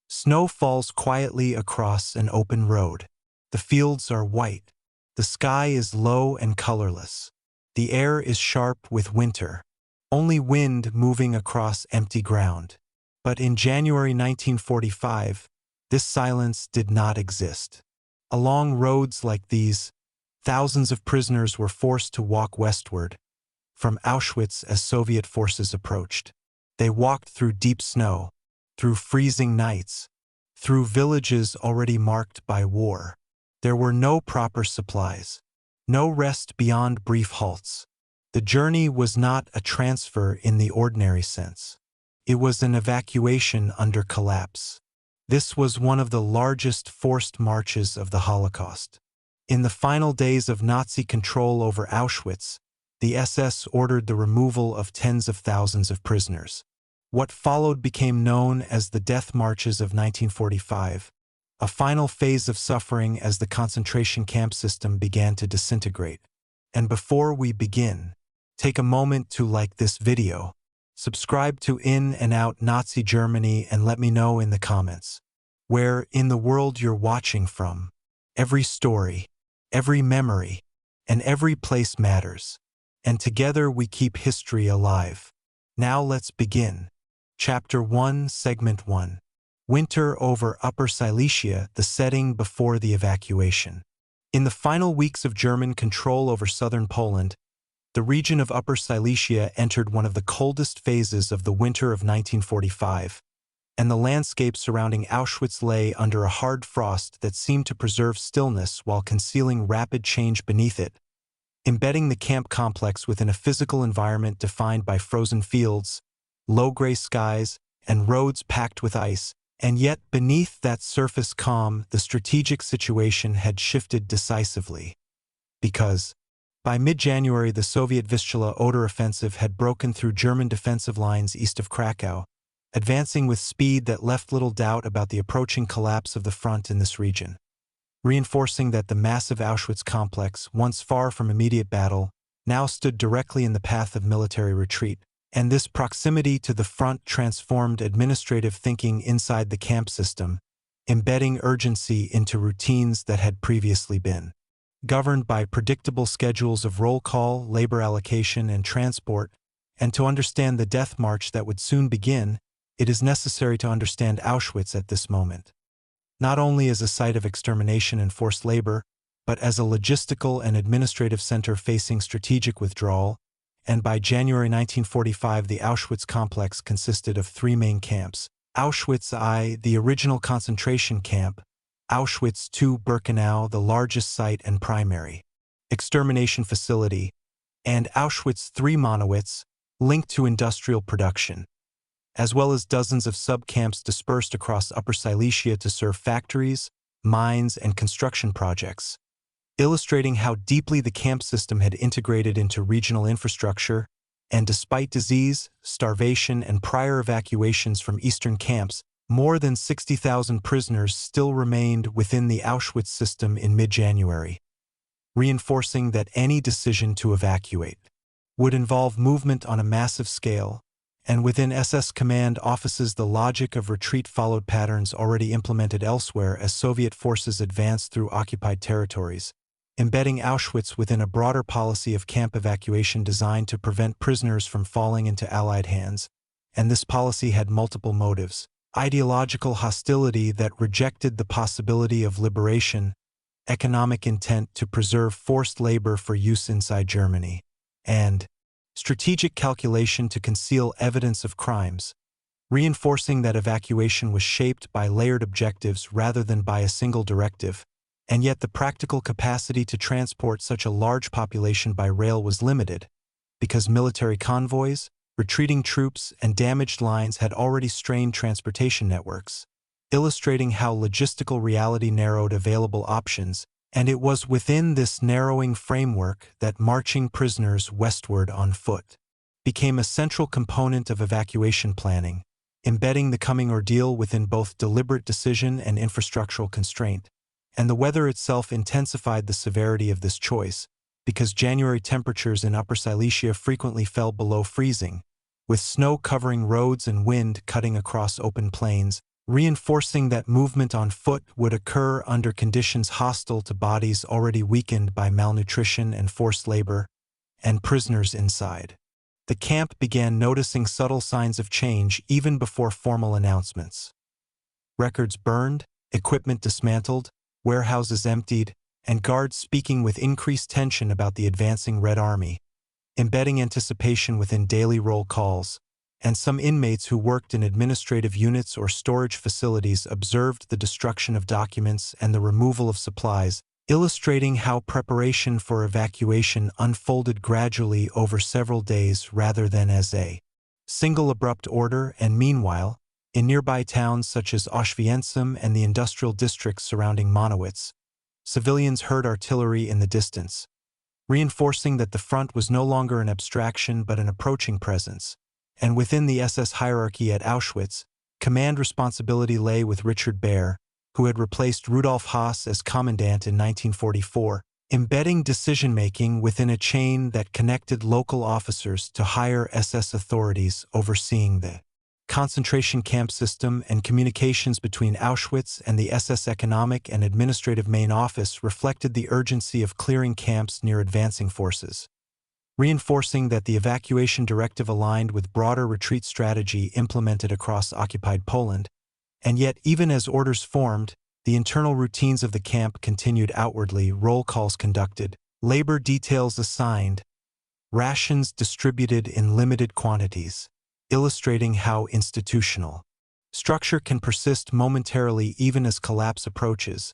Snow falls quietly across an open road. The fields are white. The sky is low and colorless. The air is sharp with winter. Only wind moving across empty ground. But in January 1945, this silence did not exist. Along roads like these, thousands of prisoners were forced to walk westward, from Auschwitz as Soviet forces approached. They walked through deep snow, through freezing nights, through villages already marked by war. There were no proper supplies, no rest beyond brief halts. The journey was not a transfer in the ordinary sense. It was an evacuation under collapse. This was one of the largest forced marches of the Holocaust. In the final days of Nazi control over Auschwitz, the SS ordered the removal of tens of thousands of prisoners. What followed became known as the Death Marches of 1945, a final phase of suffering as the concentration camp system began to disintegrate. And before we begin, take a moment to like this video, subscribe to In&Out Nazi Germany, and let me know in the comments where in the world you're watching from. Every story, every memory, and every place matters. And together we keep history alive. Now let's begin. Chapter 1, Segment 1. Winter over Upper Silesia, the setting before the evacuation. In the final weeks of German control over southern Poland, the region of Upper Silesia entered one of the coldest phases of the winter of 1945, and the landscape surrounding Auschwitz lay under a hard frost that seemed to preserve stillness while concealing rapid change beneath it, embedding the camp complex within a physical environment defined by frozen fields, low gray skies, and roads packed with ice. And yet, beneath that surface calm, the strategic situation had shifted decisively. Because, by mid-January, the Soviet Vistula-Oder offensive had broken through German defensive lines east of Krakow, advancing with speed that left little doubt about the approaching collapse of the front in this region, reinforcing that the massive Auschwitz complex, once far from immediate battle, now stood directly in the path of military retreat. And this proximity to the front transformed administrative thinking inside the camp system, embedding urgency into routines that had previously been governed by predictable schedules of roll call, labor allocation, and transport. And to understand the death march that would soon begin, it is necessary to understand Auschwitz at this moment, not only as a site of extermination and forced labor, but as a logistical and administrative center facing strategic withdrawal. And by January 1945, the Auschwitz complex consisted of three main camps: WWII, the original concentration camp; Auschwitz II Birkenau, the largest site and primary extermination facility; and Auschwitz III Monowitz, linked to industrial production, as well as dozens of sub-camps dispersed across Upper Silesia to serve factories, mines, and construction projects, illustrating how deeply the camp system had integrated into regional infrastructure. And despite disease, starvation, and prior evacuations from eastern camps, more than 60,000 prisoners still remained within the Auschwitz system in mid-January, reinforcing that any decision to evacuate would involve movement on a massive scale. And within SS command offices, the logic of retreat followed patterns already implemented elsewhere as Soviet forces advanced through occupied territories, embedding Auschwitz within a broader policy of camp evacuation designed to prevent prisoners from falling into Allied hands. And this policy had multiple motives: ideological hostility that rejected the possibility of liberation, economic intent to preserve forced labor for use inside Germany, and strategic calculation to conceal evidence of crimes, reinforcing that evacuation was shaped by layered objectives rather than by a single directive. And yet the practical capacity to transport such a large population by rail was limited, because military convoys, retreating troops, and damaged lines had already strained transportation networks, illustrating how logistical reality narrowed available options. And it was within this narrowing framework that marching prisoners westward on foot became a central component of evacuation planning, embedding the coming ordeal within both deliberate decision and infrastructural constraint. And the weather itself intensified the severity of this choice, because January temperatures in Upper Silesia frequently fell below freezing, with snow covering roads and wind cutting across open plains. reinforcing that movement on foot would occur under conditions hostile to bodies already weakened by malnutrition and forced labor, and prisoners inside. The camp began noticing subtle signs of change even before formal announcements. Records burned, equipment dismantled, warehouses emptied, and guards speaking with increased tension about the advancing Red Army, embedding anticipation within daily roll calls, and some inmates who worked in administrative units or storage facilities observed the destruction of documents and the removal of supplies, illustrating how preparation for evacuation unfolded gradually over several days rather than as a single abrupt order. And meanwhile, in nearby towns such as Auschwitz and the industrial districts surrounding Monowitz, civilians heard artillery in the distance, reinforcing that the front was no longer an abstraction but an approaching presence. And within the SS hierarchy at Auschwitz, command responsibility lay with Richard Baer, who had replaced Rudolf Haas as commandant in 1944, embedding decision-making within a chain that connected local officers to higher SS authorities overseeing the concentration camp system, and communications between Auschwitz and the SS economic and administrative main office reflected the urgency of clearing camps near advancing forces, reinforcing that the evacuation directive aligned with broader retreat strategy implemented across occupied Poland. And yet, even as orders formed, the internal routines of the camp continued outwardly, roll calls conducted, labor details assigned, rations distributed in limited quantities, illustrating how institutional structure can persist momentarily even as collapse approaches.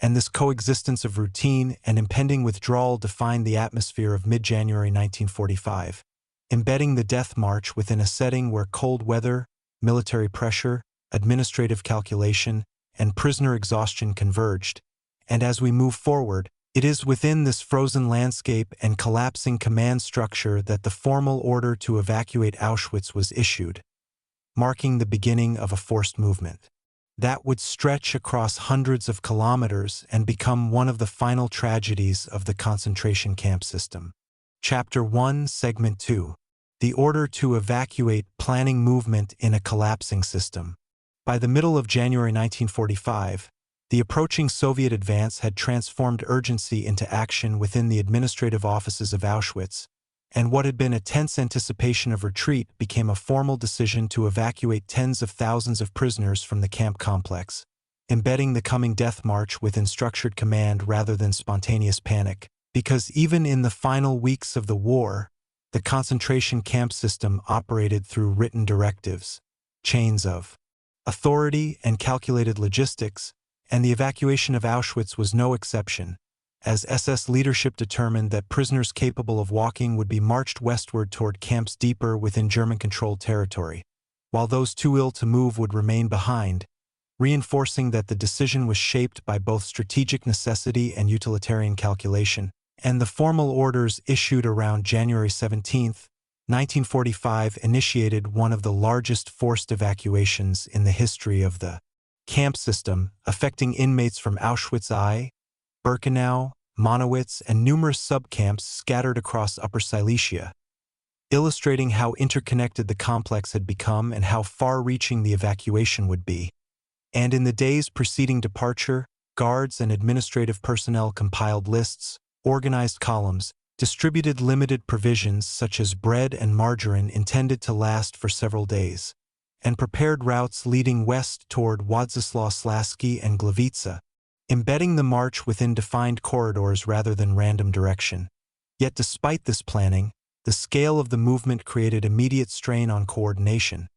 And this coexistence of routine and impending withdrawal defined the atmosphere of mid-January 1945, embedding the death march within a setting where cold weather, military pressure, administrative calculation, and prisoner exhaustion converged. And as we move forward, it is within this frozen landscape and collapsing command structure that the formal order to evacuate Auschwitz was issued, marking the beginning of a forced movement that would stretch across hundreds of kilometers and become one of the final tragedies of the concentration camp system. Chapter 1, Segment 2. The Order to Evacuate, Planning Movement in a Collapsing System. By the middle of January 1945, the approaching Soviet advance had transformed urgency into action within the administrative offices of Auschwitz, and what had been a tense anticipation of retreat became a formal decision to evacuate tens of thousands of prisoners from the camp complex, embedding the coming death march within structured command rather than spontaneous panic, because even in the final weeks of the war, the concentration camp system operated through written directives, chains of authority, and calculated logistics, and the evacuation of Auschwitz was no exception, as SS leadership determined that prisoners capable of walking would be marched westward toward camps deeper within German-controlled territory, while those too ill to move would remain behind, reinforcing that the decision was shaped by both strategic necessity and utilitarian calculation. And the formal orders issued around January 17, 1945 initiated one of the largest forced evacuations in the history of the camp system, affecting inmates from Auschwitz-I, Birkenau, Monowitz, and numerous subcamps scattered across Upper Silesia, illustrating how interconnected the complex had become and how far-reaching the evacuation would be. And in the days preceding departure, guards and administrative personnel compiled lists, organized columns, distributed limited provisions such as bread and margarine intended to last for several days, and prepared routes leading west toward Władysław Śląski and Gliwice, embedding the march within defined corridors rather than random direction. Yet despite this planning, the scale of the movement created immediate strain on coordination,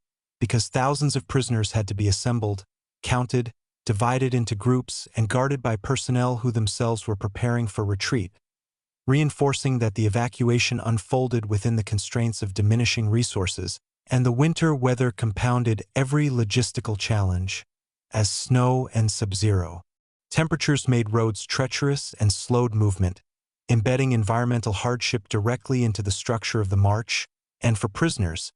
because thousands of prisoners had to be assembled, counted, divided into groups, and guarded by personnel who themselves were preparing for retreat, reinforcing that the evacuation unfolded within the constraints of diminishing resources, and the winter weather compounded every logistical challenge, as snow and sub-zero temperatures made roads treacherous and slowed movement, embedding environmental hardship directly into the structure of the march. And for prisoners,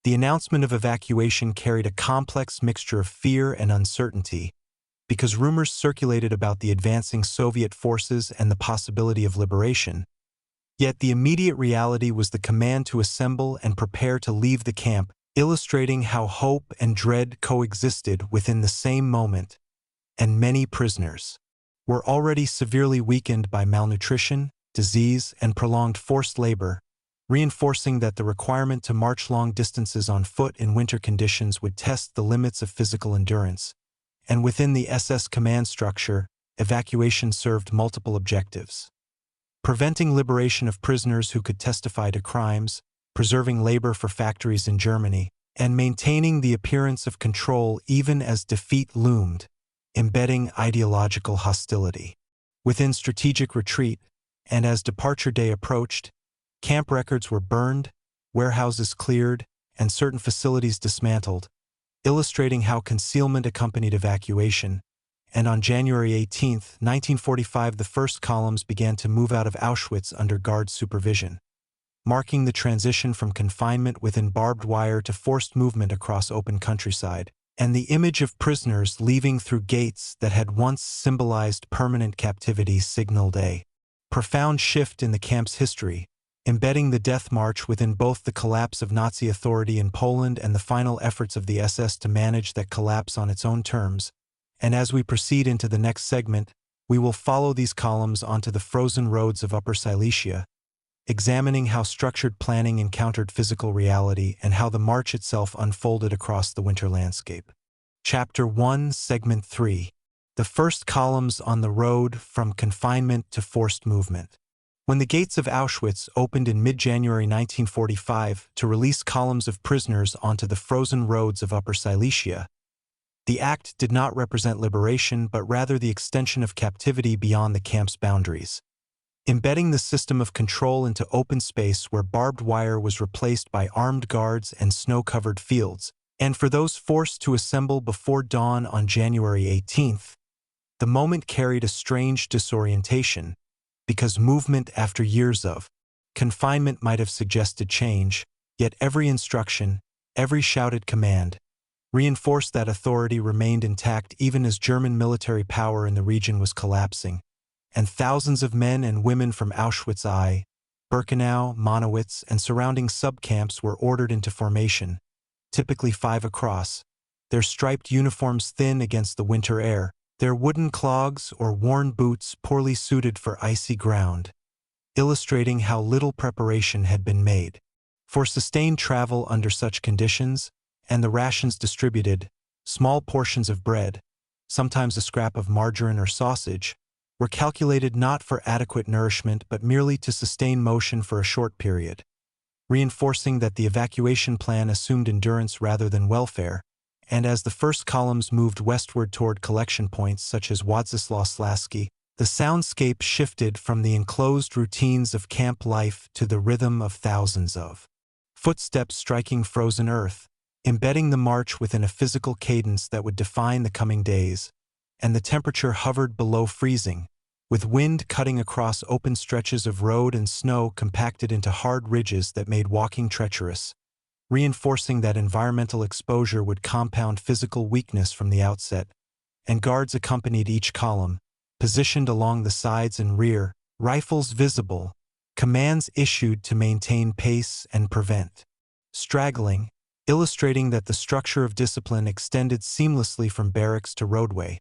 the announcement of evacuation carried a complex mixture of fear and uncertainty, because rumors circulated about the advancing Soviet forces and the possibility of liberation. Yet the immediate reality was the command to assemble and prepare to leave the camp, illustrating how hope and dread coexisted within the same moment, and many prisoners were already severely weakened by malnutrition, disease, and prolonged forced labor, reinforcing that the requirement to march long distances on foot in winter conditions would test the limits of physical endurance. And within the SS command structure, evacuation served multiple objectives: preventing liberation of prisoners who could testify to crimes, preserving labor for factories in Germany, and maintaining the appearance of control even as defeat loomed, embedding ideological hostility. Within strategic retreat, and as departure day approached, camp records were burned, warehouses cleared, and certain facilities dismantled, illustrating how concealment accompanied evacuation. And on January 18, 1945, the first columns began to move out of Auschwitz under guard supervision, marking the transition from confinement within barbed wire to forced movement across open countryside. And the image of prisoners leaving through gates that had once symbolized permanent captivity signaled a profound shift in the camp's history, embedding the death march within both the collapse of Nazi authority in Poland and the final efforts of the SS to manage that collapse on its own terms. And as we proceed into the next segment, we will follow these columns onto the frozen roads of Upper Silesia, examining how structured planning encountered physical reality and how the march itself unfolded across the winter landscape. Chapter 1, Segment 3. The first columns on the road from confinement to forced movement. When the gates of Auschwitz opened in mid-January 1945 to release columns of prisoners onto the frozen roads of Upper Silesia, the act did not represent liberation but rather the extension of captivity beyond the camp's boundaries, embedding the system of control into open space where barbed wire was replaced by armed guards and snow-covered fields. And for those forced to assemble before dawn on January 18th, the moment carried a strange disorientation, because movement after years of confinement might have suggested change, yet every instruction, every shouted command, reinforced that authority remained intact even as German military power in the region was collapsing, and thousands of men and women from Auschwitz-I, Birkenau, Monowitz, and surrounding subcamps were ordered into formation, typically 5 across, their striped uniforms thin against the winter air, their wooden clogs or worn boots poorly suited for icy ground, illustrating how little preparation had been made for sustained travel under such conditions. And the rations distributed, small portions of bread, sometimes a scrap of margarine or sausage, were calculated not for adequate nourishment but merely to sustain motion for a short period, reinforcing that the evacuation plan assumed endurance rather than welfare. And as the first columns moved westward toward collection points such as Władysław, the soundscape shifted from the enclosed routines of camp life to the rhythm of thousands of footsteps striking frozen earth, embedding the march within a physical cadence that would define the coming days. And the temperature hovered below freezing, with wind cutting across open stretches of road and snow compacted into hard ridges that made walking treacherous, reinforcing that environmental exposure would compound physical weakness from the outset. And guards accompanied each column, positioned along the sides and rear, rifles visible, commands issued to maintain pace and prevent straggling, illustrating that the structure of discipline extended seamlessly from barracks to roadway.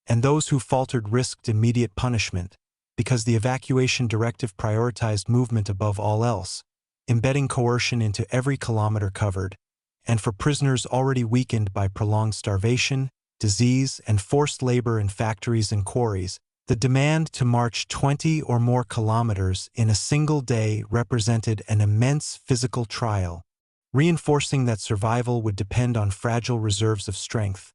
And those who faltered risked immediate punishment, because the evacuation directive prioritized movement above all else, embedding coercion into every kilometer covered. And for prisoners already weakened by prolonged starvation, disease, and forced labor in factories and quarries, the demand to march 20 or more kilometers in a single day represented an immense physical trial, reinforcing that survival would depend on fragile reserves of strength.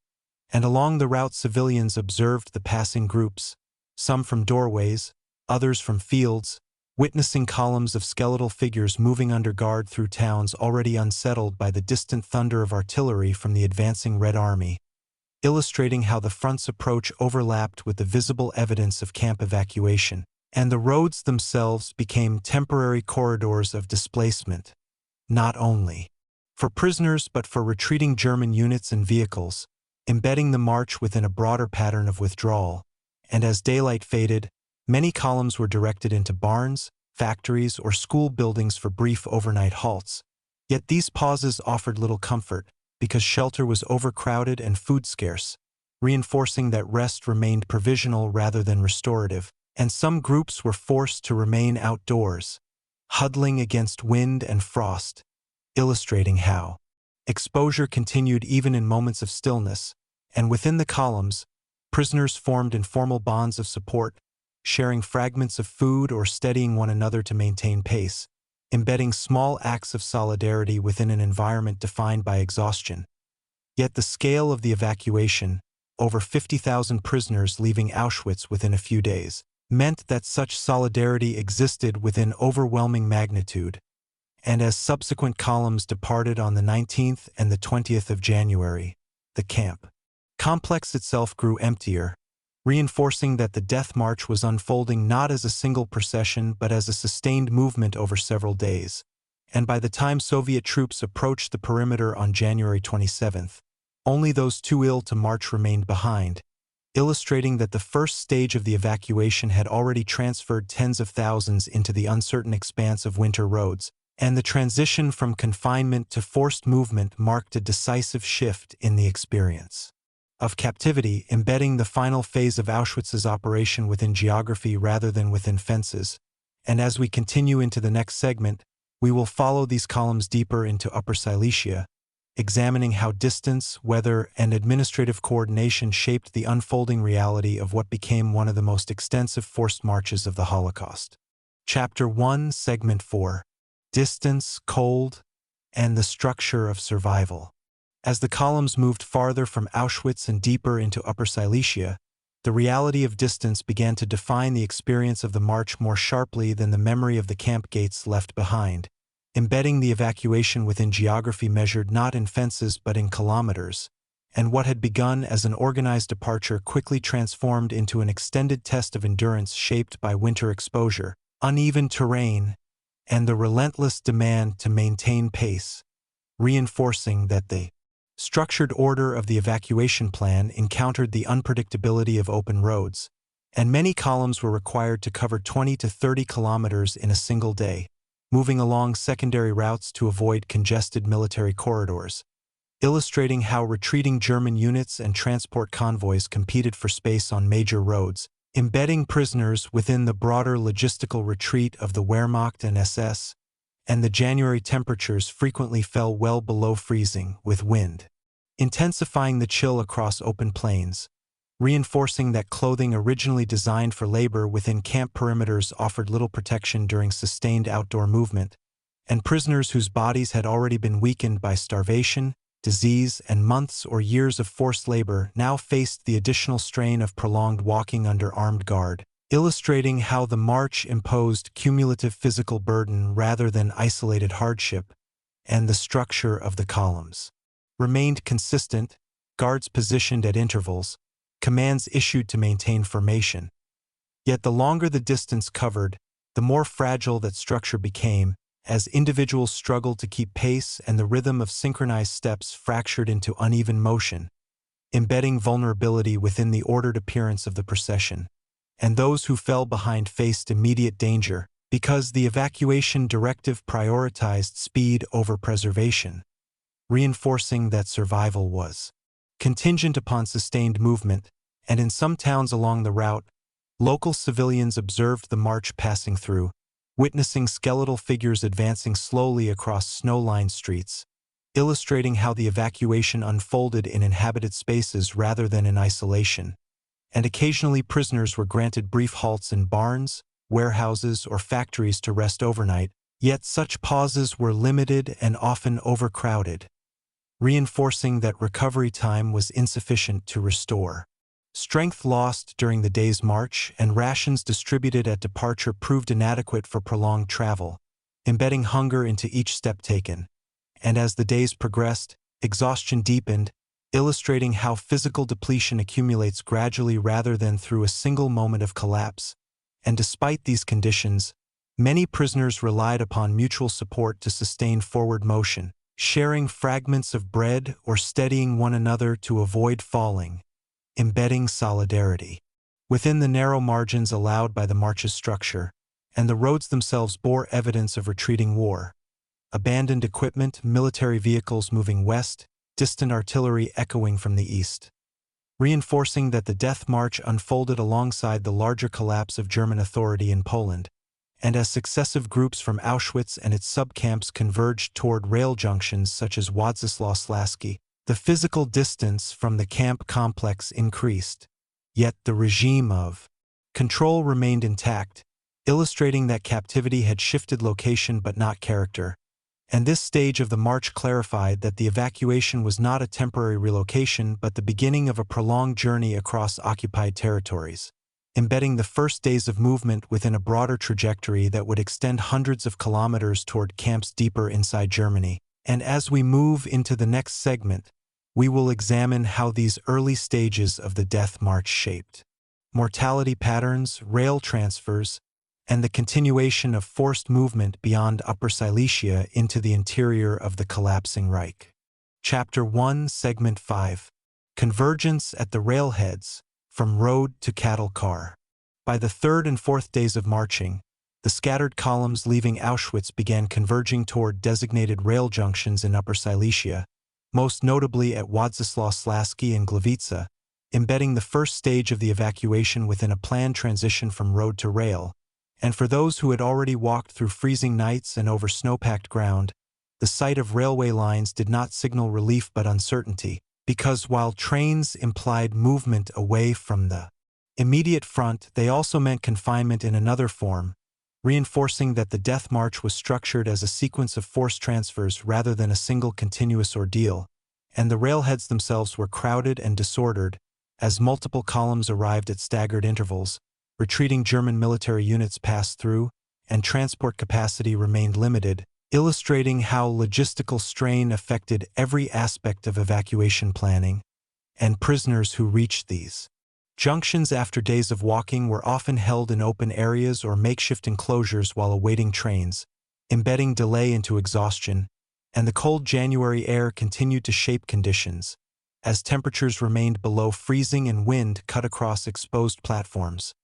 And along the route civilians observed the passing groups, some from doorways, others from fields, witnessing columns of skeletal figures moving under guard through towns already unsettled by the distant thunder of artillery from the advancing Red Army, illustrating how the front's approach overlapped with the visible evidence of camp evacuation, and the roads themselves became temporary corridors of displacement, not only for prisoners but for retreating German units and vehicles, embedding the march within a broader pattern of withdrawal. And as daylight faded, many columns were directed into barns, factories, or school buildings for brief overnight halts, Yet these pauses offered little comfort, because shelter was overcrowded and food scarce, reinforcing that rest remained provisional rather than restorative, and some groups were forced to remain outdoors, huddling against wind and frost, illustrating how exposure continued even in moments of stillness, and within the columns, prisoners formed informal bonds of support, sharing fragments of food or steadying one another to maintain pace, embedding small acts of solidarity within an environment defined by exhaustion. Yet the scale of the evacuation, over 50,000 prisoners leaving Auschwitz within a few days, meant that such solidarity existed within overwhelming magnitude, and as subsequent columns departed on the 19th and the 20th of January, the camp complex itself grew emptier, reinforcing that the death march was unfolding not as a single procession but as a sustained movement over several days. And by the time Soviet troops approached the perimeter on January 27th, only those too ill to march remained behind, illustrating that the first stage of the evacuation had already transferred tens of thousands into the uncertain expanse of winter roads, and the transition from confinement to forced movement marked a decisive shift in the experience of captivity, embedding the final phase of Auschwitz's operation within geography rather than within fences. And as we continue into the next segment, we will follow these columns deeper into Upper Silesia, examining how distance, weather, and administrative coordination shaped the unfolding reality of what became one of the most extensive forced marches of the Holocaust. Chapter 1, Segment 4: Distance, Cold, and the Structure of Survival. As the columns moved farther from Auschwitz and deeper into Upper Silesia, the reality of distance began to define the experience of the march more sharply than the memory of the camp gates left behind, embedding the evacuation within geography measured not in fences but in kilometers, and what had begun as an organized departure quickly transformed into an extended test of endurance shaped by winter exposure, uneven terrain, and the relentless demand to maintain pace, reinforcing that the structured order of the evacuation plan encountered the unpredictability of open roads, and many columns were required to cover 20 to 30 kilometers in a single day, moving along secondary routes to avoid congested military corridors, illustrating how retreating German units and transport convoys competed for space on major roads, embedding prisoners within the broader logistical retreat of the Wehrmacht and SS, and the January temperatures frequently fell well below freezing, with wind intensifying the chill across open plains, reinforcing that clothing originally designed for labor within camp perimeters offered little protection during sustained outdoor movement, and prisoners whose bodies had already been weakened by starvation, disease, and months or years of forced labor now faced the additional strain of prolonged walking under armed guard, illustrating how the march imposed cumulative physical burden rather than isolated hardship, and the structure of the columns remained consistent, guards positioned at intervals, commands issued to maintain formation. Yet the longer the distance covered, the more fragile that structure became, as individuals struggled to keep pace and the rhythm of synchronized steps fractured into uneven motion, embedding vulnerability within the ordered appearance of the procession. And those who fell behind faced immediate danger, because the evacuation directive prioritized speed over preservation, reinforcing that survival was contingent upon sustained movement, and in some towns along the route, local civilians observed the march passing through, witnessing skeletal figures advancing slowly across snow-lined streets, illustrating how the evacuation unfolded in inhabited spaces rather than in isolation. And occasionally prisoners were granted brief halts in barns, warehouses, or factories to rest overnight, yet such pauses were limited and often overcrowded, reinforcing that recovery time was insufficient to restore strength lost during the day's march, and rations distributed at departure proved inadequate for prolonged travel, embedding hunger into each step taken. And as the days progressed, exhaustion deepened, illustrating how physical depletion accumulates gradually rather than through a single moment of collapse. And despite these conditions, many prisoners relied upon mutual support to sustain forward motion, sharing fragments of bread or steadying one another to avoid falling, embedding solidarity within the narrow margins allowed by the march's structure, and the roads themselves bore evidence of retreating war, abandoned equipment, military vehicles moving west, distant artillery echoing from the east, reinforcing that the death march unfolded alongside the larger collapse of German authority in Poland. And as successive groups from Auschwitz and its subcamps converged toward rail junctions such as Władysławski, the physical distance from the camp complex increased. Yet the regime of control remained intact, illustrating that captivity had shifted location but not character. And this stage of the march clarified that the evacuation was not a temporary relocation but the beginning of a prolonged journey across occupied territories, embedding the first days of movement within a broader trajectory that would extend hundreds of kilometers toward camps deeper inside Germany. And as we move into the next segment, we will examine how these early stages of the death march shaped mortality patterns, rail transfers, and the continuation of forced movement beyond Upper Silesia into the interior of the collapsing Reich. Chapter 1, Segment 5. Convergence at the railheads, from road to cattle car. By the third and fourth days of marching, the scattered columns leaving Auschwitz began converging toward designated rail junctions in Upper Silesia, most notably at Władysławski and Gliwice, embedding the first stage of the evacuation within a planned transition from road to rail. And for those who had already walked through freezing nights and over snow-packed ground, the sight of railway lines did not signal relief but uncertainty, because while trains implied movement away from the immediate front, they also meant confinement in another form, reinforcing that the death march was structured as a sequence of forced transfers rather than a single continuous ordeal, and the railheads themselves were crowded and disordered as multiple columns arrived at staggered intervals. Retreating German military units passed through, and transport capacity remained limited, illustrating how logistical strain affected every aspect of evacuation planning, and prisoners who reached these junctions after days of walking were often held in open areas or makeshift enclosures while awaiting trains, embedding delay into exhaustion, and the cold January air continued to shape conditions, as temperatures remained below freezing and wind cut across exposed platforms,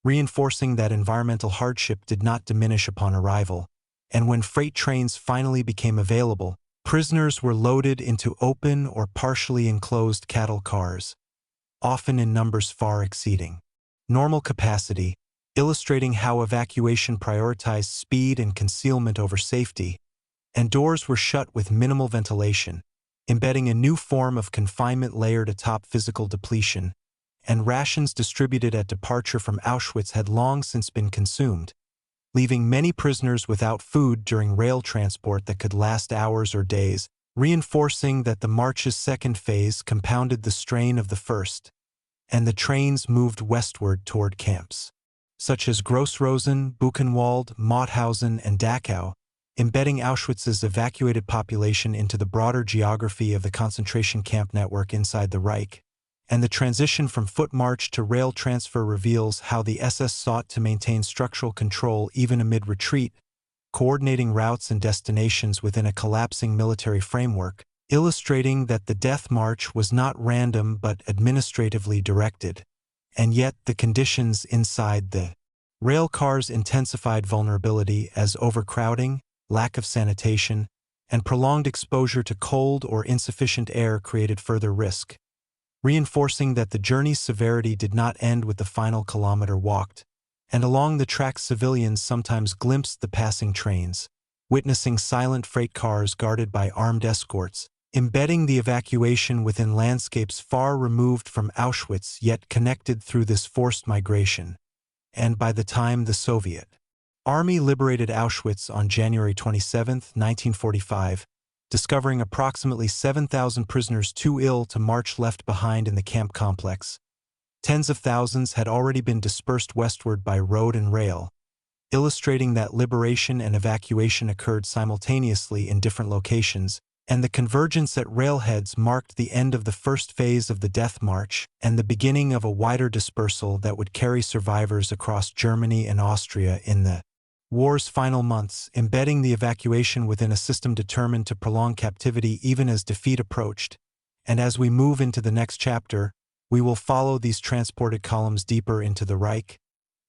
reinforcing that environmental hardship did not diminish upon arrival. And when freight trains finally became available, prisoners were loaded into open or partially enclosed cattle cars, often in numbers far exceeding normal capacity, illustrating how evacuation prioritized speed and concealment over safety, and doors were shut with minimal ventilation, embedding a new form of confinement layered atop physical depletion, and rations distributed at departure from Auschwitz had long since been consumed, leaving many prisoners without food during rail transport that could last hours or days, reinforcing that the march's second phase compounded the strain of the first, and the trains moved westward toward camps, such as Grossrosen, Buchenwald, Mauthausen, and Dachau, embedding Auschwitz's evacuated population into the broader geography of the concentration camp network inside the Reich. And the transition from foot march to rail transfer reveals how the SS sought to maintain structural control even amid retreat, coordinating routes and destinations within a collapsing military framework, illustrating that the death march was not random but administratively directed. And yet the conditions inside the rail cars intensified vulnerability as overcrowding, lack of sanitation, and prolonged exposure to cold or insufficient air created further risk, reinforcing that the journey's severity did not end with the final kilometer walked, and along the tracks civilians sometimes glimpsed the passing trains, witnessing silent freight cars guarded by armed escorts, embedding the evacuation within landscapes far removed from Auschwitz yet connected through this forced migration. And by the time the Soviet Army liberated Auschwitz on January 27, 1945, discovering approximately 7,000 prisoners too ill to march left behind in the camp complex, tens of thousands had already been dispersed westward by road and rail, illustrating that liberation and evacuation occurred simultaneously in different locations, and the convergence at railheads marked the end of the first phase of the death march and the beginning of a wider dispersal that would carry survivors across Germany and Austria in the war's final months, embedding the evacuation within a system determined to prolong captivity even as defeat approached. And as we move into the next chapter, we will follow these transported columns deeper into the Reich,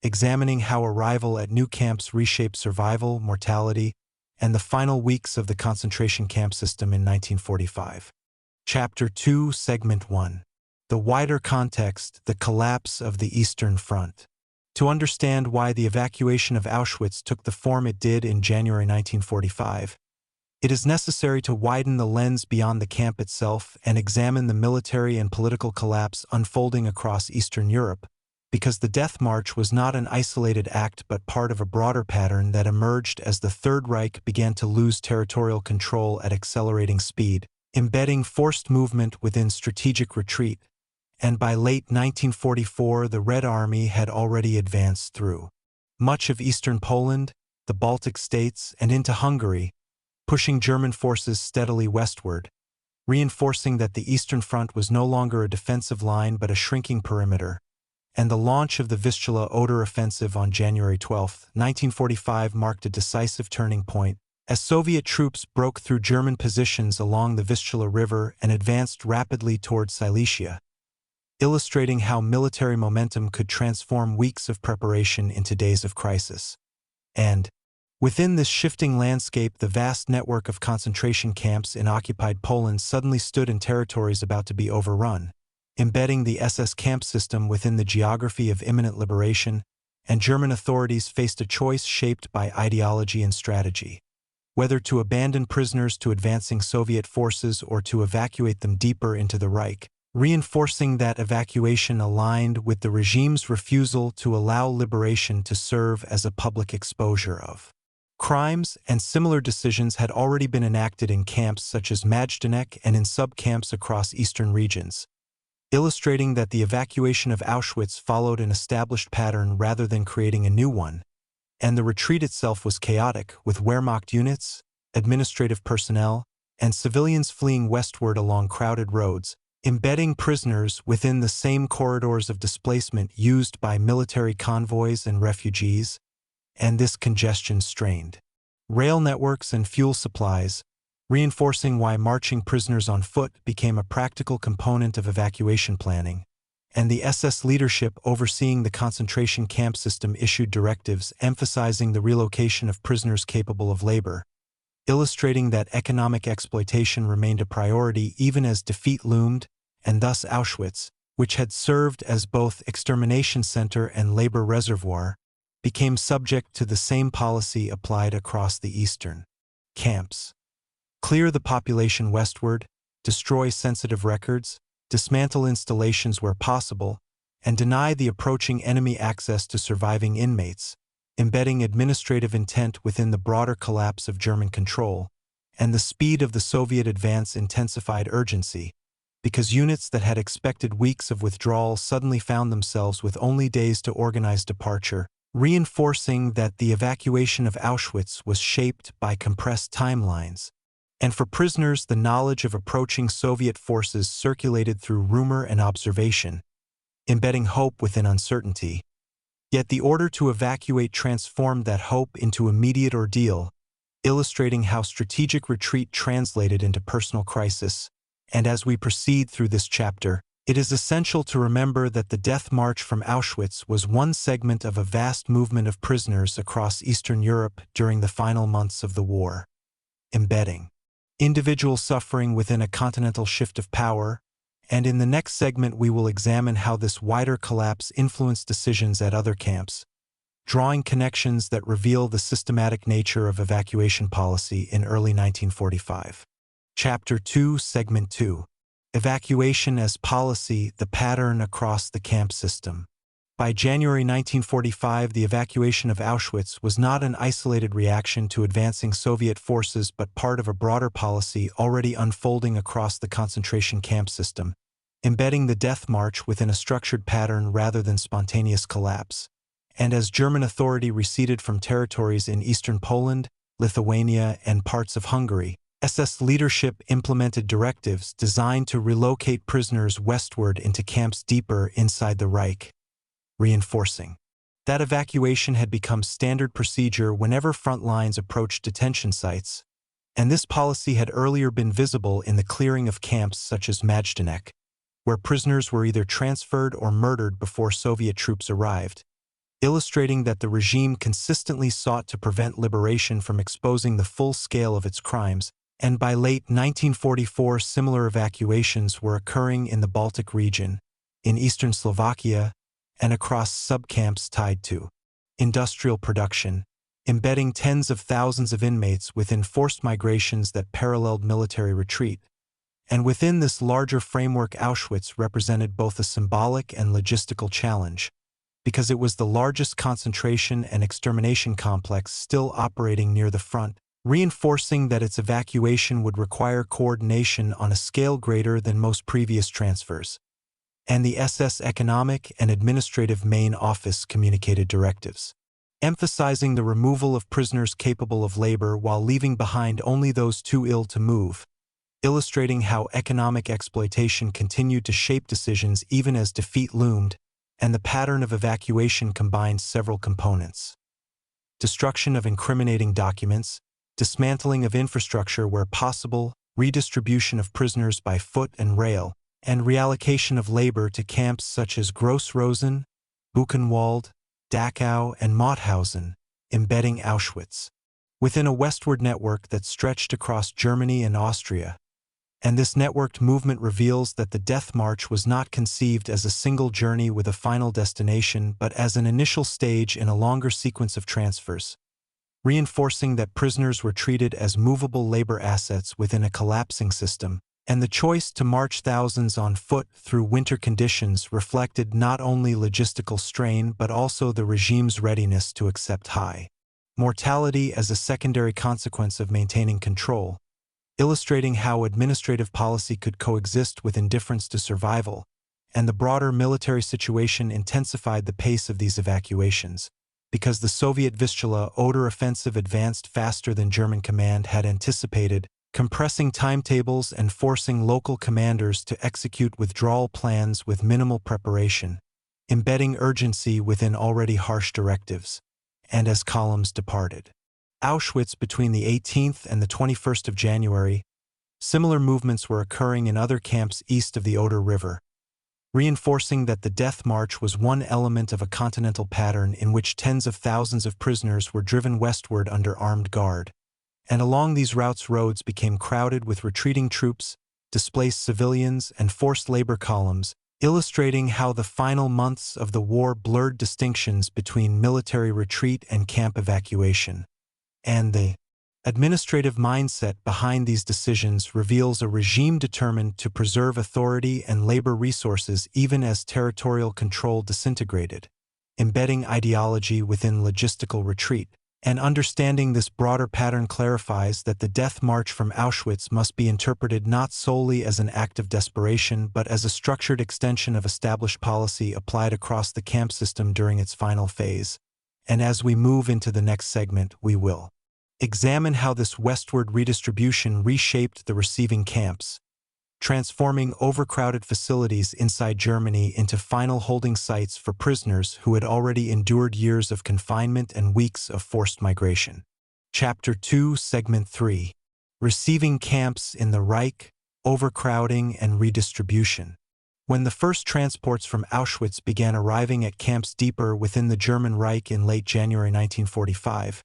examining how arrival at new camps reshaped survival, mortality, and the final weeks of the concentration camp system in 1945. Chapter 2, Segment 1. The wider context, the collapse of the Eastern Front. To understand why the evacuation of Auschwitz took the form it did in January 1945, it is necessary to widen the lens beyond the camp itself and examine the military and political collapse unfolding across Eastern Europe, because the Death March was not an isolated act but part of a broader pattern that emerged as the Third Reich began to lose territorial control at accelerating speed, embedding forced movement within strategic retreat, and by late 1944 the Red Army had already advanced through much of eastern Poland, the Baltic states, and into Hungary, pushing German forces steadily westward, reinforcing that the Eastern Front was no longer a defensive line but a shrinking perimeter, and the launch of the Vistula-Oder offensive on January 12, 1945 marked a decisive turning point, as Soviet troops broke through German positions along the Vistula River and advanced rapidly toward Silesia, illustrating how military momentum could transform weeks of preparation into days of crisis. And, within this shifting landscape, the vast network of concentration camps in occupied Poland suddenly stood in territories about to be overrun, embedding the SS camp system within the geography of imminent liberation, and German authorities faced a choice shaped by ideology and strategy. Whether to abandon prisoners to advancing Soviet forces or to evacuate them deeper into the Reich, reinforcing that evacuation aligned with the regime's refusal to allow liberation to serve as a public exposure of crimes, and similar decisions had already been enacted in camps such as Majdanek and in sub-camps across eastern regions, illustrating that the evacuation of Auschwitz followed an established pattern rather than creating a new one, and the retreat itself was chaotic, with Wehrmacht units, administrative personnel, and civilians fleeing westward along crowded roads, embedding prisoners within the same corridors of displacement used by military convoys and refugees, and this congestion strained rail networks and fuel supplies, reinforcing why marching prisoners on foot became a practical component of evacuation planning, and the SS leadership overseeing the concentration camp system issued directives emphasizing the relocation of prisoners capable of labor, illustrating that economic exploitation remained a priority even as defeat loomed, and thus Auschwitz, which had served as both extermination center and labor reservoir, became subject to the same policy applied across the eastern camps. Clear the population westward, destroy sensitive records, dismantle installations where possible, and deny the approaching enemy access to surviving inmates, embedding administrative intent within the broader collapse of German control, and the speed of the Soviet advance intensified urgency, because units that had expected weeks of withdrawal suddenly found themselves with only days to organize departure, reinforcing that the evacuation of Auschwitz was shaped by compressed timelines. And for prisoners, the knowledge of approaching Soviet forces circulated through rumor and observation, embedding hope within uncertainty. Yet the order to evacuate transformed that hope into immediate ordeal, illustrating how strategic retreat translated into personal crisis. And as we proceed through this chapter, it is essential to remember that the Death March from Auschwitz was one segment of a vast movement of prisoners across Eastern Europe during the final months of the war, embedding individual suffering within a continental shift of power, and in the next segment we will examine how this wider collapse influenced decisions at other camps, drawing connections that reveal the systematic nature of evacuation policy in early 1945. Chapter 2, Segment 2. Evacuation as Policy, the Pattern Across the Camp System. By January 1945, the evacuation of Auschwitz was not an isolated reaction to advancing Soviet forces but part of a broader policy already unfolding across the concentration camp system, embedding the Death March within a structured pattern rather than spontaneous collapse. And as German authority receded from territories in eastern Poland, Lithuania, and parts of Hungary, SS leadership implemented directives designed to relocate prisoners westward into camps deeper inside the Reich, reinforcing that evacuation had become standard procedure whenever front lines approached detention sites, and this policy had earlier been visible in the clearing of camps such as Majdanek, where prisoners were either transferred or murdered before Soviet troops arrived, illustrating that the regime consistently sought to prevent liberation from exposing the full scale of its crimes, and by late 1944 similar evacuations were occurring in the Baltic region, in eastern Slovakia, and across subcamps tied to industrial production, embedding tens of thousands of inmates within forced migrations that paralleled military retreat. And within this larger framework, Auschwitz represented both a symbolic and logistical challenge, because it was the largest concentration and extermination complex still operating near the front, reinforcing that its evacuation would require coordination on a scale greater than most previous transfers. And the SS Economic and Administrative Main Office communicated directives, emphasizing the removal of prisoners capable of labor while leaving behind only those too ill to move, illustrating how economic exploitation continued to shape decisions even as defeat loomed, and the pattern of evacuation combined several components: destruction of incriminating documents, dismantling of infrastructure where possible, redistribution of prisoners by foot and rail, and reallocation of labor to camps such as Gross-Rosen, Buchenwald, Dachau, and Mauthausen, embedding Auschwitz within a westward network that stretched across Germany and Austria. And this networked movement reveals that the Death March was not conceived as a single journey with a final destination but as an initial stage in a longer sequence of transfers, reinforcing that prisoners were treated as movable labor assets within a collapsing system, and the choice to march thousands on foot through winter conditions reflected not only logistical strain but also the regime's readiness to accept high mortality as a secondary consequence of maintaining control, illustrating how administrative policy could coexist with indifference to survival, and the broader military situation intensified the pace of these evacuations, because the Soviet Vistula-Oder offensive advanced faster than German command had anticipated, compressing timetables and forcing local commanders to execute withdrawal plans with minimal preparation, embedding urgency within already harsh directives. And as columns departed Auschwitz between the 18th and the 21st of January, similar movements were occurring in other camps east of the Oder River, reinforcing that the Death March was one element of a continental pattern in which tens of thousands of prisoners were driven westward under armed guard. And along these routes roads became crowded with retreating troops, displaced civilians, and forced labor columns, illustrating how the final months of the war blurred distinctions between military retreat and camp evacuation. And the administrative mindset behind these decisions reveals a regime determined to preserve authority and labor resources even as territorial control disintegrated, embedding ideology within logistical retreat. And understanding this broader pattern clarifies that the Death March from Auschwitz must be interpreted not solely as an act of desperation but as a structured extension of established policy applied across the camp system during its final phase. And as we move into the next segment, we will examine how this westward redistribution reshaped the receiving camps, transforming overcrowded facilities inside Germany into final holding sites for prisoners who had already endured years of confinement and weeks of forced migration. Chapter 2, Segment 3. Receiving camps in the Reich, overcrowding and redistribution. When the first transports from Auschwitz began arriving at camps deeper within the German Reich in late January 1945,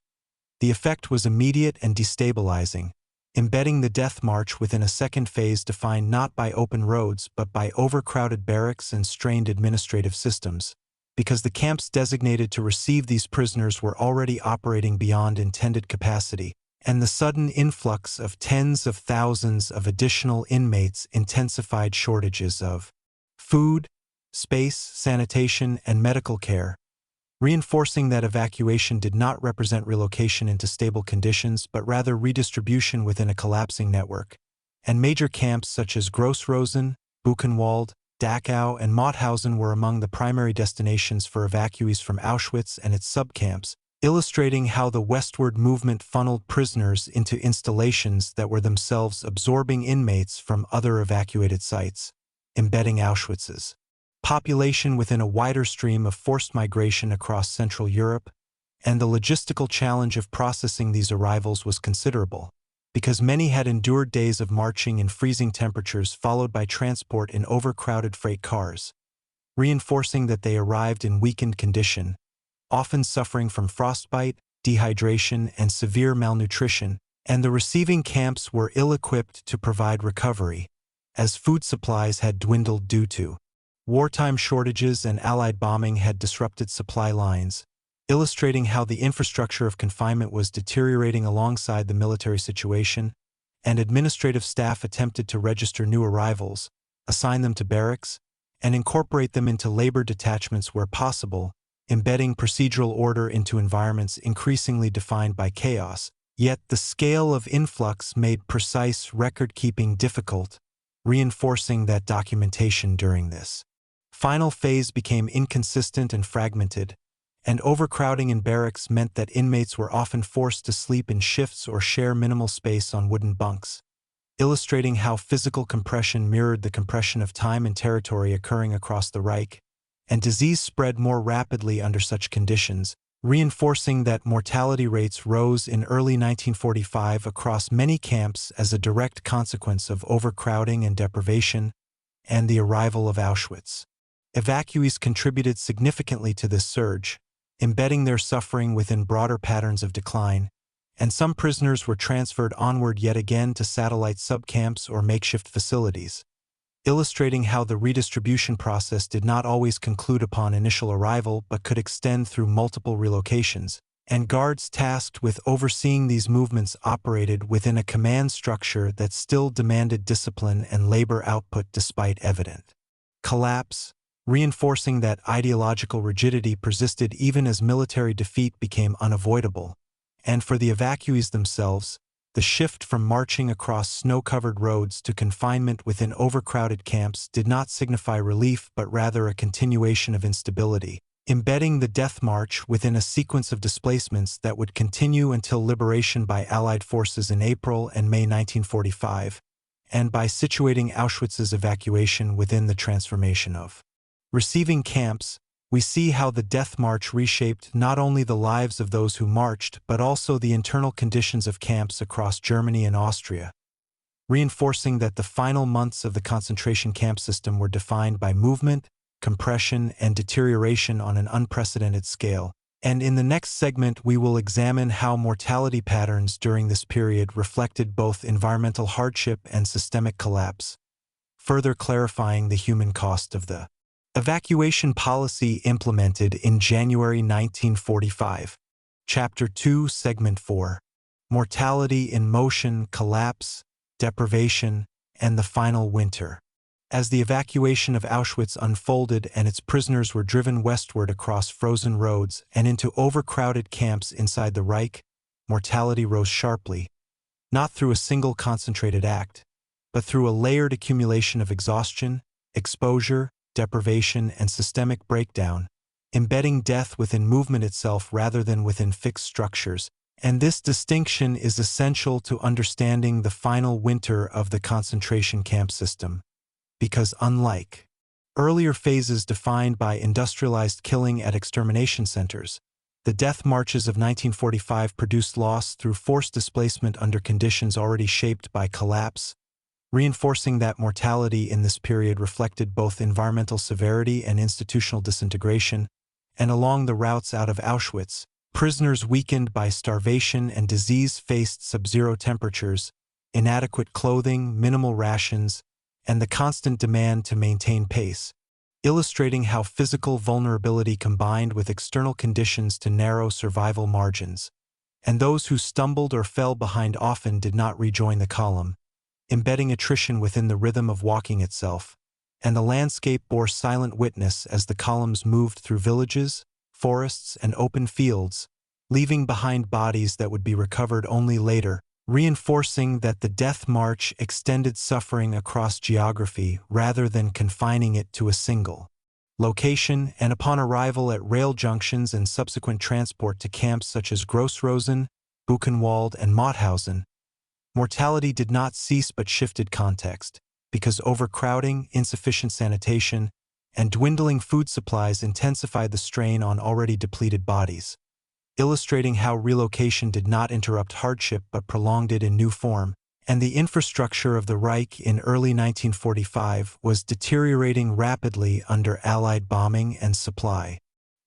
the effect was immediate and destabilizing, embedding the Death March within a second phase defined not by open roads but by overcrowded barracks and strained administrative systems, because the camps designated to receive these prisoners were already operating beyond intended capacity, and the sudden influx of tens of thousands of additional inmates intensified shortages of food, space, sanitation, and medical care, reinforcing that evacuation did not represent relocation into stable conditions but rather redistribution within a collapsing network. And major camps such as Gross-Rosen, Buchenwald, Dachau, and Mauthausen were among the primary destinations for evacuees from Auschwitz and its subcamps, illustrating how the westward movement funneled prisoners into installations that were themselves absorbing inmates from other evacuated sites, embedding Auschwitz's population within a wider stream of forced migration across Central Europe. And the logistical challenge of processing these arrivals was considerable, because many had endured days of marching in freezing temperatures followed by transport in overcrowded freight cars, reinforcing that they arrived in weakened condition, often suffering from frostbite, dehydration, and severe malnutrition, and the receiving camps were ill-equipped to provide recovery, as food supplies had dwindled due to wartime shortages and Allied bombing had disrupted supply lines, illustrating how the infrastructure of confinement was deteriorating alongside the military situation, and administrative staff attempted to register new arrivals, assign them to barracks, and incorporate them into labor detachments where possible, embedding procedural order into environments increasingly defined by chaos. Yet the scale of influx made precise record-keeping difficult, reinforcing that documentation during this final phase became inconsistent and fragmented, and overcrowding in barracks meant that inmates were often forced to sleep in shifts or share minimal space on wooden bunks, illustrating how physical compression mirrored the compression of time and territory occurring across the Reich, and disease spread more rapidly under such conditions, reinforcing that mortality rates rose in early 1945 across many camps as a direct consequence of overcrowding and deprivation and the arrival of Auschwitz. Evacuees contributed significantly to this surge, embedding their suffering within broader patterns of decline, and some prisoners were transferred onward yet again to satellite subcamps or makeshift facilities, illustrating how the redistribution process did not always conclude upon initial arrival but could extend through multiple relocations, and guards tasked with overseeing these movements operated within a command structure that still demanded discipline and labor output despite evident collapse, reinforcing that ideological rigidity persisted even as military defeat became unavoidable. And for the evacuees themselves, the shift from marching across snow-covered roads to confinement within overcrowded camps did not signify relief but rather a continuation of instability, embedding the death march within a sequence of displacements that would continue until liberation by Allied forces in April and May 1945, and by situating Auschwitz's evacuation within the transformation of receiving camps. We see how the death march reshaped not only the lives of those who marched but also the internal conditions of camps across Germany and Austria, reinforcing that the final months of the concentration camp system were defined by movement, compression, and deterioration on an unprecedented scale. And in the next segment we will examine how mortality patterns during this period reflected both environmental hardship and systemic collapse, further clarifying the human cost of the evacuation policy implemented in January 1945. Chapter 2, Segment 4. Mortality in Motion, Collapse, Deprivation, and the Final Winter. As the evacuation of Auschwitz unfolded and its prisoners were driven westward across frozen roads and into overcrowded camps inside the Reich, mortality rose sharply, not through a single concentrated act, but through a layered accumulation of exhaustion, exposure, deprivation, and systemic breakdown, embedding death within movement itself rather than within fixed structures. And this distinction is essential to understanding the final winter of the concentration camp system, because unlike earlier phases defined by industrialized killing at extermination centers, the death marches of 1945 produced loss through forced displacement under conditions already shaped by collapse, reinforcing that mortality in this period reflected both environmental severity and institutional disintegration. And along the routes out of Auschwitz, prisoners weakened by starvation and disease faced sub-zero temperatures, inadequate clothing, minimal rations, and the constant demand to maintain pace, illustrating how physical vulnerability combined with external conditions to narrow survival margins. And those who stumbled or fell behind often did not rejoin the column, embedding attrition within the rhythm of walking itself, and the landscape bore silent witness as the columns moved through villages, forests, and open fields, leaving behind bodies that would be recovered only later, reinforcing that the death march extended suffering across geography rather than confining it to a single location. And upon arrival at rail junctions and subsequent transport to camps such as Grossrosen, Buchenwald, and Mauthausen, mortality did not cease but shifted context, because overcrowding, insufficient sanitation, and dwindling food supplies intensified the strain on already depleted bodies, illustrating how relocation did not interrupt hardship but prolonged it in new form. And the infrastructure of the Reich in early 1945 was deteriorating rapidly under Allied bombing and supply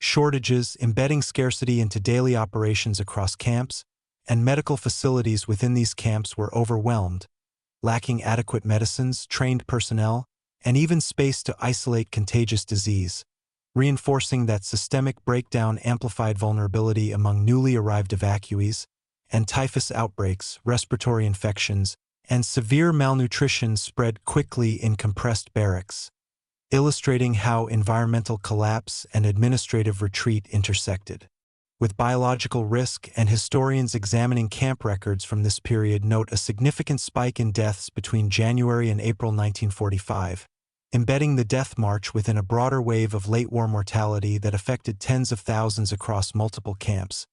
shortages, embedding scarcity into daily operations across camps, and medical facilities within these camps were overwhelmed, lacking adequate medicines, trained personnel, and even space to isolate contagious disease, reinforcing that systemic breakdown amplified vulnerability among newly arrived evacuees, and typhus outbreaks, respiratory infections, and severe malnutrition spread quickly in compressed barracks, illustrating how environmental collapse and administrative retreat intersected. With biological risk, and historians examining camp records from this period note a significant spike in deaths between January and April 1945, embedding the death march within a broader wave of late-war mortality that affected tens of thousands across multiple camps.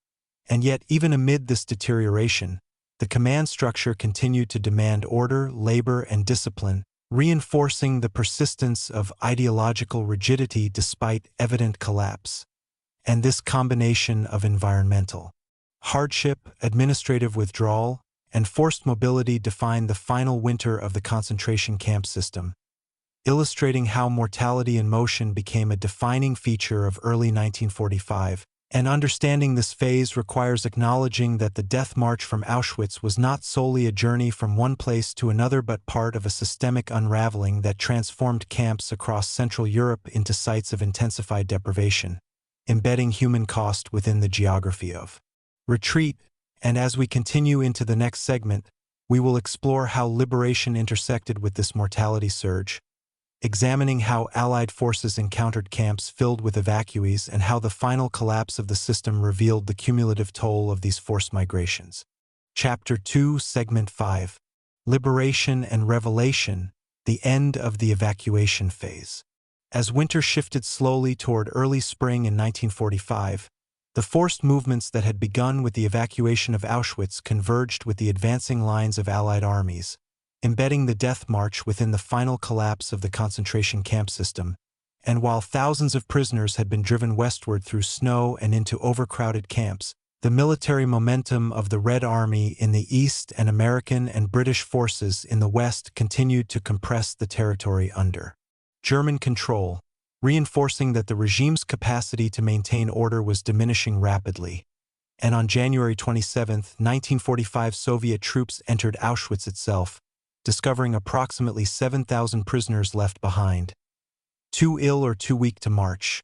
And yet, even amid this deterioration, the command structure continued to demand order, labor, and discipline, reinforcing the persistence of ideological rigidity despite evident collapse. And this combination of environmental hardship, administrative withdrawal, and forced mobility defined the final winter of the concentration camp system, illustrating how mortality in motion became a defining feature of early 1945. And understanding this phase requires acknowledging that the death march from Auschwitz was not solely a journey from one place to another but part of a systemic unraveling that transformed camps across Central Europe into sites of intensified deprivation, embedding human cost within the geography of retreat. And as we continue into the next segment, we will explore how liberation intersected with this mortality surge, examining how Allied forces encountered camps filled with evacuees and how the final collapse of the system revealed the cumulative toll of these forced migrations. Chapter 2, Segment 5. Liberation and Revelation, the End of the Evacuation Phase. As winter shifted slowly toward early spring in 1945, the forced movements that had begun with the evacuation of Auschwitz converged with the advancing lines of Allied armies, embedding the death march within the final collapse of the concentration camp system. And while thousands of prisoners had been driven westward through snow and into overcrowded camps, the military momentum of the Red Army in the east and American and British forces in the west continued to compress the territory under German control, reinforcing that the regime's capacity to maintain order was diminishing rapidly. And on January 27, 1945, Soviet troops entered Auschwitz itself, discovering approximately 7,000 prisoners left behind, too ill or too weak to march,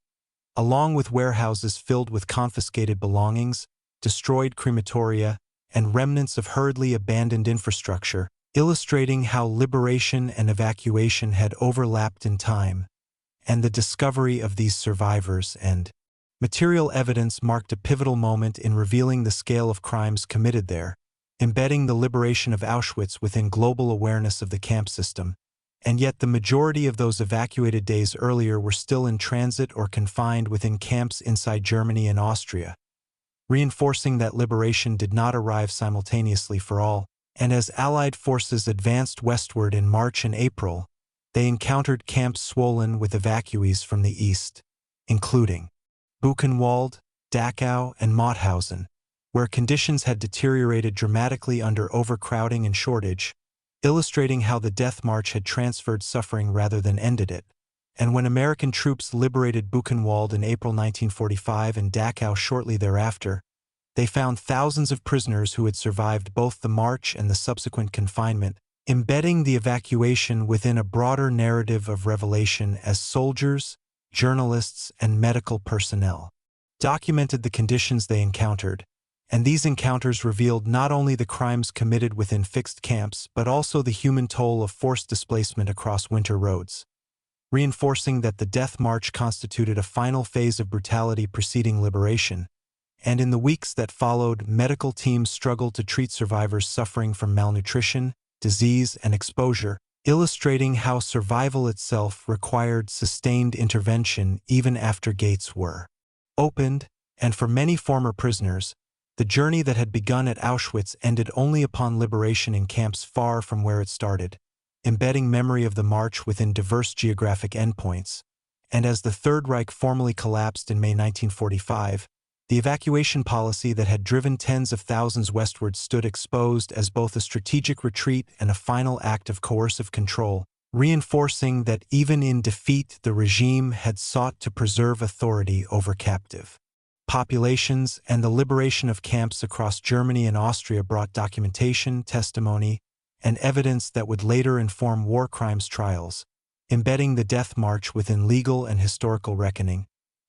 along with warehouses filled with confiscated belongings, destroyed crematoria, and remnants of hurriedly abandoned infrastructure, illustrating how liberation and evacuation had overlapped in time. And the discovery of these survivors and material evidence marked a pivotal moment in revealing the scale of crimes committed there, embedding the liberation of Auschwitz within global awareness of the camp system. And yet the majority of those evacuated days earlier were still in transit or confined within camps inside Germany and Austria, reinforcing that liberation did not arrive simultaneously for all. And as Allied forces advanced westward in March and April, they encountered camps swollen with evacuees from the east, including Buchenwald, Dachau, and Mauthausen, where conditions had deteriorated dramatically under overcrowding and shortage, illustrating how the death march had transferred suffering rather than ended it. And when American troops liberated Buchenwald in April 1945 and Dachau shortly thereafter, they found thousands of prisoners who had survived both the march and the subsequent confinement, embedding the evacuation within a broader narrative of revelation as soldiers, journalists, and medical personnel documented the conditions they encountered. And these encounters revealed not only the crimes committed within fixed camps but also the human toll of forced displacement across winter roads, reinforcing that the death march constituted a final phase of brutality preceding liberation. And in the weeks that followed, medical teams struggled to treat survivors suffering from malnutrition, disease, and exposure, illustrating how survival itself required sustained intervention even after gates were opened. And for many former prisoners, the journey that had begun at Auschwitz ended only upon liberation in camps far from where it started, embedding memory of the march within diverse geographic endpoints. And as the Third Reich formally collapsed in May 1945, the evacuation policy that had driven tens of thousands westward stood exposed as both a strategic retreat and a final act of coercive control, reinforcing that even in defeat the regime had sought to preserve authority over captive populations, and the liberation of camps across Germany and Austria brought documentation, testimony, and evidence that would later inform war crimes trials, embedding the death march within legal and historical reckoning.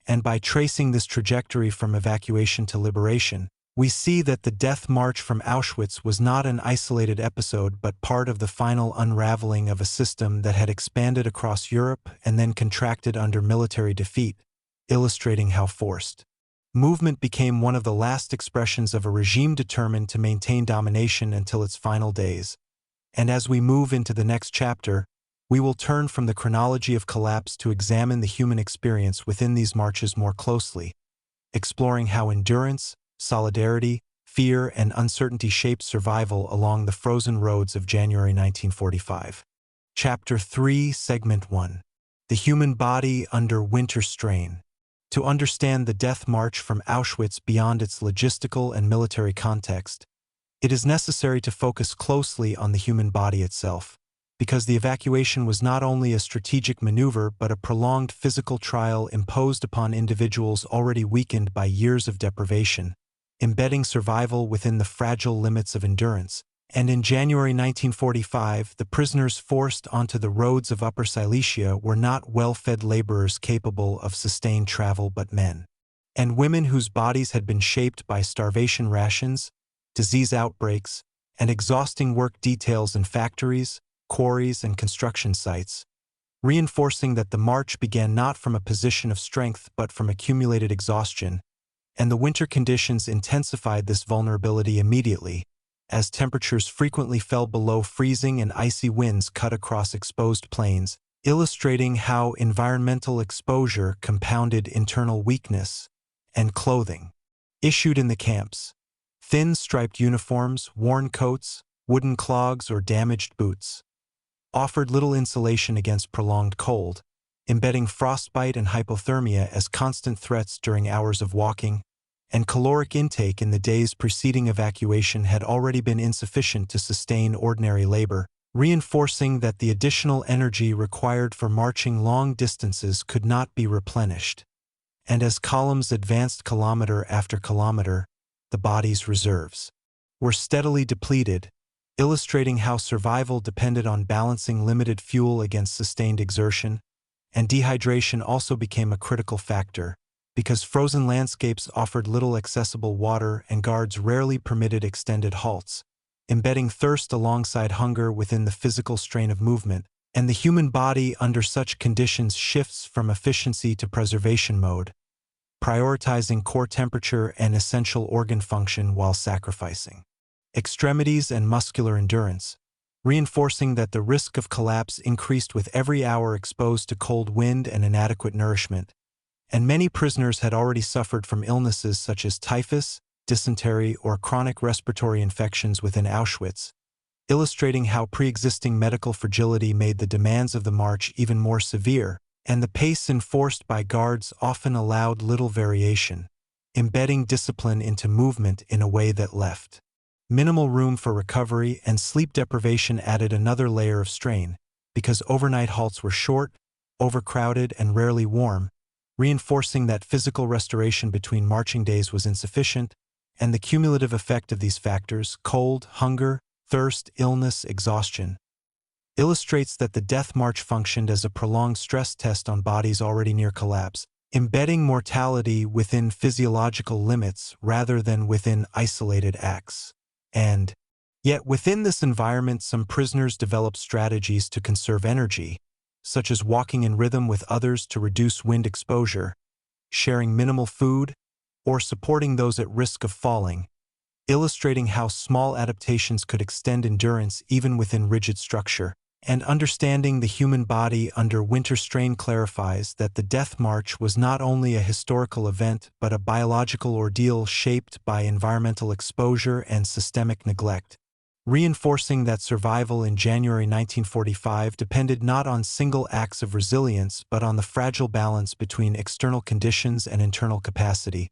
And by tracing this trajectory from evacuation to liberation, we see that the death march from Auschwitz was not an isolated episode but part of the final unraveling of a system that had expanded across Europe and then contracted under military defeat, illustrating how forced movement became one of the last expressions of a regime determined to maintain domination until its final days. And as we move into the next chapter, we will turn from the chronology of collapse to examine the human experience within these marches more closely, exploring how endurance, solidarity, fear, and uncertainty shaped survival along the frozen roads of January 1945. Chapter 3, Segment 1. The Human Body Under Winter Strain. To understand the death march from Auschwitz beyond its logistical and military context, it is necessary to focus closely on the human body itself, because the evacuation was not only a strategic maneuver but a prolonged physical trial imposed upon individuals already weakened by years of deprivation, embedding survival within the fragile limits of endurance. And in January 1945, the prisoners forced onto the roads of Upper Silesia were not well-fed laborers capable of sustained travel but men and women whose bodies had been shaped by starvation rations, disease outbreaks, and exhausting work details in factories, quarries, and construction sites, reinforcing that the march began not from a position of strength but from accumulated exhaustion, and the winter conditions intensified this vulnerability immediately, as temperatures frequently fell below freezing and icy winds cut across exposed plains, illustrating how environmental exposure compounded internal weakness. And clothing issued in the camps: thin striped uniforms, worn coats, wooden clogs, or damaged boots, offered little insulation against prolonged cold, embedding frostbite and hypothermia as constant threats during hours of walking, and caloric intake in the days preceding evacuation had already been insufficient to sustain ordinary labor, reinforcing that the additional energy required for marching long distances could not be replenished. And as columns advanced kilometer after kilometer, the body's reserves were steadily depleted, illustrating how survival depended on balancing limited fuel against sustained exertion, and dehydration also became a critical factor, because frozen landscapes offered little accessible water and guards rarely permitted extended halts, embedding thirst alongside hunger within the physical strain of movement. And the human body under such conditions shifts from efficiency to preservation mode, prioritizing core temperature and essential organ function while sacrificing extremities and muscular endurance, reinforcing that the risk of collapse increased with every hour exposed to cold wind and inadequate nourishment. And many prisoners had already suffered from illnesses such as typhus, dysentery, or chronic respiratory infections within Auschwitz, illustrating how pre-existing medical fragility made the demands of the march even more severe, and the pace enforced by guards often allowed little variation, embedding discipline into movement in a way that left minimal room for recovery, and sleep deprivation added another layer of strain, because overnight halts were short, overcrowded, and rarely warm, reinforcing that physical restoration between marching days was insufficient, and the cumulative effect of these factors, cold, hunger, thirst, illness, exhaustion, illustrates that the death march functioned as a prolonged stress test on bodies already near collapse, embedding mortality within physiological limits rather than within isolated acts. And yet within this environment, some prisoners developed strategies to conserve energy, such as walking in rhythm with others to reduce wind exposure, sharing minimal food, or supporting those at risk of falling, illustrating how small adaptations could extend endurance even within rigid structure. And understanding the human body under winter strain clarifies that the death march was not only a historical event but a biological ordeal shaped by environmental exposure and systemic neglect, reinforcing that survival in January 1945 depended not on single acts of resilience but on the fragile balance between external conditions and internal capacity.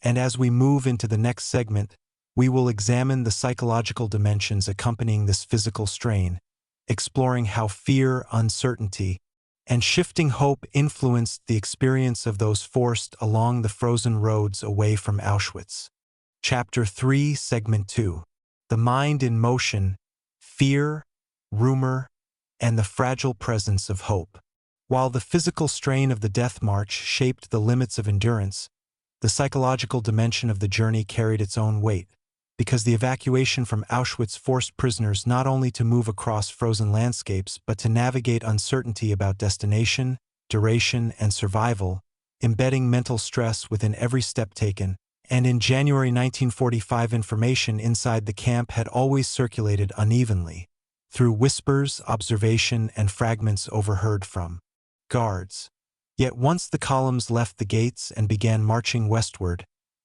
And as we move into the next segment, we will examine the psychological dimensions accompanying this physical strain, exploring how fear, uncertainty, and shifting hope influenced the experience of those forced along the frozen roads away from Auschwitz. Chapter 3, Segment 2. The Mind in Motion, Fear, Rumor, and the Fragile Presence of Hope. While the physical strain of the death march shaped the limits of endurance, the psychological dimension of the journey carried its own weight, because the evacuation from Auschwitz forced prisoners not only to move across frozen landscapes but to navigate uncertainty about destination, duration, and survival, embedding mental stress within every step taken. And in January 1945, information inside the camp had always circulated unevenly, through whispers, observation, and fragments overheard from guards. Yet once the columns left the gates and began marching westward,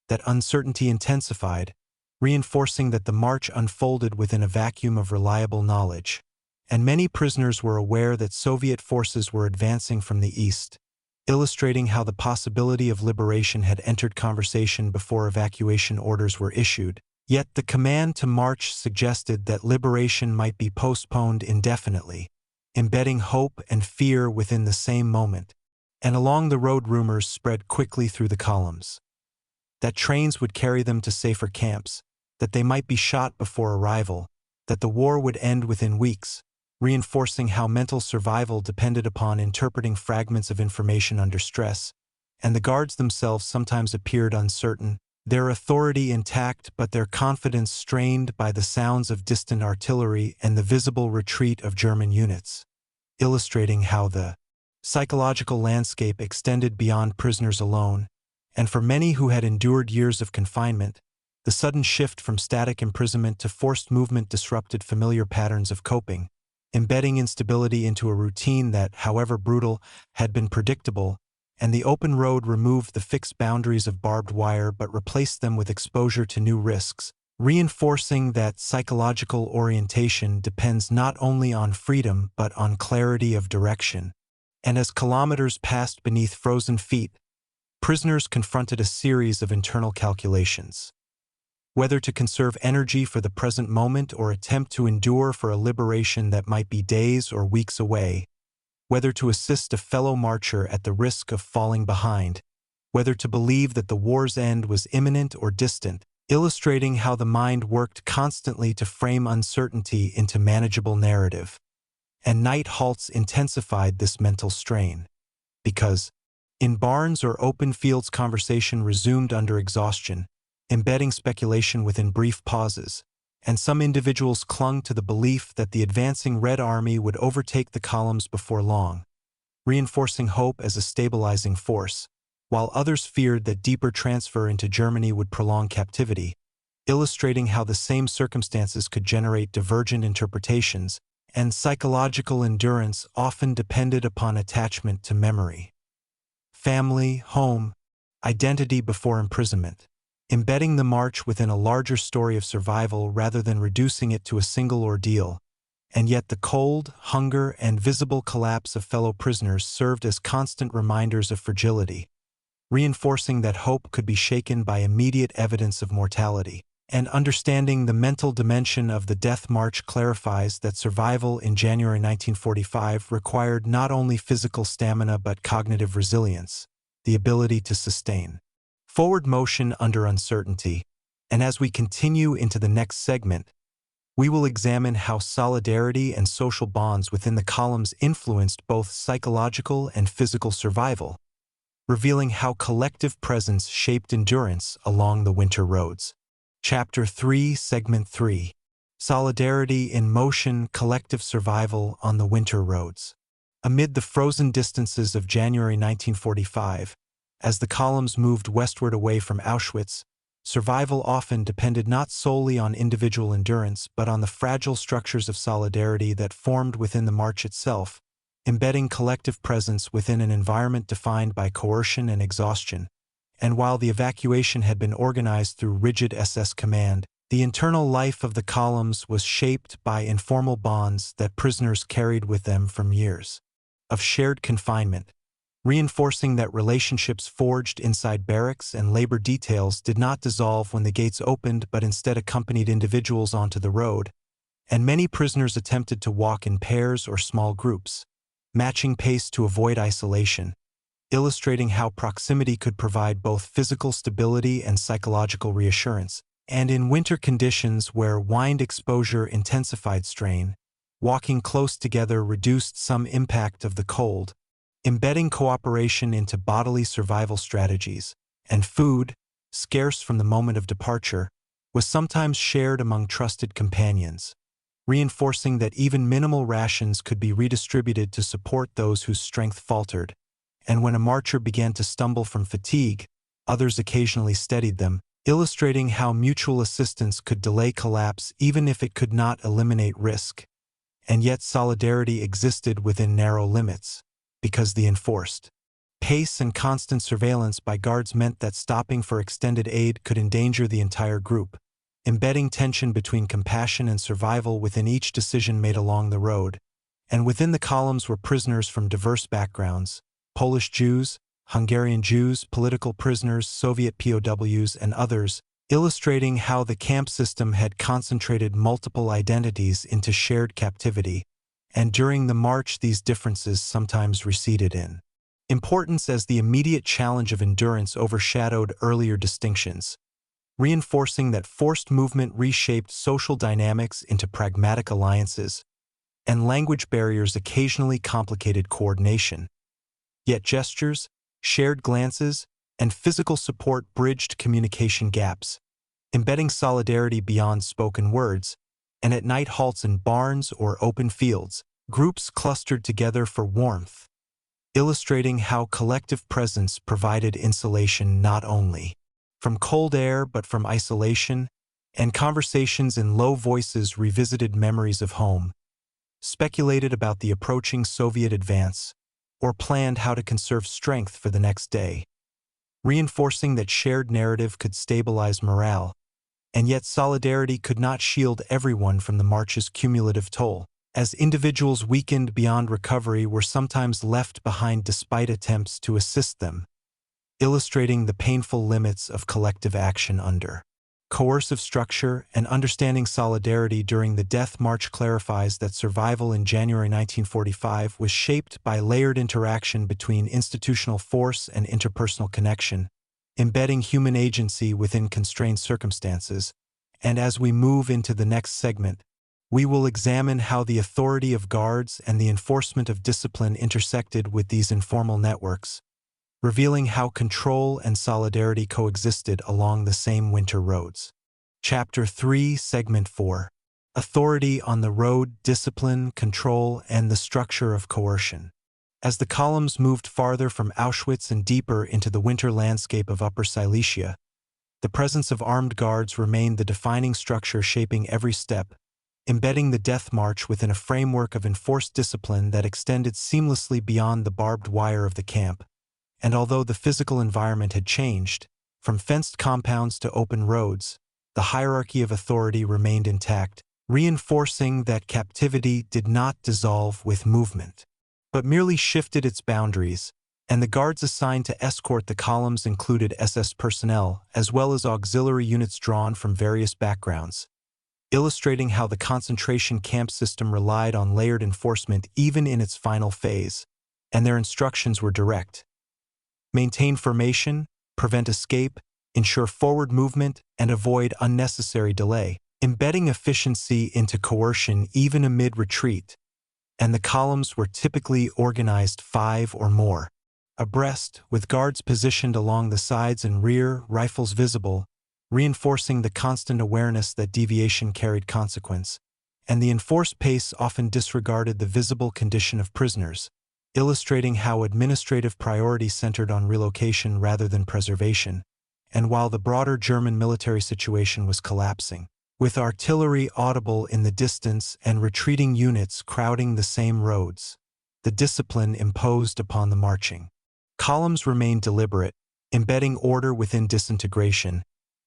that uncertainty intensified, reinforcing that the march unfolded within a vacuum of reliable knowledge, and many prisoners were aware that Soviet forces were advancing from the east, illustrating how the possibility of liberation had entered conversation before evacuation orders were issued. Yet the command to march suggested that liberation might be postponed indefinitely, embedding hope and fear within the same moment. And along the road, rumors spread quickly through the columns that trains would carry them to safer camps, that they might be shot before arrival, that the war would end within weeks, reinforcing how mental survival depended upon interpreting fragments of information under stress. And the guards themselves sometimes appeared uncertain, their authority intact but their confidence strained by the sounds of distant artillery and the visible retreat of German units, illustrating how the psychological landscape extended beyond prisoners alone. And for many who had endured years of confinement, the sudden shift from static imprisonment to forced movement disrupted familiar patterns of coping, embedding instability into a routine that, however brutal, had been predictable, and the open road removed the fixed boundaries of barbed wire but replaced them with exposure to new risks, reinforcing that psychological orientation depends not only on freedom but on clarity of direction. And as kilometers passed beneath frozen feet, prisoners confronted a series of internal calculations. Whether to conserve energy for the present moment or attempt to endure for a liberation that might be days or weeks away, whether to assist a fellow marcher at the risk of falling behind, whether to believe that the war's end was imminent or distant, illustrating how the mind worked constantly to frame uncertainty into manageable narrative. And night halts intensified this mental strain, because in barns or open fields conversation resumed under exhaustion, embedding speculation within brief pauses, and some individuals clung to the belief that the advancing Red Army would overtake the columns before long, reinforcing hope as a stabilizing force, while others feared that deeper transfer into Germany would prolong captivity, illustrating how the same circumstances could generate divergent interpretations, and psychological endurance often depended upon attachment to memory, family, home, identity before imprisonment, embedding the march within a larger story of survival rather than reducing it to a single ordeal. And yet the cold, hunger, and visible collapse of fellow prisoners served as constant reminders of fragility, reinforcing that hope could be shaken by immediate evidence of mortality. And understanding the mental dimension of the death march clarifies that survival in January 1945 required not only physical stamina but cognitive resilience, the ability to sustain forward motion under uncertainty. And as we continue into the next segment, we will examine how solidarity and social bonds within the columns influenced both psychological and physical survival, revealing how collective presence shaped endurance along the winter roads. Chapter 3, Segment 3. Solidarity in Motion, Collective Survival on the Winter Roads. Amid the frozen distances of January 1945, as the columns moved westward away from Auschwitz, survival often depended not solely on individual endurance but on the fragile structures of solidarity that formed within the march itself, embedding collective presence within an environment defined by coercion and exhaustion. And while the evacuation had been organized through rigid SS command, the internal life of the columns was shaped by informal bonds that prisoners carried with them from years of shared confinement, reinforcing that relationships forged inside barracks and labor details did not dissolve when the gates opened but instead accompanied individuals onto the road, and many prisoners attempted to walk in pairs or small groups, matching pace to avoid isolation, illustrating how proximity could provide both physical stability and psychological reassurance. And in winter conditions where wind exposure intensified strain, walking close together reduced some impact of the cold, embedding cooperation into bodily survival strategies, and food, scarce from the moment of departure, was sometimes shared among trusted companions, reinforcing that even minimal rations could be redistributed to support those whose strength faltered, and when a marcher began to stumble from fatigue, others occasionally steadied them, illustrating how mutual assistance could delay collapse even if it could not eliminate risk. And yet solidarity existed within narrow limits, because the enforced pace and constant surveillance by guards meant that stopping for extended aid could endanger the entire group, embedding tension between compassion and survival within each decision made along the road. And within the columns were prisoners from diverse backgrounds: Polish Jews, Hungarian Jews, political prisoners, Soviet POWs, and others, illustrating how the camp system had concentrated multiple identities into shared captivity, and during the march these differences sometimes receded in importance as the immediate challenge of endurance overshadowed earlier distinctions, reinforcing that forced movement reshaped social dynamics into pragmatic alliances, and language barriers occasionally complicated coordination. Yet gestures, shared glances, and physical support bridged communication gaps, embedding solidarity beyond spoken words, and at night halts in barns or open fields, groups clustered together for warmth, illustrating how collective presence provided insulation not only from cold air but from isolation, and conversations in low voices revisited memories of home, speculated about the approaching Soviet advance, or planned how to conserve strength for the next day, reinforcing that shared narrative could stabilize morale, and yet solidarity could not shield everyone from the march's cumulative toll, as individuals weakened beyond recovery were sometimes left behind despite attempts to assist them, illustrating the painful limits of collective action under coercive structure. And understanding solidarity during the death march clarifies that survival in January 1945 was shaped by layered interaction between institutional force and interpersonal connection, embedding human agency within constrained circumstances. And as we move into the next segment, we will examine how the authority of guards and the enforcement of discipline intersected with these informal networks, revealing how control and solidarity coexisted along the same winter roads. Chapter 3, Segment 4. Authority on the road, discipline, control, and the structure of coercion. As the columns moved farther from Auschwitz and deeper into the winter landscape of Upper Silesia, the presence of armed guards remained the defining structure shaping every step, embedding the death march within a framework of enforced discipline that extended seamlessly beyond the barbed wire of the camp. And although the physical environment had changed, from fenced compounds to open roads, the hierarchy of authority remained intact, reinforcing that captivity did not dissolve with movement, but merely shifted its boundaries, and the guards assigned to escort the columns included SS personnel as well as auxiliary units drawn from various backgrounds, illustrating how the concentration camp system relied on layered enforcement even in its final phase, and their instructions were direct: maintain formation, prevent escape, ensure forward movement, and avoid unnecessary delay, embedding efficiency into coercion even amid retreat. And the columns were typically organized 5 or more abreast, with guards positioned along the sides and rear, rifles visible, reinforcing the constant awareness that deviation carried consequence, and the enforced pace often disregarded the visible condition of prisoners, illustrating how administrative priority centered on relocation rather than preservation. And while the broader German military situation was collapsing, with artillery audible in the distance and retreating units crowding the same roads, the discipline imposed upon the marching columns remained deliberate, embedding order within disintegration,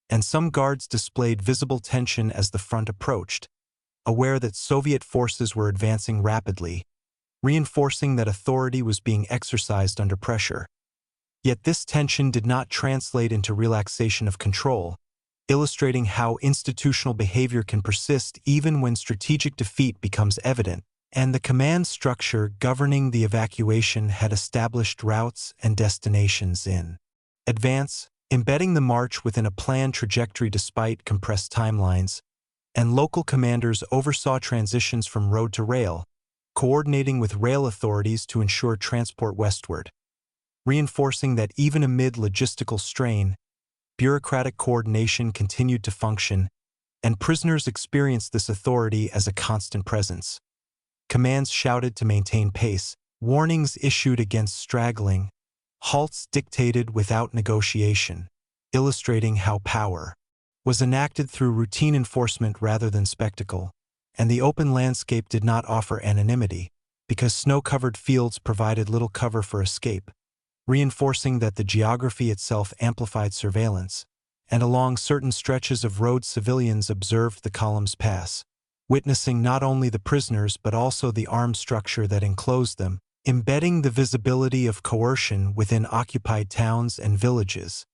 and some guards displayed visible tension as the front approached, aware that Soviet forces were advancing rapidly, reinforcing that authority was being exercised under pressure. Yet this tension did not translate into relaxation of control, illustrating how institutional behavior can persist even when strategic defeat becomes evident, and the command structure governing the evacuation had established routes and destinations in advance, embedding the march within a planned trajectory despite compressed timelines, and local commanders oversaw transitions from road to rail, coordinating with rail authorities to ensure transport westward, reinforcing that even amid logistical strain, bureaucratic coordination continued to function, and prisoners experienced this authority as a constant presence. Commands shouted to maintain pace, warnings issued against straggling, halts dictated without negotiation, illustrating how power was enacted through routine enforcement rather than spectacle, and the open landscape did not offer anonymity, because snow-covered fields provided little cover for escape, reinforcing that the geography itself amplified surveillance, and along certain stretches of road civilians observed the columns pass, witnessing not only the prisoners but also the armed structure that enclosed them, embedding the visibility of coercion within occupied towns and villages,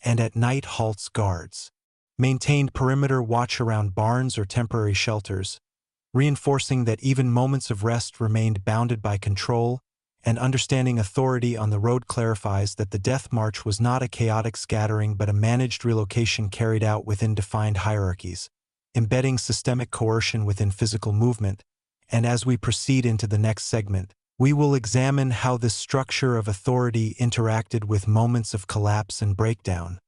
and at night halts guards maintained perimeter watch around barns or temporary shelters, reinforcing that even moments of rest remained bounded by control, and understanding authority on the road clarifies that the death march was not a chaotic scattering but a managed relocation carried out within defined hierarchies, embedding systemic coercion within physical movement. And as we proceed into the next segment, we will examine how this structure of authority interacted with moments of collapse and breakdown,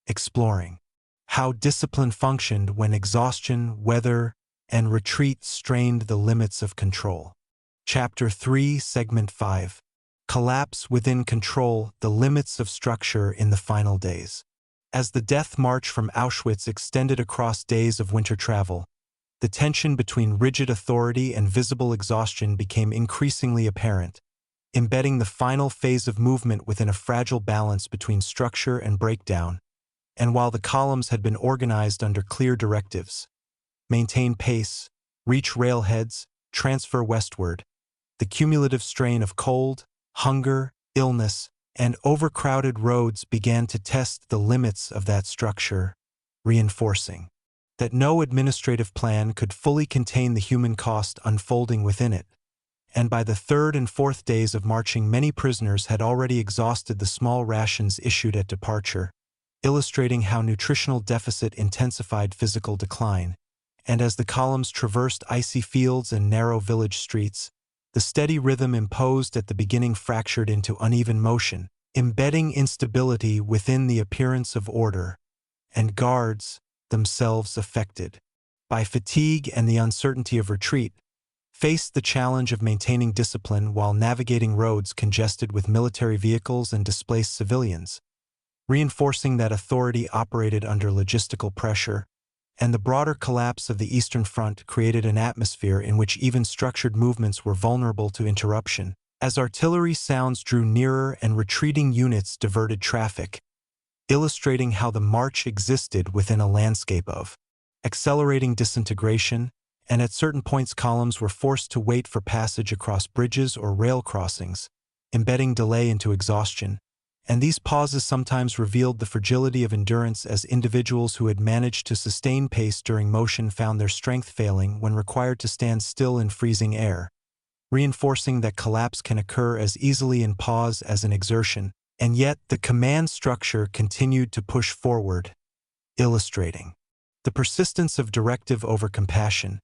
exploring how discipline functioned when exhaustion, weather, and retreat strained the limits of control. Chapter 3, Segment 5. Collapse within control, the limits of structure in the final days. As the death march from Auschwitz extended across days of winter travel, the tension between rigid authority and visible exhaustion became increasingly apparent, embedding the final phase of movement within a fragile balance between structure and breakdown. And while the columns had been organized under clear directives, maintain pace, reach railheads, transfer westward, the cumulative strain of cold, hunger, illness, and overcrowded roads began to test the limits of that structure, reinforcing that no administrative plan could fully contain the human cost unfolding within it. And by the third and fourth days of marching, many prisoners had already exhausted the small rations issued at departure, illustrating how nutritional deficit intensified physical decline. And as the columns traversed icy fields and narrow village streets, the steady rhythm imposed at the beginning fractured into uneven motion, embedding instability within the appearance of order, and guards, themselves affected by fatigue and the uncertainty of retreat, faced the challenge of maintaining discipline while navigating roads congested with military vehicles and displaced civilians, reinforcing that authority operated under logistical pressure. And the broader collapse of the Eastern Front created an atmosphere in which even structured movements were vulnerable to interruption, as artillery sounds drew nearer and retreating units diverted traffic, illustrating how the march existed within a landscape of accelerating disintegration, and at certain points columns were forced to wait for passage across bridges or rail crossings, embedding delay into exhaustion. And these pauses sometimes revealed the fragility of endurance as individuals who had managed to sustain pace during motion found their strength failing when required to stand still in freezing air, reinforcing that collapse can occur as easily in pause as in exertion. And yet the command structure continued to push forward, illustrating the persistence of directive over compassion.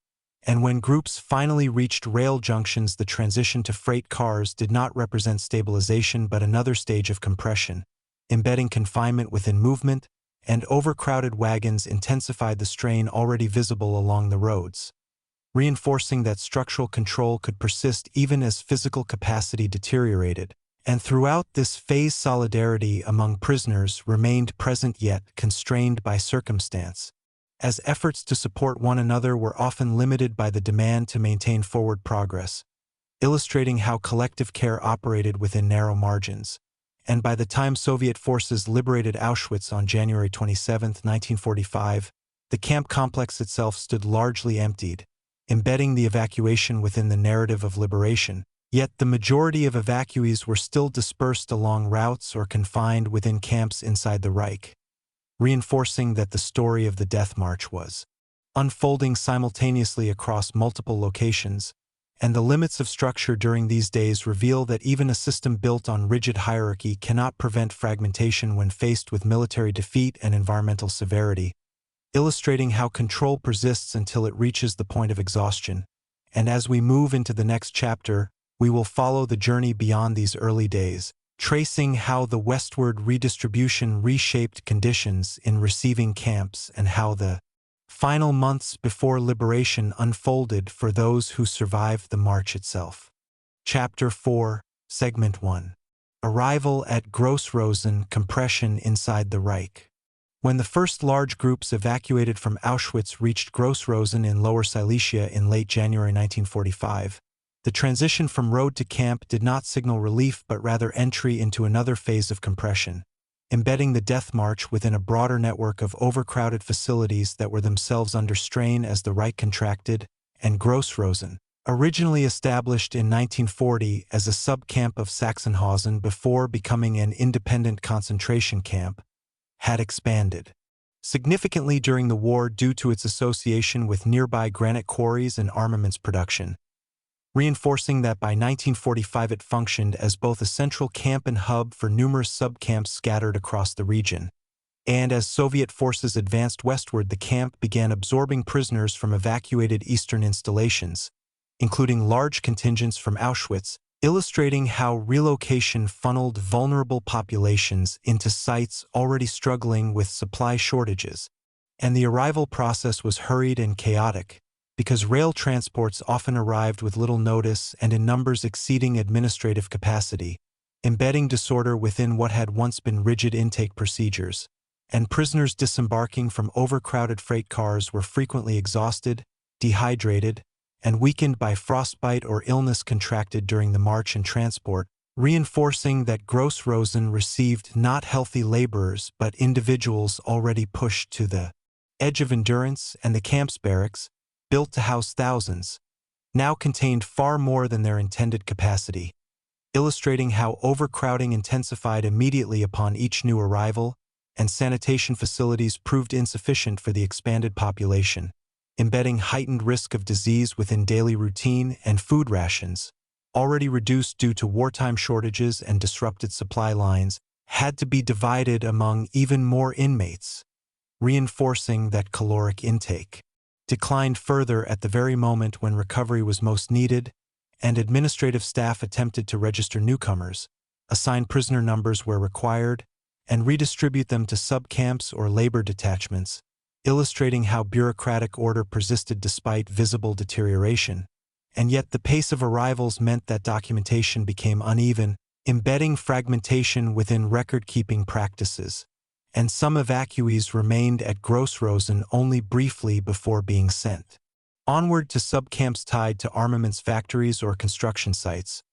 And when groups finally reached rail junctions, the transition to freight cars did not represent stabilization but another stage of compression, embedding confinement within movement, and overcrowded wagons intensified the strain already visible along the roads, reinforcing that structural control could persist even as physical capacity deteriorated. And throughout this phase, solidarity among prisoners remained present yet constrained by circumstance, as efforts to support one another were often limited by the demand to maintain forward progress, illustrating how collective care operated within narrow margins. And by the time Soviet forces liberated Auschwitz on January 27, 1945, the camp complex itself stood largely emptied, embedding the evacuation within the narrative of liberation. Yet the majority of evacuees were still dispersed along routes or confined within camps inside the Reich, reinforcing that the story of the Death March was unfolding simultaneously across multiple locations, and the limits of structure during these days reveal that even a system built on rigid hierarchy cannot prevent fragmentation when faced with military defeat and environmental severity, illustrating how control persists until it reaches the point of exhaustion. And as we move into the next chapter, we will follow the journey beyond these early days, tracing how the westward redistribution reshaped conditions in receiving camps and how the final months before liberation unfolded for those who survived the march itself. Chapter 4, Segment 1. Arrival at Gross-Rosen, Compression inside the Reich. When the first large groups evacuated from Auschwitz reached Gross-Rosen in Lower Silesia in late January 1945, the transition from road to camp did not signal relief but rather entry into another phase of compression, embedding the Death March within a broader network of overcrowded facilities that were themselves under strain as the Reich contracted. And Gross-Rosen, originally established in 1940 as a sub-camp of Sachsenhausen before becoming an independent concentration camp, had expanded significantly during the war due to its association with nearby granite quarries and armaments production, reinforcing that by 1945 it functioned as both a central camp and hub for numerous sub-camps scattered across the region. And as Soviet forces advanced westward, the camp began absorbing prisoners from evacuated eastern installations, including large contingents from Auschwitz, illustrating how relocation funneled vulnerable populations into sites already struggling with supply shortages. And the arrival process was hurried and chaotic, because rail transports often arrived with little notice and in numbers exceeding administrative capacity, embedding disorder within what had once been rigid intake procedures. And prisoners disembarking from overcrowded freight cars were frequently exhausted, dehydrated, and weakened by frostbite or illness contracted during the march and transport, reinforcing that Gross-Rosen received not healthy laborers but individuals already pushed to the edge of endurance. And the camp's barracks, built to house thousands, now contained far more than their intended capacity, illustrating how overcrowding intensified immediately upon each new arrival, and sanitation facilities proved insufficient for the expanded population, embedding heightened risk of disease within daily routine. And food rations, already reduced due to wartime shortages and disrupted supply lines, had to be divided among even more inmates, reinforcing that caloric intake declined further at the very moment when recovery was most needed, and administrative staff attempted to register newcomers, assign prisoner numbers where required, and redistribute them to sub-camps or labor detachments, illustrating how bureaucratic order persisted despite visible deterioration. And yet the pace of arrivals meant that documentation became uneven, embedding fragmentation within record-keeping practices. And some evacuees remained at Gross-Rosen only briefly before being sent onward to sub-camps tied to armaments factories or construction sites,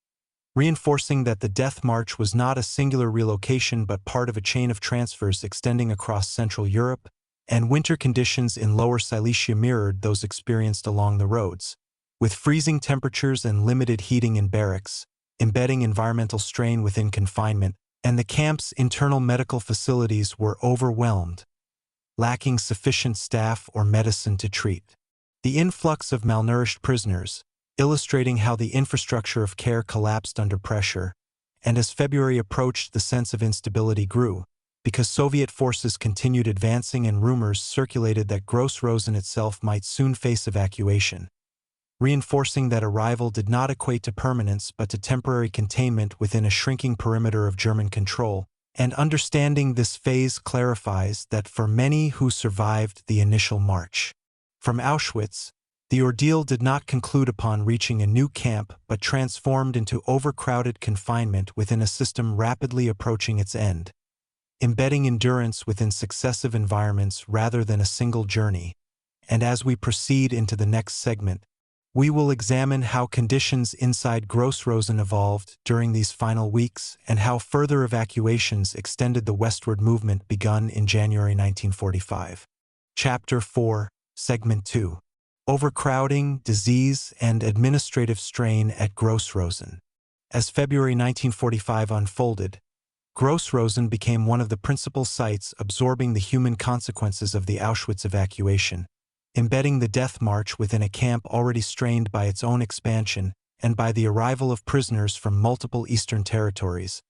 reinforcing that the Death March was not a singular relocation but part of a chain of transfers extending across Central Europe, and winter conditions in Lower Silesia mirrored those experienced along the roads, with freezing temperatures and limited heating in barracks, embedding environmental strain within confinement. And the camp's internal medical facilities were overwhelmed, lacking sufficient staff or medicine to treat the influx of malnourished prisoners, illustrating how the infrastructure of care collapsed under pressure. And as February approached, the sense of instability grew, because Soviet forces continued advancing and rumors circulated that Gross-Rosen itself might soon face evacuation, reinforcing that arrival did not equate to permanence but to temporary containment within a shrinking perimeter of German control. And understanding this phase clarifies that for many who survived the initial march from Auschwitz, the ordeal did not conclude upon reaching a new camp but transformed into overcrowded confinement within a system rapidly approaching its end, embedding endurance within successive environments rather than a single journey. And as we proceed into the next segment, we will examine how conditions inside Gross-Rosen evolved during these final weeks and how further evacuations extended the westward movement begun in January 1945. Chapter 4, Segment 2. Overcrowding, Disease, and Administrative Strain at Gross-Rosen. As February 1945 unfolded, Gross-Rosen became one of the principal sites absorbing the human consequences of the Auschwitz evacuation, embedding the death march within a camp already strained by its own expansion and by the arrival of prisoners from multiple eastern territories,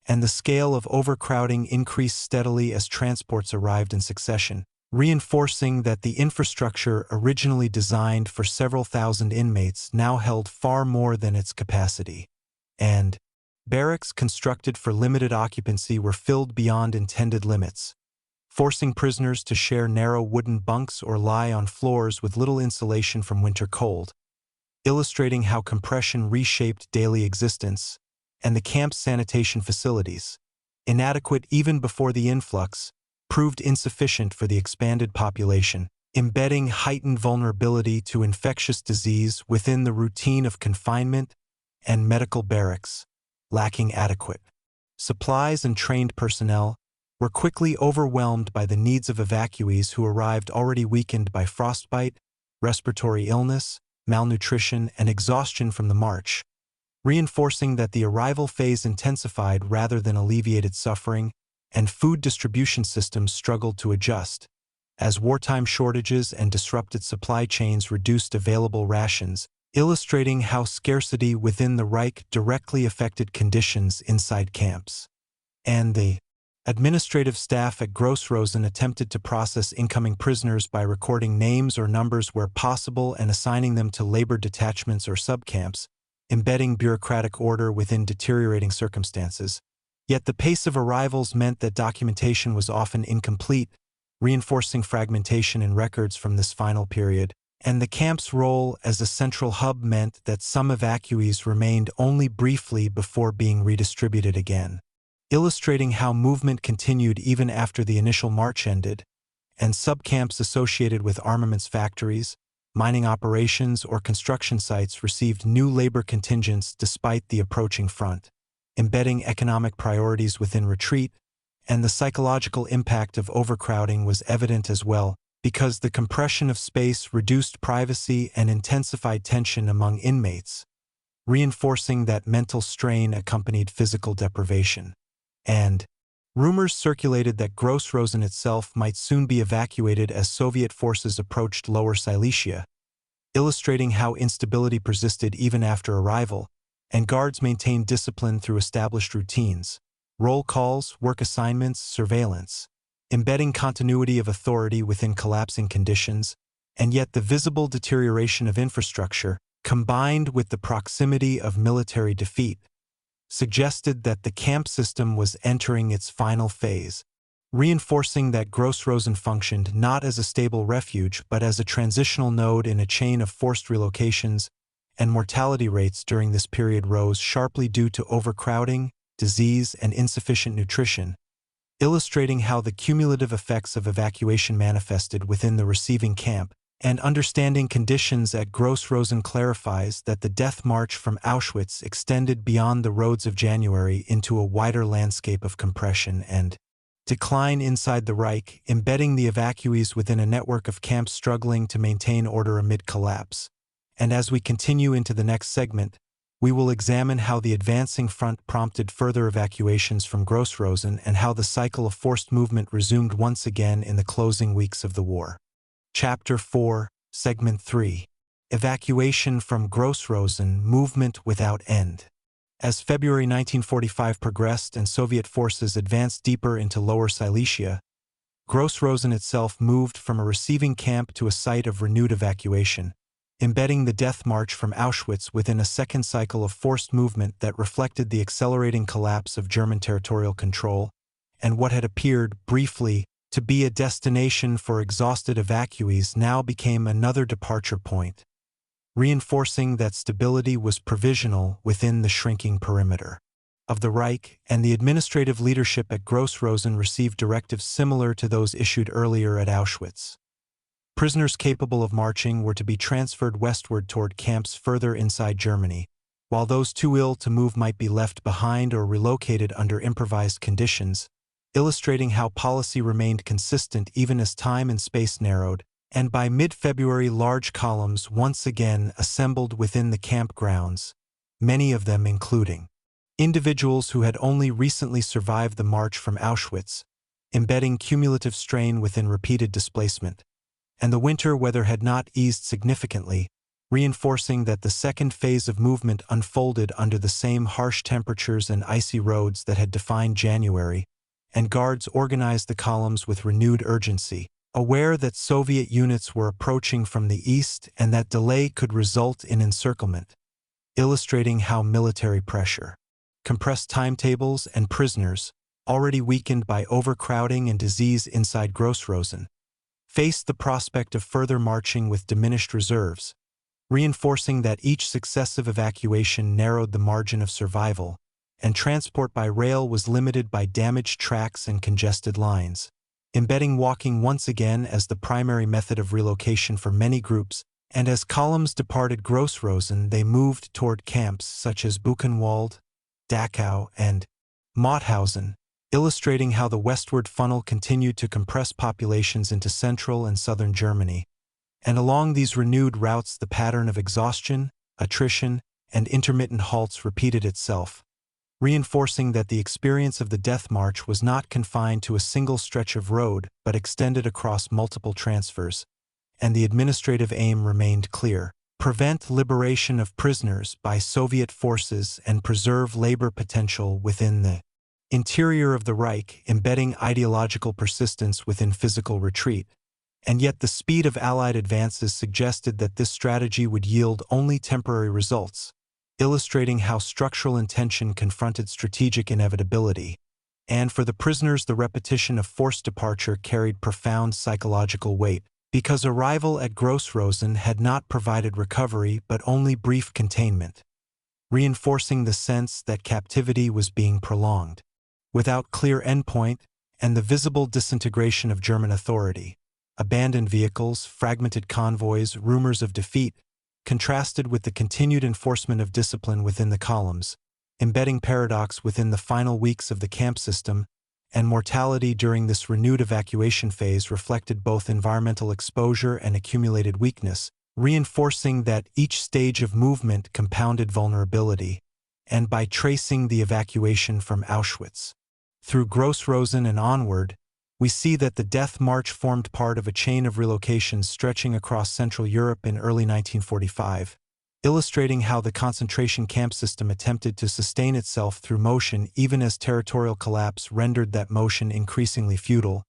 and the scale of overcrowding increased steadily as transports arrived in succession, reinforcing that the infrastructure originally designed for several thousand inmates now held far more than its capacity. And barracks constructed for limited occupancy were filled beyond intended limits, forcing prisoners to share narrow wooden bunks or lie on floors with little insulation from winter cold, illustrating how compression reshaped daily existence, and the camp's sanitation facilities, inadequate even before the influx, proved insufficient for the expanded population, embedding heightened vulnerability to infectious disease within the routine of confinement and medical barracks, lacking adequate supplies and trained personnel, were quickly overwhelmed by the needs of evacuees who arrived already weakened by frostbite, respiratory illness, malnutrition, and exhaustion from the march, reinforcing that the arrival phase intensified rather than alleviated suffering, and food distribution systems struggled to adjust, as wartime shortages and disrupted supply chains reduced available rations, illustrating how scarcity within the Reich directly affected conditions inside camps. And the administrative staff at Gross-Rosen attempted to process incoming prisoners by recording names or numbers where possible and assigning them to labor detachments or subcamps, embedding bureaucratic order within deteriorating circumstances. Yet the pace of arrivals meant that documentation was often incomplete, reinforcing fragmentation in records from this final period, and the camp's role as a central hub meant that some evacuees remained only briefly before being redistributed again, illustrating how movement continued even after the initial march ended, and subcamps associated with armaments factories, mining operations, or construction sites received new labor contingents despite the approaching front, embedding economic priorities within retreat, and the psychological impact of overcrowding was evident as well, because the compression of space reduced privacy and intensified tension among inmates, reinforcing that mental strain accompanied physical deprivation. And rumors circulated that Gross-Rosen itself might soon be evacuated as Soviet forces approached Lower Silesia, illustrating how instability persisted even after arrival, and guards maintained discipline through established routines, roll calls, work assignments, surveillance, embedding continuity of authority within collapsing conditions, and yet the visible deterioration of infrastructure, combined with the proximity of military defeat, suggested that the camp system was entering its final phase, reinforcing that Gross-Rosen functioned not as a stable refuge but as a transitional node in a chain of forced relocations, and mortality rates during this period rose sharply due to overcrowding, disease, and insufficient nutrition, illustrating how the cumulative effects of evacuation manifested within the receiving camp. And understanding conditions at Gross-Rosen clarifies that the death march from Auschwitz extended beyond the roads of January into a wider landscape of compression and decline inside the Reich, embedding the evacuees within a network of camps struggling to maintain order amid collapse. And as we continue into the next segment, we will examine how the advancing front prompted further evacuations from Gross-Rosen and how the cycle of forced movement resumed once again in the closing weeks of the war. Chapter 4, Segment 3. Evacuation from Gross-Rosen, Movement Without End. As February 1945 progressed and Soviet forces advanced deeper into Lower Silesia, Gross-Rosen itself moved from a receiving camp to a site of renewed evacuation, embedding the death march from Auschwitz within a second cycle of forced movement that reflected the accelerating collapse of German territorial control, and what had appeared, briefly, to be a destination for exhausted evacuees now became another departure point, reinforcing that stability was provisional within the shrinking perimeter of the Reich, and the administrative leadership at Gross-Rosen received directives similar to those issued earlier at Auschwitz. Prisoners capable of marching were to be transferred westward toward camps further inside Germany, while those too ill to move might be left behind or relocated under improvised conditions, illustrating how policy remained consistent even as time and space narrowed, and by mid-February large columns once again assembled within the campgrounds, many of them including individuals who had only recently survived the march from Auschwitz, embedding cumulative strain within repeated displacement, and the winter weather had not eased significantly, reinforcing that the second phase of movement unfolded under the same harsh temperatures and icy roads that had defined January, and guards organized the columns with renewed urgency, aware that Soviet units were approaching from the east and that delay could result in encirclement, illustrating how military pressure, compressed timetables, and prisoners, already weakened by overcrowding and disease inside Gross-Rosen, faced the prospect of further marching with diminished reserves, reinforcing that each successive evacuation narrowed the margin of survival, and transport by rail was limited by damaged tracks and congested lines, embedding walking once again as the primary method of relocation for many groups. And as columns departed Gross-Rosen, they moved toward camps such as Buchenwald, Dachau, and Mauthausen, illustrating how the westward funnel continued to compress populations into central and southern Germany. And along these renewed routes, the pattern of exhaustion, attrition, and intermittent halts repeated itself, reinforcing that the experience of the Death March was not confined to a single stretch of road but extended across multiple transfers. And the administrative aim remained clear: prevent liberation of prisoners by Soviet forces and preserve labor potential within the interior of the Reich, embedding ideological persistence within physical retreat. And yet the speed of Allied advances suggested that this strategy would yield only temporary results, illustrating how structural intention confronted strategic inevitability. And for the prisoners, the repetition of forced departure carried profound psychological weight, because arrival at Gross-Rosen had not provided recovery but only brief containment, reinforcing the sense that captivity was being prolonged, without clear endpoint, and the visible disintegration of German authority. Abandoned vehicles, fragmented convoys, rumors of defeat, contrasted with the continued enforcement of discipline within the columns, embedding paradox within the final weeks of the camp system. And mortality during this renewed evacuation phase reflected both environmental exposure and accumulated weakness, reinforcing that each stage of movement compounded vulnerability. And by tracing the evacuation from Auschwitz through Gross-Rosen and onward, we see that the Death March formed part of a chain of relocations stretching across Central Europe in early 1945, illustrating how the concentration camp system attempted to sustain itself through motion even as territorial collapse rendered that motion increasingly futile.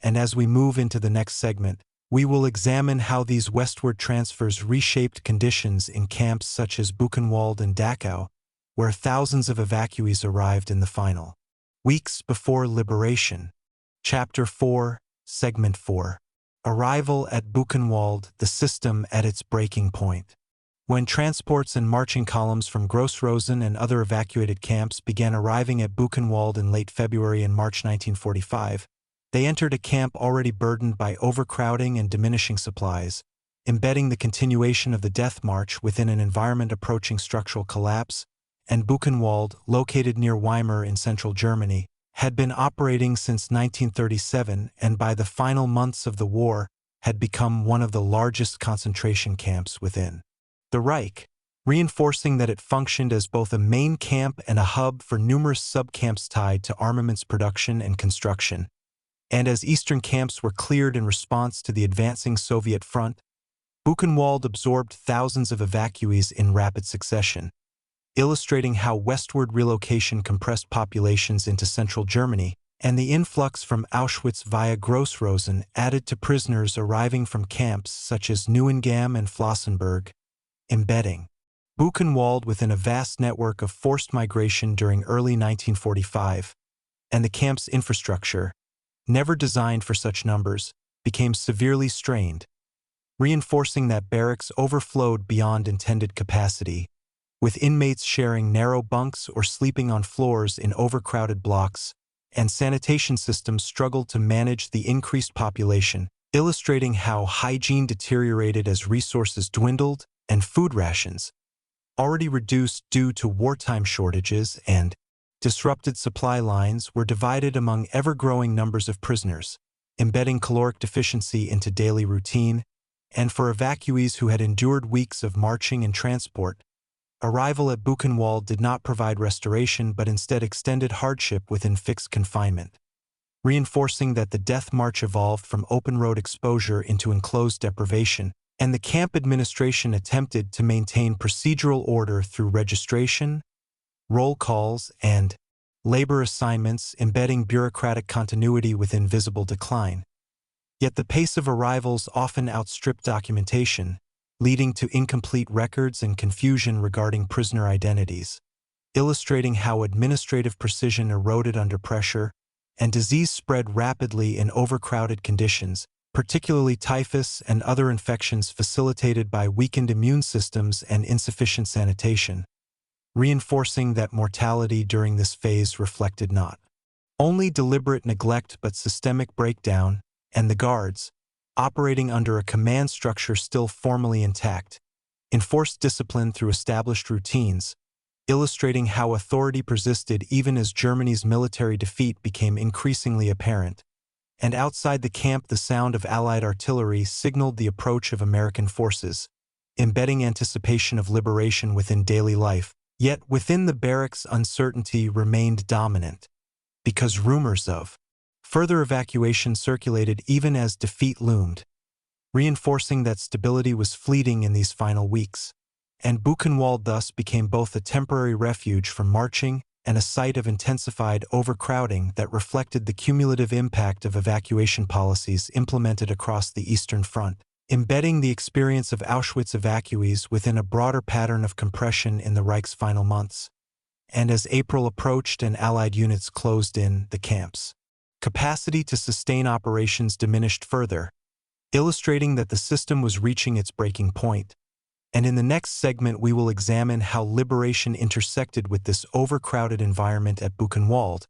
And as we move into the next segment, we will examine how these westward transfers reshaped conditions in camps such as Buchenwald and Dachau, where thousands of evacuees arrived in the final weeks before liberation. Chapter 4, Segment 4. Arrival at Buchenwald, the system at its breaking point. When transports and marching columns from Gross-Rosen and other evacuated camps began arriving at Buchenwald in late February and March 1945, they entered a camp already burdened by overcrowding and diminishing supplies, embedding the continuation of the Death March within an environment approaching structural collapse. And Buchenwald, located near Weimar in central Germany, had been operating since 1937 and by the final months of the war had become one of the largest concentration camps within the Reich, reinforcing that it functioned as both a main camp and a hub for numerous sub-camps tied to armaments production and construction. And as eastern camps were cleared in response to the advancing Soviet front, Buchenwald absorbed thousands of evacuees in rapid succession, illustrating how westward relocation compressed populations into central Germany, and the influx from Auschwitz via Gross-Rosen added to prisoners arriving from camps such as Neuengamme and Flossenburg, embedding Buchenwald within a vast network of forced migration during early 1945, and the camp's infrastructure, never designed for such numbers, became severely strained, reinforcing that barracks overflowed beyond intended capacity, with inmates sharing narrow bunks or sleeping on floors in overcrowded blocks, and sanitation systems struggled to manage the increased population, illustrating how hygiene deteriorated as resources dwindled and food rations, already reduced due to wartime shortages and disrupted supply lines, were divided among ever-growing numbers of prisoners, embedding caloric deficiency into daily routine. And for evacuees who had endured weeks of marching and transport, Arrival at Buchenwald did not provide restoration but instead extended hardship within fixed confinement, reinforcing that the death march evolved from open-road exposure into enclosed deprivation, and the camp administration attempted to maintain procedural order through registration, roll calls, and labor assignments, embedding bureaucratic continuity within visible decline. Yet the pace of arrivals often outstripped documentation, leading to incomplete records and confusion regarding prisoner identities, illustrating how administrative precision eroded under pressure, and disease spread rapidly in overcrowded conditions, particularly typhus and other infections facilitated by weakened immune systems and insufficient sanitation, reinforcing that mortality during this phase reflected not only deliberate neglect but systemic breakdown, and the guards, operating under a command structure still formally intact, enforced discipline through established routines, illustrating how authority persisted even as Germany's military defeat became increasingly apparent. And outside the camp, the sound of Allied artillery signaled the approach of American forces, embedding anticipation of liberation within daily life. Yet within the barracks, uncertainty remained dominant, because rumors of further evacuation circulated even as defeat loomed, reinforcing that stability was fleeting in these final weeks. And Buchenwald thus became both a temporary refuge from marching and a site of intensified overcrowding that reflected the cumulative impact of evacuation policies implemented across the Eastern Front, embedding the experience of Auschwitz evacuees within a broader pattern of compression in the Reich's final months. And as April approached and Allied units closed in, the camp's capacity to sustain operations diminished further, illustrating that the system was reaching its breaking point. And in the next segment, we will examine how liberation intersected with this overcrowded environment at Buchenwald,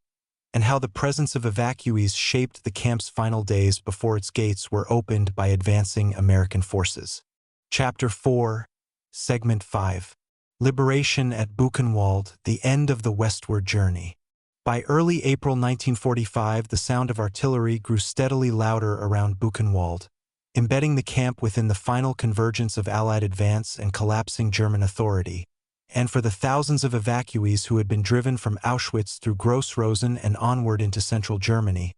and how the presence of evacuees shaped the camp's final days before its gates were opened by advancing American forces. Chapter 4, Segment 5. Liberation at Buchenwald, the end of the westward journey. By early April 1945, the sound of artillery grew steadily louder around Buchenwald, embedding the camp within the final convergence of Allied advance and collapsing German authority. And for the thousands of evacuees who had been driven from Auschwitz through Gross-Rosen and onward into central Germany,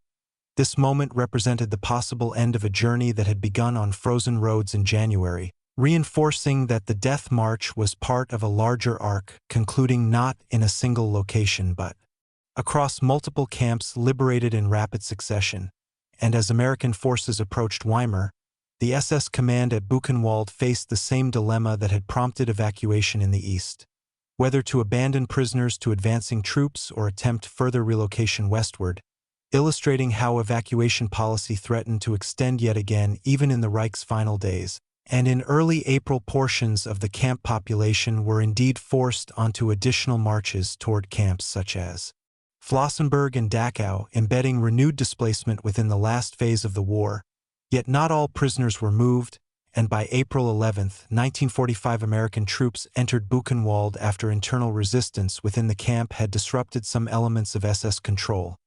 this moment represented the possible end of a journey that had begun on frozen roads in January, reinforcing that the death march was part of a larger arc, concluding not in a single location but across multiple camps liberated in rapid succession. And as American forces approached Weimar, the SS command at Buchenwald faced the same dilemma that had prompted evacuation in the east: whether to abandon prisoners to advancing troops or attempt further relocation westward, illustrating how evacuation policy threatened to extend yet again even in the Reich's final days. And in early April, portions of the camp population were indeed forced onto additional marches toward camps such as Flossenburg and Dachau, embedding renewed displacement within the last phase of the war. Yet not all prisoners were moved, and by April 11, 1945, American troops entered Buchenwald after internal resistance within the camp had disrupted some elements of SS control,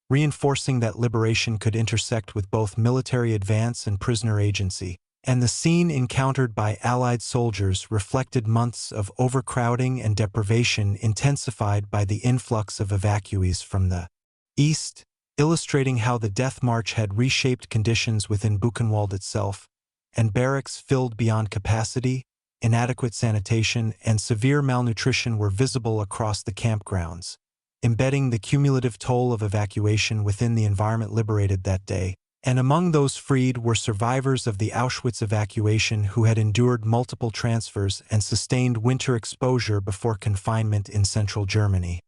reinforcing that liberation could intersect with both military advance and prisoner agency. And the scene encountered by Allied soldiers reflected months of overcrowding and deprivation intensified by the influx of evacuees from the east, illustrating how the death march had reshaped conditions within Buchenwald itself, and barracks filled beyond capacity, inadequate sanitation, and severe malnutrition were visible across the campgrounds, embedding the cumulative toll of evacuation within the environment liberated that day. And among those freed were survivors of the Auschwitz evacuation who had endured multiple transfers and sustained winter exposure before confinement in central Germany,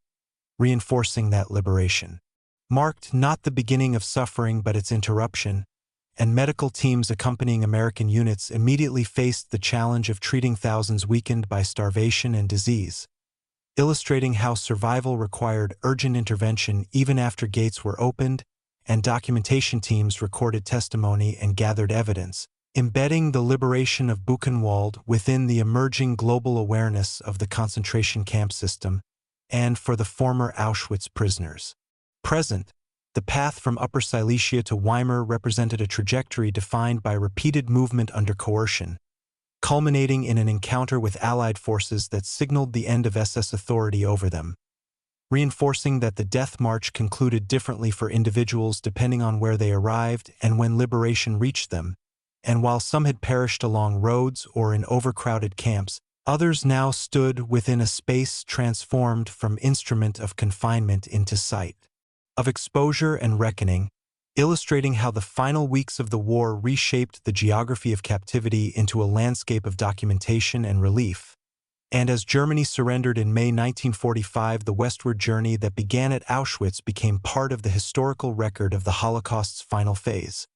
reinforcing that liberation marked not the beginning of suffering but its interruption, and medical teams accompanying American units immediately faced the challenge of treating thousands weakened by starvation and disease, illustrating how survival required urgent intervention even after gates were opened and documentation teams recorded testimony and gathered evidence, embedding the liberation of Buchenwald within the emerging global awareness of the concentration camp system. And for the former Auschwitz prisoners present, the path from Upper Silesia to Weimar represented a trajectory defined by repeated movement under coercion, culminating in an encounter with Allied forces that signaled the end of SS authority over them, reinforcing that the Death March concluded differently for individuals depending on where they arrived and when liberation reached them. And while some had perished along roads or in overcrowded camps, others now stood within a space transformed from instrument of confinement into site of exposure and reckoning, illustrating how the final weeks of the war reshaped the geography of captivity into a landscape of documentation and relief. And as Germany surrendered in May 1945, the westward journey that began at Auschwitz became part of the historical record of the Holocaust's final phase,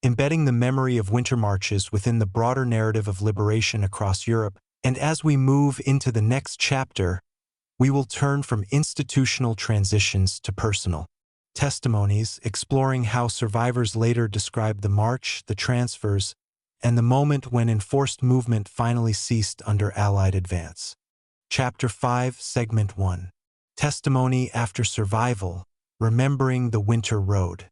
embedding the memory of winter marches within the broader narrative of liberation across Europe. And as we move into the next chapter, we will turn from institutional transitions to personal testimonies, exploring how survivors later described the march, the transfers, and the moment when enforced movement finally ceased under Allied advance. Chapter 5, Segment 1. Testimony After Survival, Remembering the Winter Road.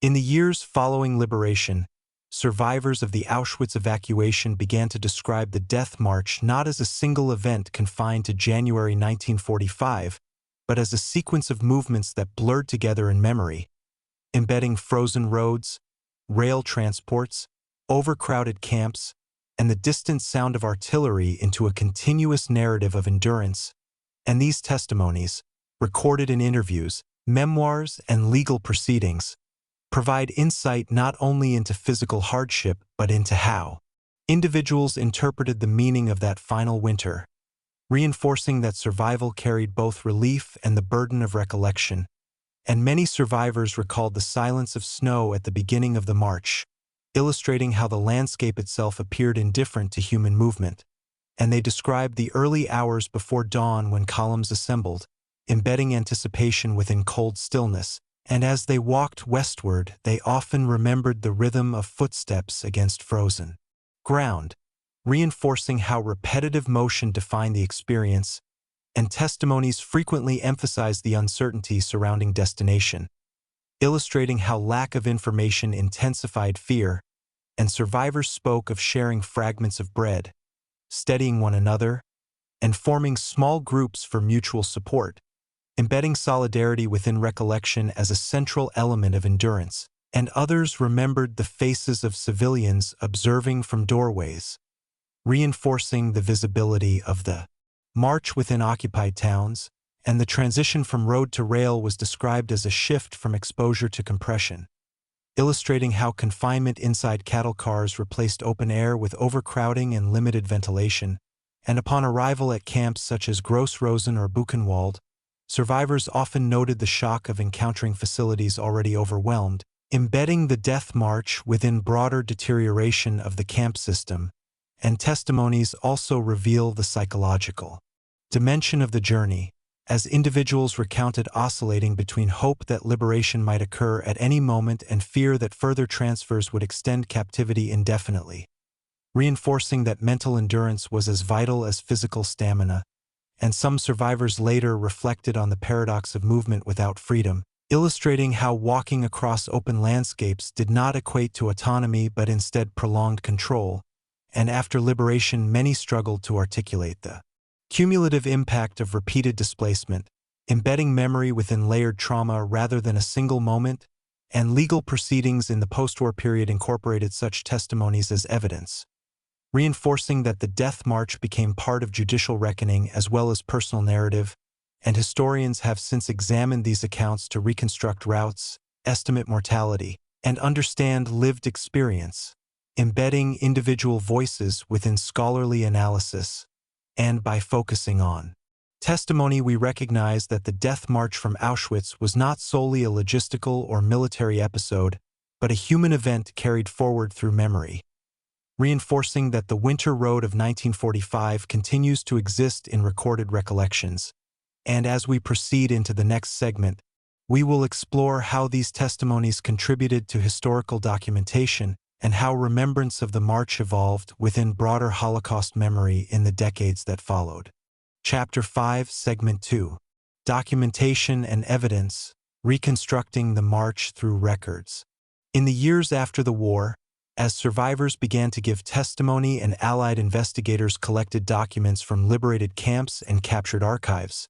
In the years following liberation, survivors of the Auschwitz evacuation began to describe the Death March not as a single event confined to January 1945, but as a sequence of movements that blurred together in memory, embedding frozen roads, rail transports, overcrowded camps, and the distant sound of artillery into a continuous narrative of endurance. And these testimonies, recorded in interviews, memoirs, and legal proceedings, provide insight not only into physical hardship but into how individuals interpreted the meaning of that final winter, reinforcing that survival carried both relief and the burden of recollection. And many survivors recalled the silence of snow at the beginning of the march, illustrating how the landscape itself appeared indifferent to human movement. And they described the early hours before dawn when columns assembled, embedding anticipation within cold stillness. And as they walked westward, they often remembered the rhythm of footsteps against frozen ground, reinforcing how repetitive motion defined the experience. And testimonies frequently emphasized the uncertainty surrounding destination, illustrating how lack of information intensified fear. And survivors spoke of sharing fragments of bread, steadying one another, and forming small groups for mutual support, embedding solidarity within recollection as a central element of endurance. And others remembered the faces of civilians observing from doorways, reinforcing the visibility of the march within occupied towns. And the transition from road to rail was described as a shift from exposure to compression, illustrating how confinement inside cattle cars replaced open air with overcrowding and limited ventilation. And upon arrival at camps such as Gross-Rosen or Buchenwald, survivors often noted the shock of encountering facilities already overwhelmed, embedding the Death March within broader deterioration of the camp system. And testimonies also reveal the psychological dimension of the journey, as individuals recounted oscillating between hope that liberation might occur at any moment and fear that further transfers would extend captivity indefinitely, reinforcing that mental endurance was as vital as physical stamina. And some survivors later reflected on the paradox of movement without freedom, illustrating how walking across open landscapes did not equate to autonomy but instead prolonged control. And after liberation, many struggled to articulate the cumulative impact of repeated displacement, embedding memory within layered trauma rather than a single moment. And legal proceedings in the post-war period incorporated such testimonies as evidence, reinforcing that the Death March became part of judicial reckoning as well as personal narrative. And historians have since examined these accounts to reconstruct routes, estimate mortality, and understand lived experience, embedding individual voices within scholarly analysis. And by focusing on testimony, we recognize that the Death March from Auschwitz was not solely a logistical or military episode, but a human event carried forward through memory, reinforcing that the Winter Road of 1945 continues to exist in recorded recollections. And as we proceed into the next segment, we will explore how these testimonies contributed to historical documentation and how remembrance of the march evolved within broader Holocaust memory in the decades that followed. Chapter 5, Segment 2. Documentation and Evidence, Reconstructing the March Through Records. In the years after the war, As survivors began to give testimony and Allied investigators collected documents from liberated camps and captured archives,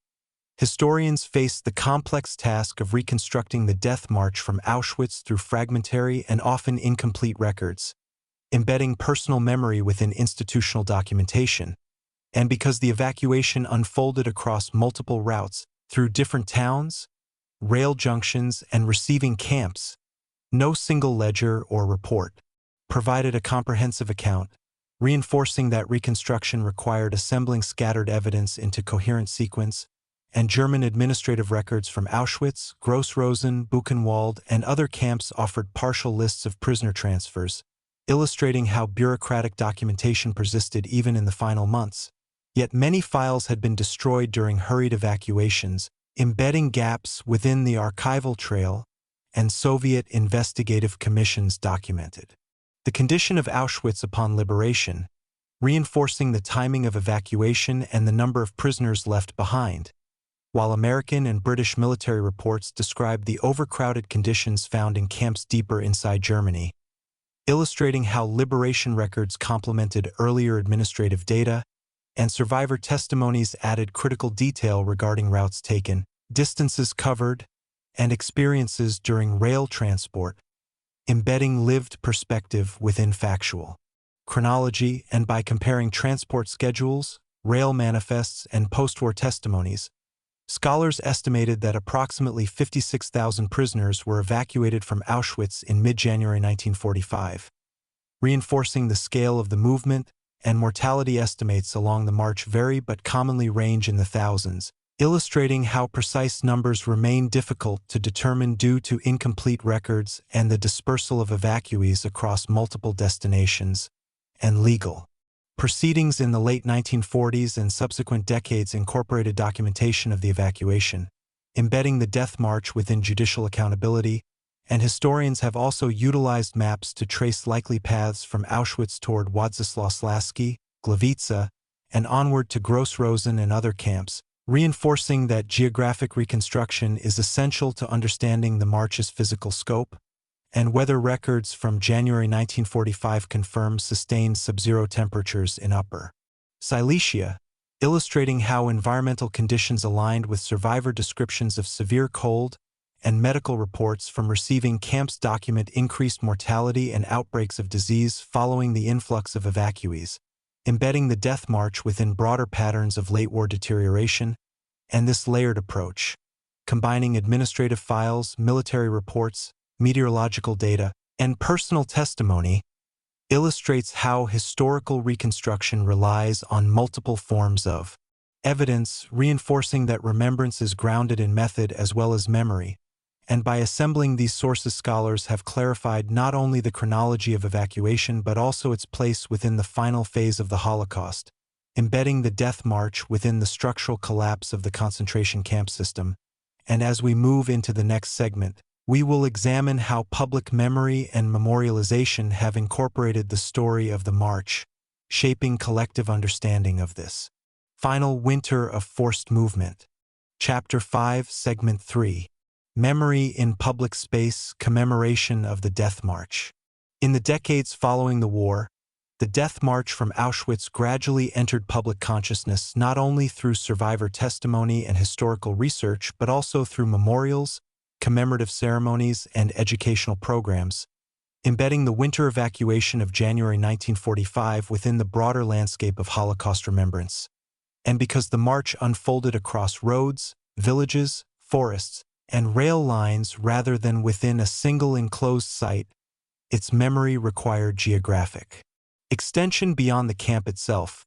historians faced the complex task of reconstructing the death march from Auschwitz through fragmentary and often incomplete records, embedding personal memory within institutional documentation. And because the evacuation unfolded across multiple routes through different towns, rail junctions, and receiving camps, no single ledger or report provided a comprehensive account, reinforcing that reconstruction required assembling scattered evidence into coherent sequence, and German administrative records from Auschwitz, Gross-Rosen, Buchenwald, and other camps offered partial lists of prisoner transfers, illustrating how bureaucratic documentation persisted even in the final months. Yet many files had been destroyed during hurried evacuations, embedding gaps within the archival trail, and Soviet investigative commissions documented the condition of Auschwitz upon liberation, reinforcing the timing of evacuation and the number of prisoners left behind, while American and British military reports described the overcrowded conditions found in camps deeper inside Germany, illustrating how liberation records complemented earlier administrative data, and survivor testimonies added critical detail regarding routes taken, distances covered, and experiences during rail transport, embedding lived perspective within factual chronology. And by comparing transport schedules, rail manifests, and post-war testimonies, scholars estimated that approximately 56,000 prisoners were evacuated from Auschwitz in mid-January 1945, reinforcing the scale of the movement. And mortality estimates along the march vary but commonly range in the thousands, illustrating how precise numbers remain difficult to determine due to incomplete records and the dispersal of evacuees across multiple destinations. And legal proceedings in the late 1940s and subsequent decades incorporated documentation of the evacuation, embedding the death march within judicial accountability, and historians have also utilized maps to trace likely paths from Auschwitz toward Władysławski, Gliwice, and onward to Gross-Rosen and other camps, reinforcing that geographic reconstruction is essential to understanding the march's physical scope. And weather records from January 1945 confirm sustained sub-zero temperatures in Upper Silesia, illustrating how environmental conditions aligned with survivor descriptions of severe cold, and medical reports from receiving camps document increased mortality and outbreaks of disease following the influx of evacuees, embedding the death march within broader patterns of late-war deterioration. And this layered approach, combining administrative files, military reports, meteorological data, and personal testimony, illustrates how historical reconstruction relies on multiple forms of evidence, reinforcing that remembrance is grounded in method as well as memory. And by assembling these sources, scholars have clarified not only the chronology of evacuation but also its place within the final phase of the Holocaust, embedding the death march within the structural collapse of the concentration camp system. And as we move into the next segment, we will examine how public memory and memorialization have incorporated the story of the march, shaping collective understanding of this final winter of forced movement. Chapter 5, Segment 3. Memory in Public Space, Commemoration of the Death March. In the decades following the war, the Death March from Auschwitz gradually entered public consciousness not only through survivor testimony and historical research but also through memorials, commemorative ceremonies, and educational programs, embedding the winter evacuation of January 1945 within the broader landscape of Holocaust remembrance. And because the march unfolded across roads, villages, forests, and rail lines rather than within a single enclosed site, its memory required geographic extension beyond the camp itself,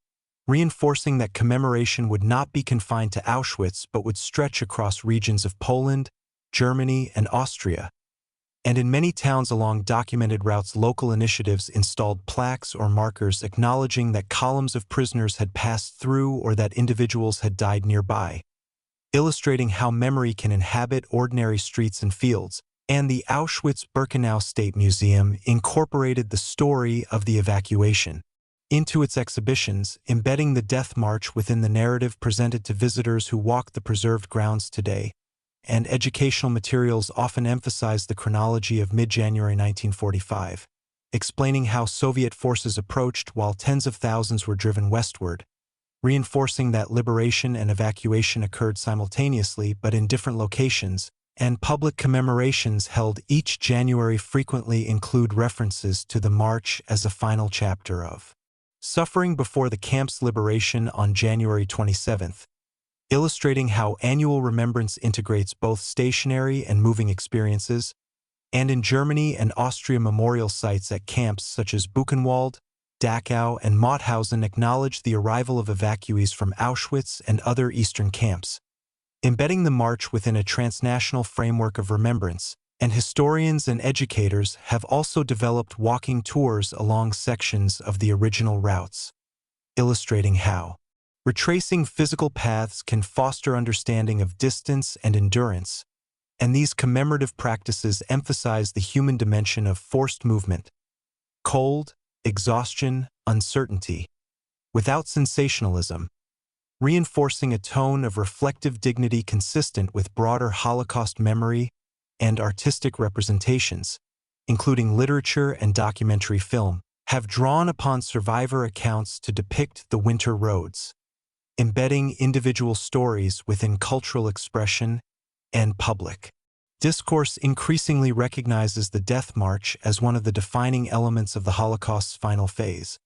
reinforcing that commemoration would not be confined to Auschwitz but would stretch across regions of Poland, Germany, and Austria. And in many towns along documented routes, local initiatives installed plaques or markers acknowledging that columns of prisoners had passed through or that individuals had died nearby, illustrating how memory can inhabit ordinary streets and fields. And the Auschwitz-Birkenau State Museum incorporated the story of the evacuation into its exhibitions, embedding the death march within the narrative presented to visitors who walk the preserved grounds today. And educational materials often emphasize the chronology of mid-January 1945, explaining how Soviet forces approached while tens of thousands were driven westward, reinforcing that liberation and evacuation occurred simultaneously but in different locations, and public commemorations held each January frequently include references to the march as a final chapter of suffering before the camp's liberation on January 27th, illustrating how annual remembrance integrates both stationary and moving experiences, and in Germany and Austria memorial sites at camps such as Buchenwald, Dachau, and Mauthausen acknowledge the arrival of evacuees from Auschwitz and other eastern camps, embedding the march within a transnational framework of remembrance, and historians and educators have also developed walking tours along sections of the original routes, illustrating how retracing physical paths can foster understanding of distance and endurance, and these commemorative practices emphasize the human dimension of forced movement, cold, exhaustion, uncertainty, without sensationalism, reinforcing a tone of reflective dignity consistent with broader Holocaust memory and artistic representations, including literature and documentary film, have drawn upon survivor accounts to depict the winter roads, embedding individual stories within cultural expression and public discourse. Increasingly recognizes the Death March as one of the defining elements of the Holocaust's final phase,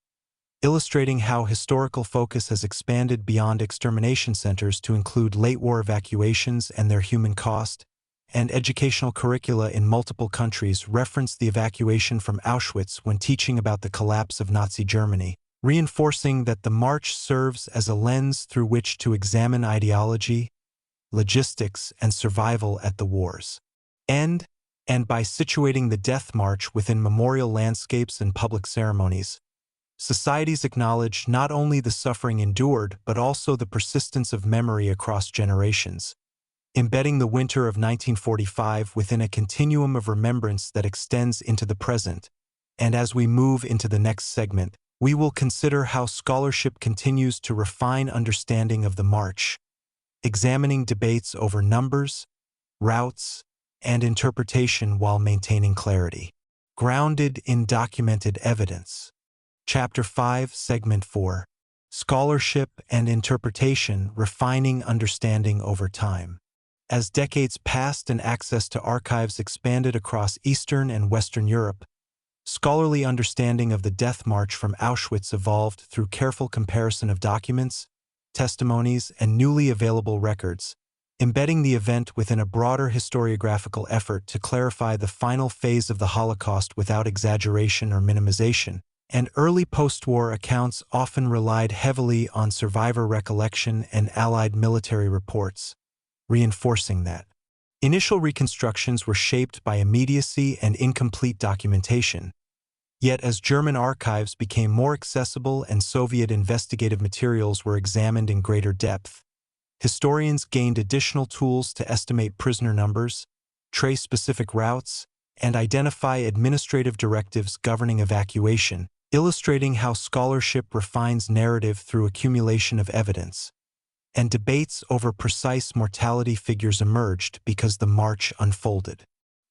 illustrating how historical focus has expanded beyond extermination centers to include late-war evacuations and their human cost, and educational curricula in multiple countries reference the evacuation from Auschwitz when teaching about the collapse of Nazi Germany, reinforcing that the march serves as a lens through which to examine ideology, logistics, and survival at the war's end, and by situating the Death March within memorial landscapes and public ceremonies, societies acknowledge not only the suffering endured but also the persistence of memory across generations, embedding the winter of 1945 within a continuum of remembrance that extends into the present. And as we move into the next segment, we will consider how scholarship continues to refine understanding of the march, examining debates over numbers, routes, and interpretation while maintaining clarity, grounded in documented evidence. Chapter 5, Segment 4, Scholarship and Interpretation, Refining Understanding Over Time. As decades passed and access to archives expanded across Eastern and Western Europe, scholarly understanding of the Death March from Auschwitz evolved through careful comparison of documents, testimonies, and newly available records, embedding the event within a broader historiographical effort to clarify the final phase of the Holocaust without exaggeration or minimization. And early post-war accounts often relied heavily on survivor recollection and Allied military reports, reinforcing that initial reconstructions were shaped by immediacy and incomplete documentation. Yet as German archives became more accessible and Soviet investigative materials were examined in greater depth, historians gained additional tools to estimate prisoner numbers, trace specific routes, and identify administrative directives governing evacuation, illustrating how scholarship refines narrative through accumulation of evidence. And debates over precise mortality figures emerged because the march unfolded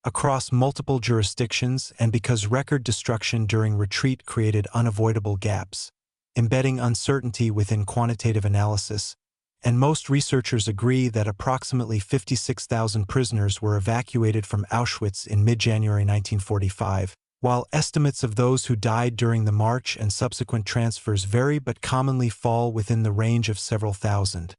across multiple jurisdictions and because record destruction during retreat created unavoidable gaps, embedding uncertainty within quantitative analysis. And most researchers agree that approximately 56,000 prisoners were evacuated from Auschwitz in mid-January 1945, while estimates of those who died during the march and subsequent transfers vary but commonly fall within the range of several thousand,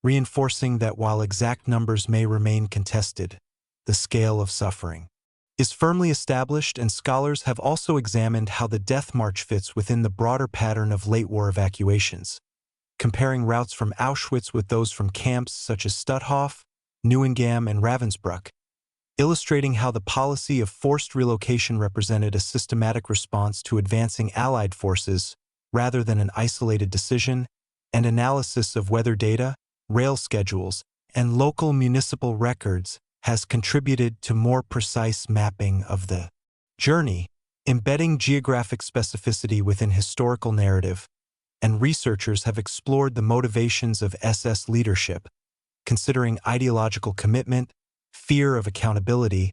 reinforcing that while exact numbers may remain contested, the scale of suffering is firmly established, and scholars have also examined how the Death March fits within the broader pattern of late-war evacuations, comparing routes from Auschwitz with those from camps such as Stutthof, Neuengamme, and Ravensbrück, illustrating how the policy of forced relocation represented a systematic response to advancing Allied forces rather than an isolated decision, and analysis of weather data, rail schedules, and local municipal records has contributed to more precise mapping of the journey, embedding geographic specificity within historical narrative. And researchers have explored the motivations of SS leadership, considering ideological commitment, fear of accountability,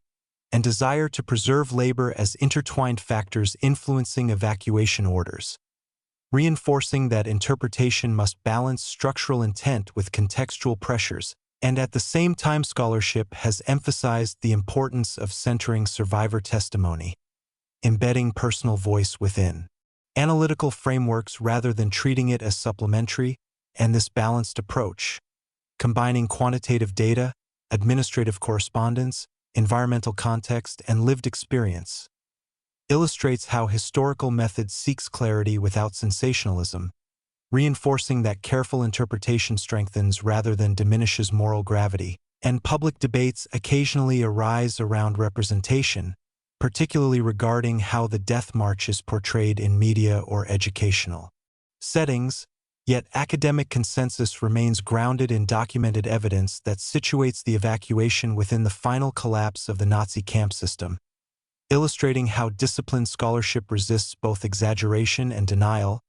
and desire to preserve labor as intertwined factors influencing evacuation orders, reinforcing that interpretation must balance structural intent with contextual pressures, and at the same time scholarship has emphasized the importance of centering survivor testimony, embedding personal voice within analytical frameworks rather than treating it as supplementary, and this balanced approach, combining quantitative data, administrative correspondence, environmental context, and lived experience, illustrates how historical method seeks clarity without sensationalism, reinforcing that careful interpretation strengthens rather than diminishes moral gravity, and public debates occasionally arise around representation, particularly regarding how the Death March is portrayed in media or educational settings, yet academic consensus remains grounded in documented evidence that situates the evacuation within the final collapse of the Nazi camp system, illustrating how disciplined scholarship resists both exaggeration and denial,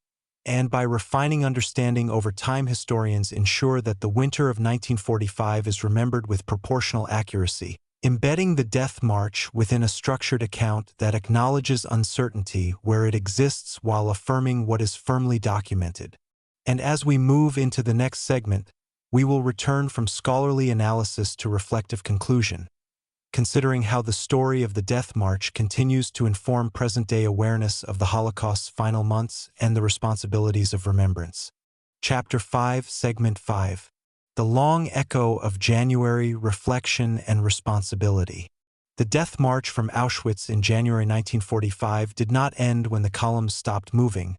and by refining understanding over time historians ensure that the winter of 1945 is remembered with proportional accuracy, embedding the Death March within a structured account that acknowledges uncertainty where it exists while affirming what is firmly documented. And as we move into the next segment, we will return from scholarly analysis to reflective conclusion, considering how the story of the Death March continues to inform present-day awareness of the Holocaust's final months and the responsibilities of remembrance. Chapter 5, Segment 5. The Long Echo of January, Reflection and Responsibility. The Death March from Auschwitz in January 1945 did not end when the columns stopped moving,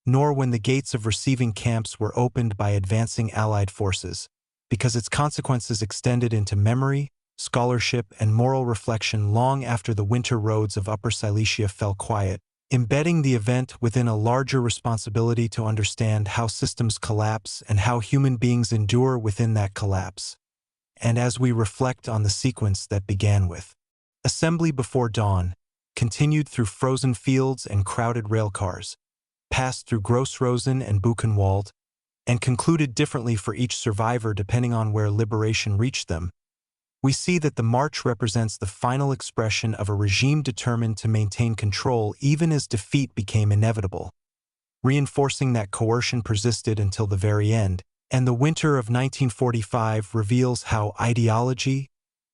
nor when the gates of receiving camps were opened by advancing Allied forces, because its consequences extended into memory, scholarship, and moral reflection long after the winter roads of Upper Silesia fell quiet, embedding the event within a larger responsibility to understand how systems collapse and how human beings endure within that collapse. And as we reflect on the sequence that began with assembly before dawn, continued through frozen fields and crowded railcars, passed through Gross-Rosen and Buchenwald, and concluded differently for each survivor depending on where liberation reached them, we see that the march represents the final expression of a regime determined to maintain control even as defeat became inevitable, reinforcing that coercion persisted until the very end, and the winter of 1945 reveals how ideology,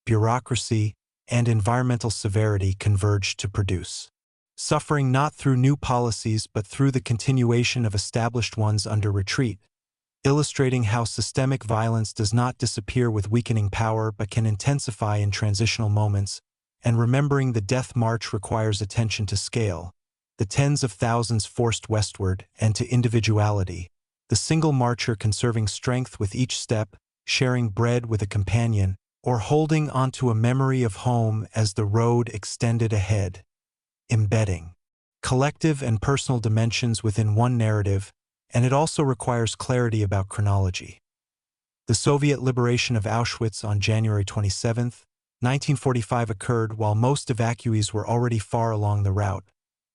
bureaucracy, and environmental severity converged to produce suffering not through new policies but through the continuation of established ones under retreat, illustrating how systemic violence does not disappear with weakening power but can intensify in transitional moments, and remembering the Death March requires attention to scale, the tens of thousands forced westward, and to individuality, the single marcher conserving strength with each step, sharing bread with a companion, or holding onto a memory of home as the road extended ahead, embedding collective and personal dimensions within one narrative, and it also requires clarity about chronology. The Soviet liberation of Auschwitz on January 27, 1945 occurred while most evacuees were already far along the route,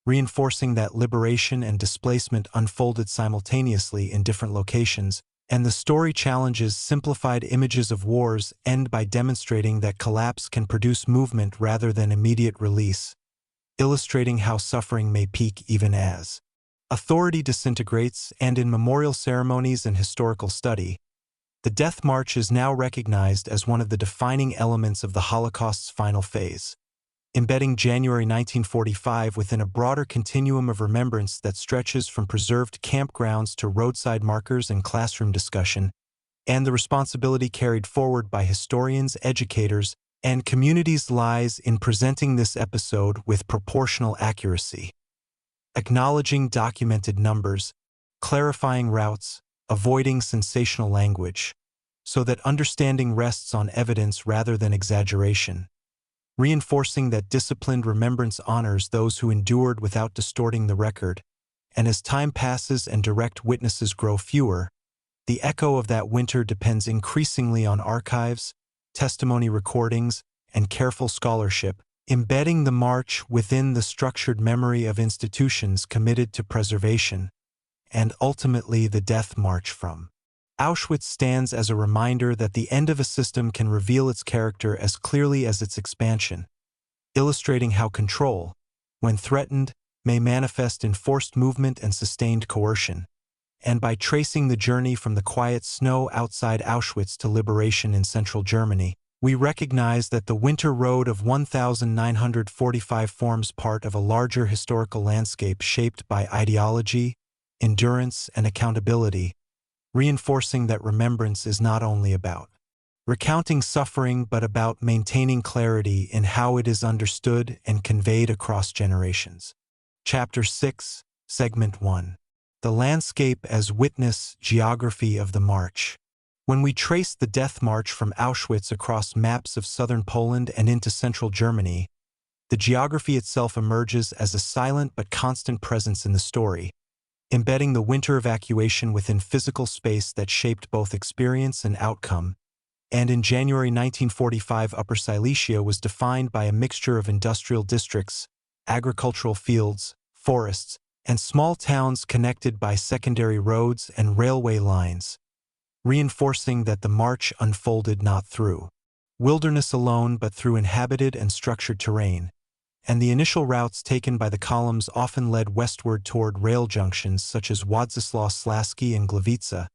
reinforcing that liberation and displacement unfolded simultaneously in different locations, and the story challenges simplified images of wars end by demonstrating that collapse can produce movement rather than immediate release, illustrating how suffering may peak even as authority disintegrates, and in memorial ceremonies and historical study, the Death March is now recognized as one of the defining elements of the Holocaust's final phase, embedding January 1945 within a broader continuum of remembrance that stretches from preserved campgrounds to roadside markers and classroom discussion, and the responsibility carried forward by historians, educators, and communities lies in presenting this episode with proportional accuracy, acknowledging documented numbers, clarifying routes, avoiding sensational language, so that understanding rests on evidence rather than exaggeration, reinforcing that disciplined remembrance honors those who endured without distorting the record, and as time passes and direct witnesses grow fewer, the echo of that winter depends increasingly on archives, testimony recordings, and careful scholarship, embedding the march within the structured memory of institutions committed to preservation, and ultimately the Death March from Auschwitz stands as a reminder that the end of a system can reveal its character as clearly as its expansion, illustrating how control, when threatened, may manifest in forced movement and sustained coercion. And by tracing the journey from the quiet snow outside Auschwitz to liberation in central Germany, we recognize that the winter road of 1945 forms part of a larger historical landscape shaped by ideology, endurance, and accountability, reinforcing that remembrance is not only about recounting suffering but about maintaining clarity in how it is understood and conveyed across generations. Chapter 6, Segment 1. The Landscape as Witness Geography of the March. When we trace the death march from Auschwitz across maps of southern Poland and into central Germany, the geography itself emerges as a silent but constant presence in the story, embedding the winter evacuation within physical space that shaped both experience and outcome. And in January 1945, Upper Silesia was defined by a mixture of industrial districts, agricultural fields, forests, and small towns connected by secondary roads and railway lines, reinforcing that the march unfolded not through wilderness alone but through inhabited and structured terrain, and the initial routes taken by the columns often led westward toward rail junctions such as Władysław Śląski and Gliwice,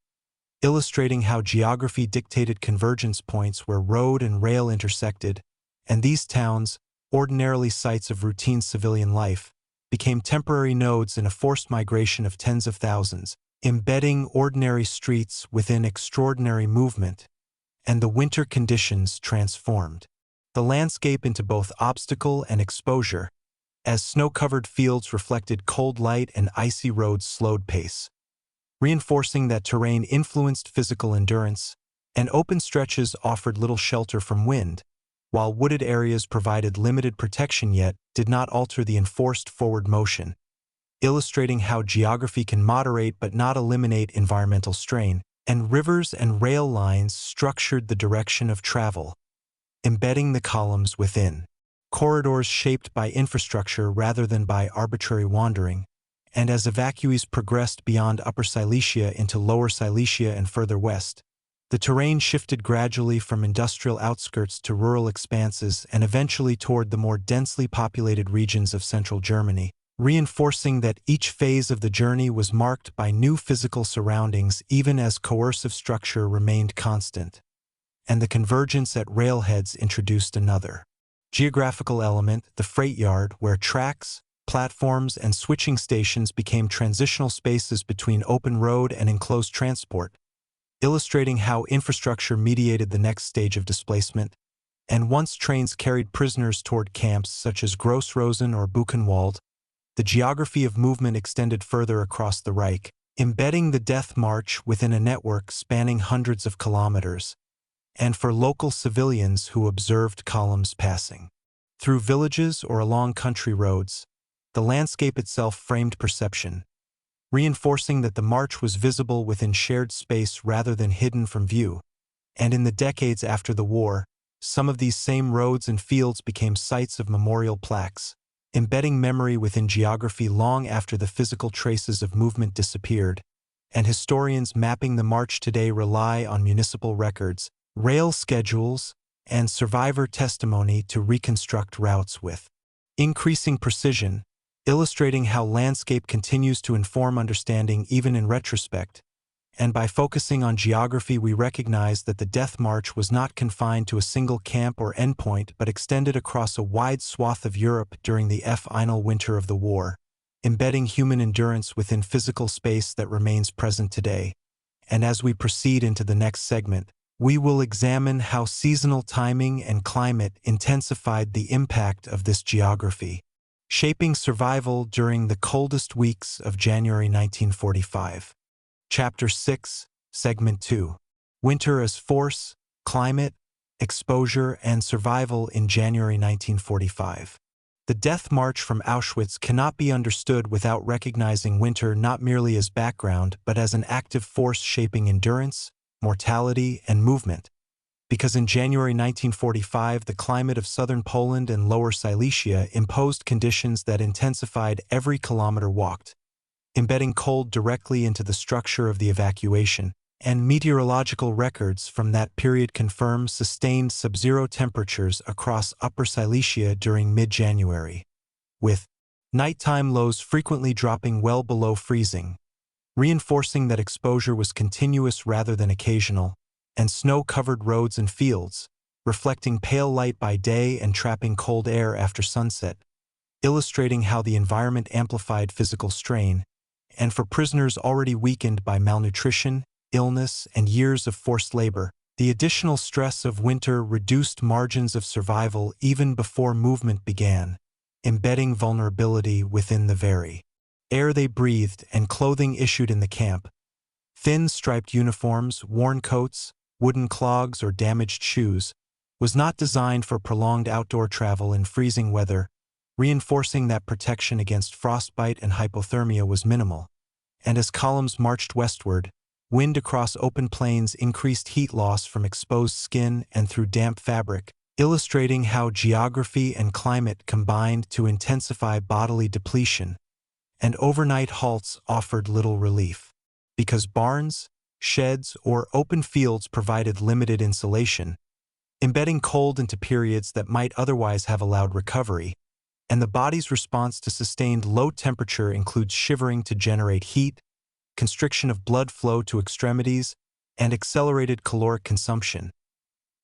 illustrating how geography dictated convergence points where road and rail intersected, and these towns, ordinarily sites of routine civilian life, became temporary nodes in a forced migration of tens of thousands, embedding ordinary streets within extraordinary movement, and the winter conditions transformed the landscape into both obstacle and exposure, as snow-covered fields reflected cold light and icy roads slowed pace, reinforcing that terrain influenced physical endurance, and open stretches offered little shelter from wind, while wooded areas provided limited protection yet did not alter the enforced forward motion, illustrating how geography can moderate but not eliminate environmental strain, and rivers and rail lines structured the direction of travel, embedding the columns within corridors shaped by infrastructure rather than by arbitrary wandering. And as evacuees progressed beyond Upper Silesia into Lower Silesia and further west, the terrain shifted gradually from industrial outskirts to rural expanses and eventually toward the more densely populated regions of central Germany, reinforcing that each phase of the journey was marked by new physical surroundings even as coercive structure remained constant. And the convergence at railheads introduced another geographical element, the freight yard, where tracks, platforms, and switching stations became transitional spaces between open road and enclosed transport, illustrating how infrastructure mediated the next stage of displacement. And once trains carried prisoners toward camps such as Grossrosen or Buchenwald, the geography of movement extended further across the Reich, embedding the death march within a network spanning hundreds of kilometers, and for local civilians who observed columns passing through villages or along country roads, the landscape itself framed perception, reinforcing that the march was visible within shared space rather than hidden from view. And in the decades after the war, some of these same roads and fields became sites of memorial plaques, embedding memory within geography long after the physical traces of movement disappeared. And historians mapping the march today rely on municipal records, rail schedules, and survivor testimony to reconstruct routes with increasing precision, illustrating how landscape continues to inform understanding even in retrospect. And by focusing on geography, we recognize that the death march was not confined to a single camp or endpoint but extended across a wide swath of Europe during the final winter of the war, embedding human endurance within physical space that remains present today. And as we proceed into the next segment, we will examine how seasonal timing and climate intensified the impact of this geography, shaping survival during the coldest weeks of January 1945. Chapter 6, Segment 2. Winter as Force, Climate, Exposure, and Survival in January 1945. The death march from Auschwitz cannot be understood without recognizing winter not merely as background but as an active force shaping endurance, mortality, and movement. Because in January 1945, the climate of southern Poland and Lower Silesia imposed conditions that intensified every kilometer walked, embedding cold directly into the structure of the evacuation, and meteorological records from that period confirm sustained sub-zero temperatures across Upper Silesia during mid-January, with nighttime lows frequently dropping well below freezing, reinforcing that exposure was continuous rather than occasional, and snow-covered roads and fields, reflecting pale light by day and trapping cold air after sunset, illustrating how the environment amplified physical strain, and for prisoners already weakened by malnutrition, illness, and years of forced labor, the additional stress of winter reduced margins of survival even before movement began, embedding vulnerability within the very air they breathed and clothing issued in the camp. Thin striped uniforms, worn coats, wooden clogs, or damaged shoes was not designed for prolonged outdoor travel in freezing weather, reinforcing that protection against frostbite and hypothermia was minimal. And as columns marched westward, wind across open plains increased heat loss from exposed skin and through damp fabric, illustrating how geography and climate combined to intensify bodily depletion. And overnight halts offered little relief, because barns, sheds, or open fields provided limited insulation, embedding cold into periods that might otherwise have allowed recovery, and the body's response to sustained low temperature includes shivering to generate heat, constriction of blood flow to extremities, and accelerated caloric consumption,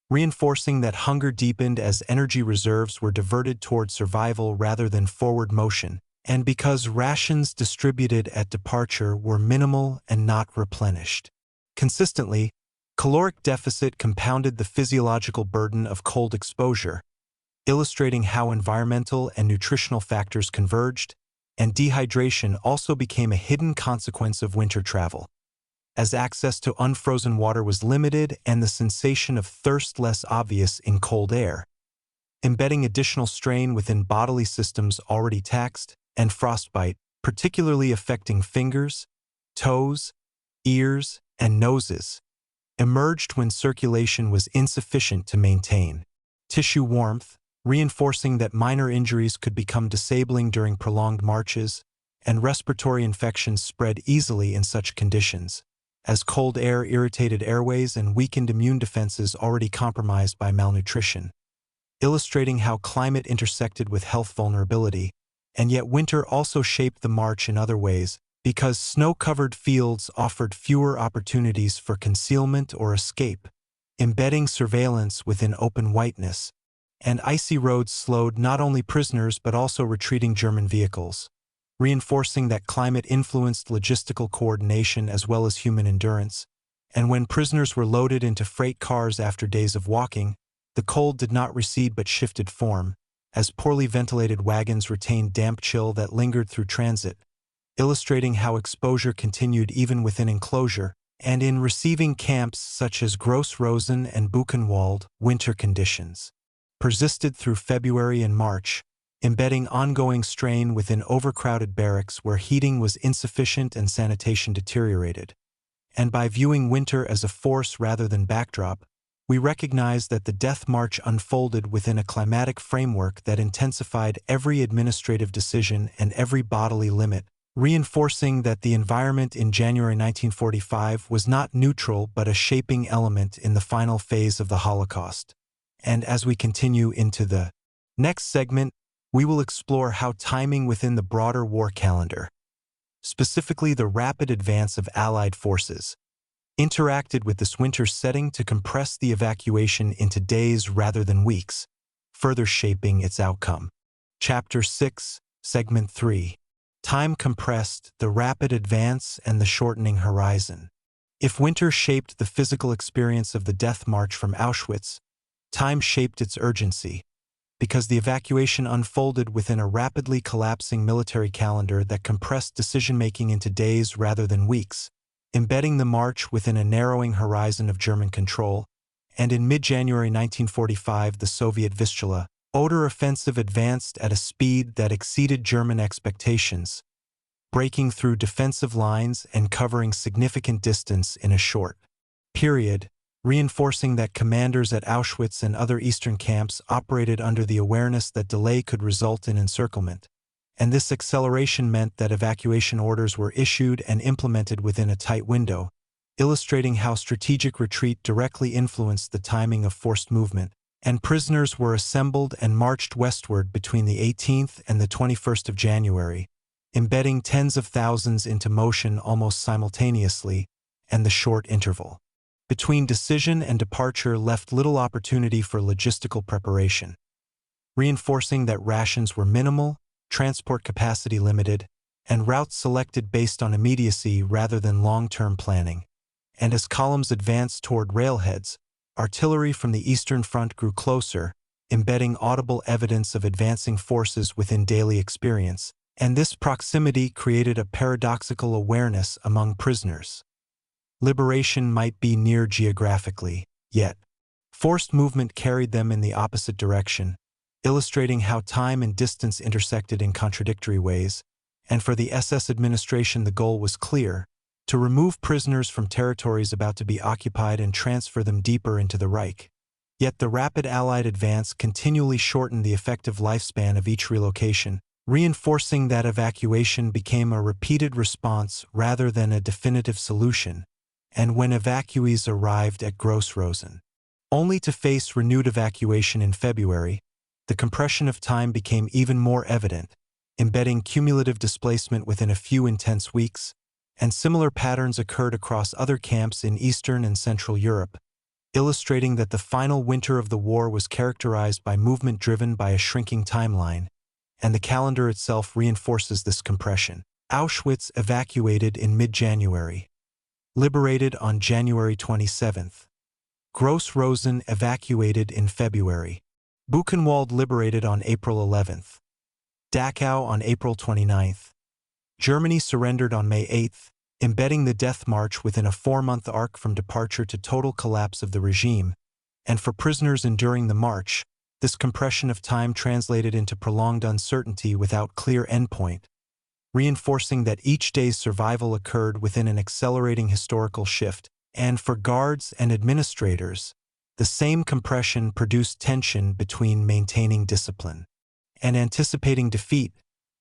reinforcing that hunger deepened as energy reserves were diverted toward survival rather than forward motion, and because rations distributed at departure were minimal and not replenished. Consistently, caloric deficit compounded the physiological burden of cold exposure, illustrating how environmental and nutritional factors converged, and dehydration also became a hidden consequence of winter travel, as access to unfrozen water was limited and the sensation of thirst less obvious in cold air, embedding additional strain within bodily systems already taxed, and frostbite, particularly affecting fingers, toes, ears, and noses, emerged when circulation was insufficient to maintain tissue warmth, reinforcing that minor injuries could become disabling during prolonged marches, and respiratory infections spread easily in such conditions, as cold air irritated airways and weakened immune defenses already compromised by malnutrition, illustrating how climate intersected with health vulnerability. And yet winter also shaped the march in other ways, because snow-covered fields offered fewer opportunities for concealment or escape, embedding surveillance within open whiteness, and icy roads slowed not only prisoners but also retreating German vehicles, reinforcing that climate influenced logistical coordination as well as human endurance. And when prisoners were loaded into freight cars after days of walking, the cold did not recede but shifted form, as poorly ventilated wagons retained damp chill that lingered through transit, illustrating how exposure continued even within enclosure, and in receiving camps such as Gross Rosen and Buchenwald, winter conditions persisted through February and March, embedding ongoing strain within overcrowded barracks where heating was insufficient and sanitation deteriorated. And by viewing winter as a force rather than backdrop, we recognize that the death march unfolded within a climatic framework that intensified every administrative decision and every bodily limit, reinforcing that the environment in January 1945 was not neutral but a shaping element in the final phase of the Holocaust. And as we continue into the next segment, we will explore how timing within the broader war calendar, specifically the rapid advance of Allied forces, interacted with this winter setting to compress the evacuation into days rather than weeks, further shaping its outcome. Chapter 6, Segment 3. Time compressed, the rapid advance and the shortening horizon. If winter shaped the physical experience of the death march from Auschwitz, time shaped its urgency, because the evacuation unfolded within a rapidly collapsing military calendar that compressed decision-making into days rather than weeks, embedding the march within a narrowing horizon of German control. And in mid-January 1945, the Soviet Vistula Oder offensive advanced at a speed that exceeded German expectations, breaking through defensive lines and covering significant distance in a short period, reinforcing that commanders at Auschwitz and other eastern camps operated under the awareness that delay could result in encirclement. And this acceleration meant that evacuation orders were issued and implemented within a tight window, illustrating how strategic retreat directly influenced the timing of forced movement, and prisoners were assembled and marched westward between the 18th and the 21st of January, embedding tens of thousands into motion almost simultaneously, and the short interval between decision and departure left little opportunity for logistical preparation, reinforcing that rations were minimal, transport capacity limited, and routes selected based on immediacy rather than long-term planning. And as columns advanced toward railheads, artillery from the Eastern Front grew closer, embedding audible evidence of advancing forces within daily experience, and this proximity created a paradoxical awareness among prisoners. Liberation might be near geographically, yet forced movement carried them in the opposite direction, illustrating how time and distance intersected in contradictory ways, and for the SS administration the goal was clear: to remove prisoners from territories about to be occupied and transfer them deeper into the Reich. Yet the rapid Allied advance continually shortened the effective lifespan of each relocation, reinforcing that evacuation became a repeated response rather than a definitive solution. And when evacuees arrived at Gross-Rosen, only to face renewed evacuation in February, the compression of time became even more evident, embedding cumulative displacement within a few intense weeks, and similar patterns occurred across other camps in Eastern and Central Europe, illustrating that the final winter of the war was characterized by movement driven by a shrinking timeline, and the calendar itself reinforces this compression. Auschwitz evacuated in mid-January. Liberated on January 27th. Gross-Rosen evacuated in February. Buchenwald liberated on April 11th. Dachau on April 29th. Germany surrendered on May 8th, embedding the death march within a 4-month arc from departure to total collapse of the regime, and for prisoners enduring the march, this compression of time translated into prolonged uncertainty without clear endpoint, reinforcing that each day's survival occurred within an accelerating historical shift, and for guards and administrators, the same compression produced tension between maintaining discipline and anticipating defeat,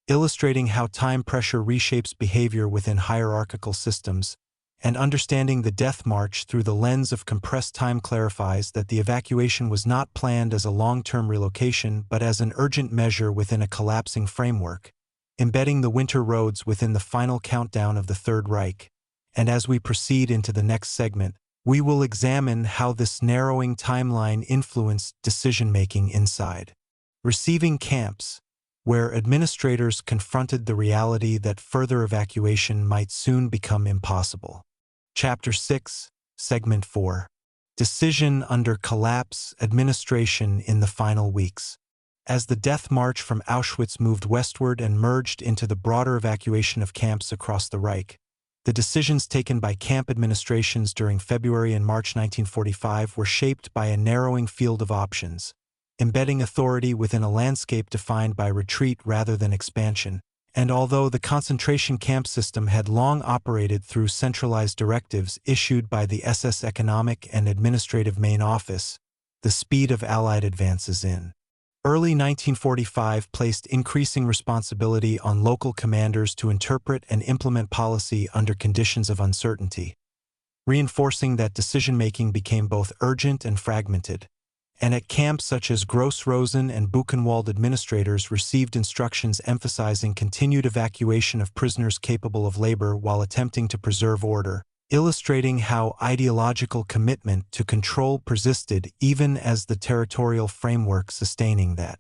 illustrating how time pressure reshapes behavior within hierarchical systems, and understanding the death march through the lens of compressed time clarifies that the evacuation was not planned as a long-term relocation but as an urgent measure within a collapsing framework, embedding the winter roads within the final countdown of the Third Reich. And as we proceed into the next segment, we will examine how this narrowing timeline influenced decision-making inside receiving camps, where administrators confronted the reality that further evacuation might soon become impossible. Chapter 6, Segment 4. Decision under collapse, administration in the final weeks. As the death march from Auschwitz moved westward and merged into the broader evacuation of camps across the Reich, the decisions taken by camp administrations during February and March 1945 were shaped by a narrowing field of options, embedding authority within a landscape defined by retreat rather than expansion. And although the concentration camp system had long operated through centralized directives issued by the SS Economic and Administrative Main Office, the speed of Allied advances in early 1945 placed increasing responsibility on local commanders to interpret and implement policy under conditions of uncertainty, reinforcing that decision-making became both urgent and fragmented. And at camps such as Gross-Rosen and Buchenwald, administrators received instructions emphasizing continued evacuation of prisoners capable of labor while attempting to preserve order, illustrating how ideological commitment to control persisted even as the territorial framework sustaining that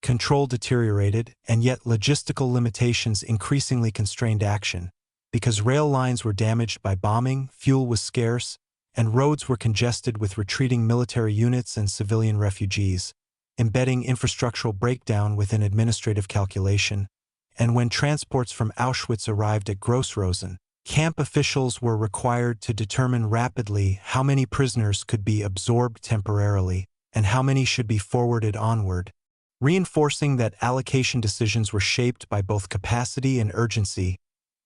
control deteriorated, and yet logistical limitations increasingly constrained action, because rail lines were damaged by bombing, fuel was scarce, and roads were congested with retreating military units and civilian refugees, embedding infrastructural breakdown within administrative calculation. And when transports from Auschwitz arrived at Gross-Rosen, camp officials were required to determine rapidly how many prisoners could be absorbed temporarily and how many should be forwarded onward, reinforcing that allocation decisions were shaped by both capacity and urgency.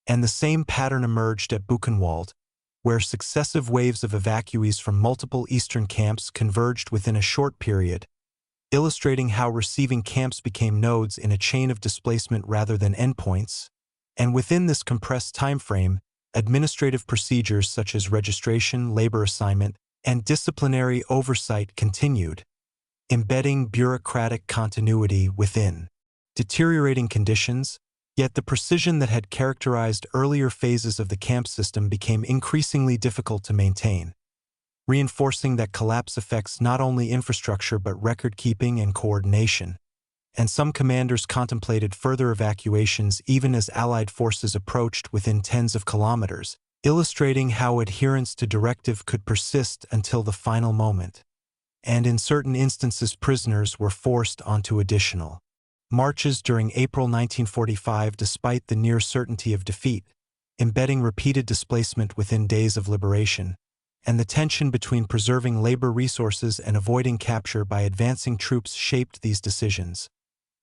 And the same pattern emerged at Buchenwald, where successive waves of evacuees from multiple eastern camps converged within a short period, illustrating how receiving camps became nodes in a chain of displacement rather than endpoints. And within this compressed time frame, Administrative procedures such as registration, labor assignment, and disciplinary oversight continued, embedding bureaucratic continuity within deteriorating conditions, yet the precision that had characterized earlier phases of the camp system became increasingly difficult to maintain, reinforcing that collapse affects not only infrastructure but record-keeping and coordination. And some commanders contemplated further evacuations even as Allied forces approached within tens of kilometers, illustrating how adherence to directive could persist until the final moment. And in certain instances, prisoners were forced onto additional marches during April 1945 despite the near certainty of defeat, embedding repeated displacement within days of liberation, and the tension between preserving labor resources and avoiding capture by advancing troops shaped these decisions,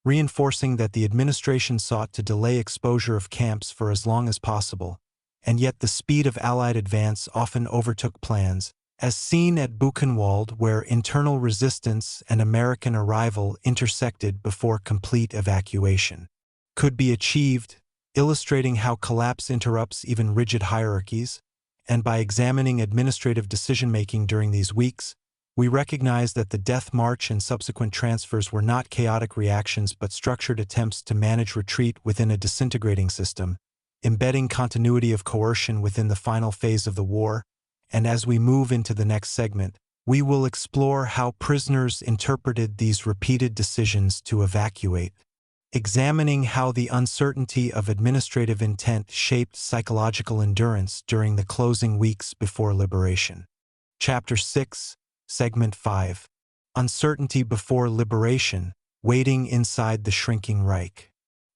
reinforcing that the administration sought to delay exposure of camps for as long as possible, and yet the speed of Allied advance often overtook plans, as seen at Buchenwald, where internal resistance and American arrival intersected before complete evacuation could be achieved, illustrating how collapse interrupts even rigid hierarchies. And by examining administrative decision-making during these weeks, we recognize that the death march and subsequent transfers were not chaotic reactions but structured attempts to manage retreat within a disintegrating system, embedding continuity of coercion within the final phase of the war. And as we move into the next segment, we will explore how prisoners interpreted these repeated decisions to evacuate, examining how the uncertainty of administrative intent shaped psychological endurance during the closing weeks before liberation. Chapter 6, Segment 5. Uncertainty before liberation, waiting inside the shrinking Reich.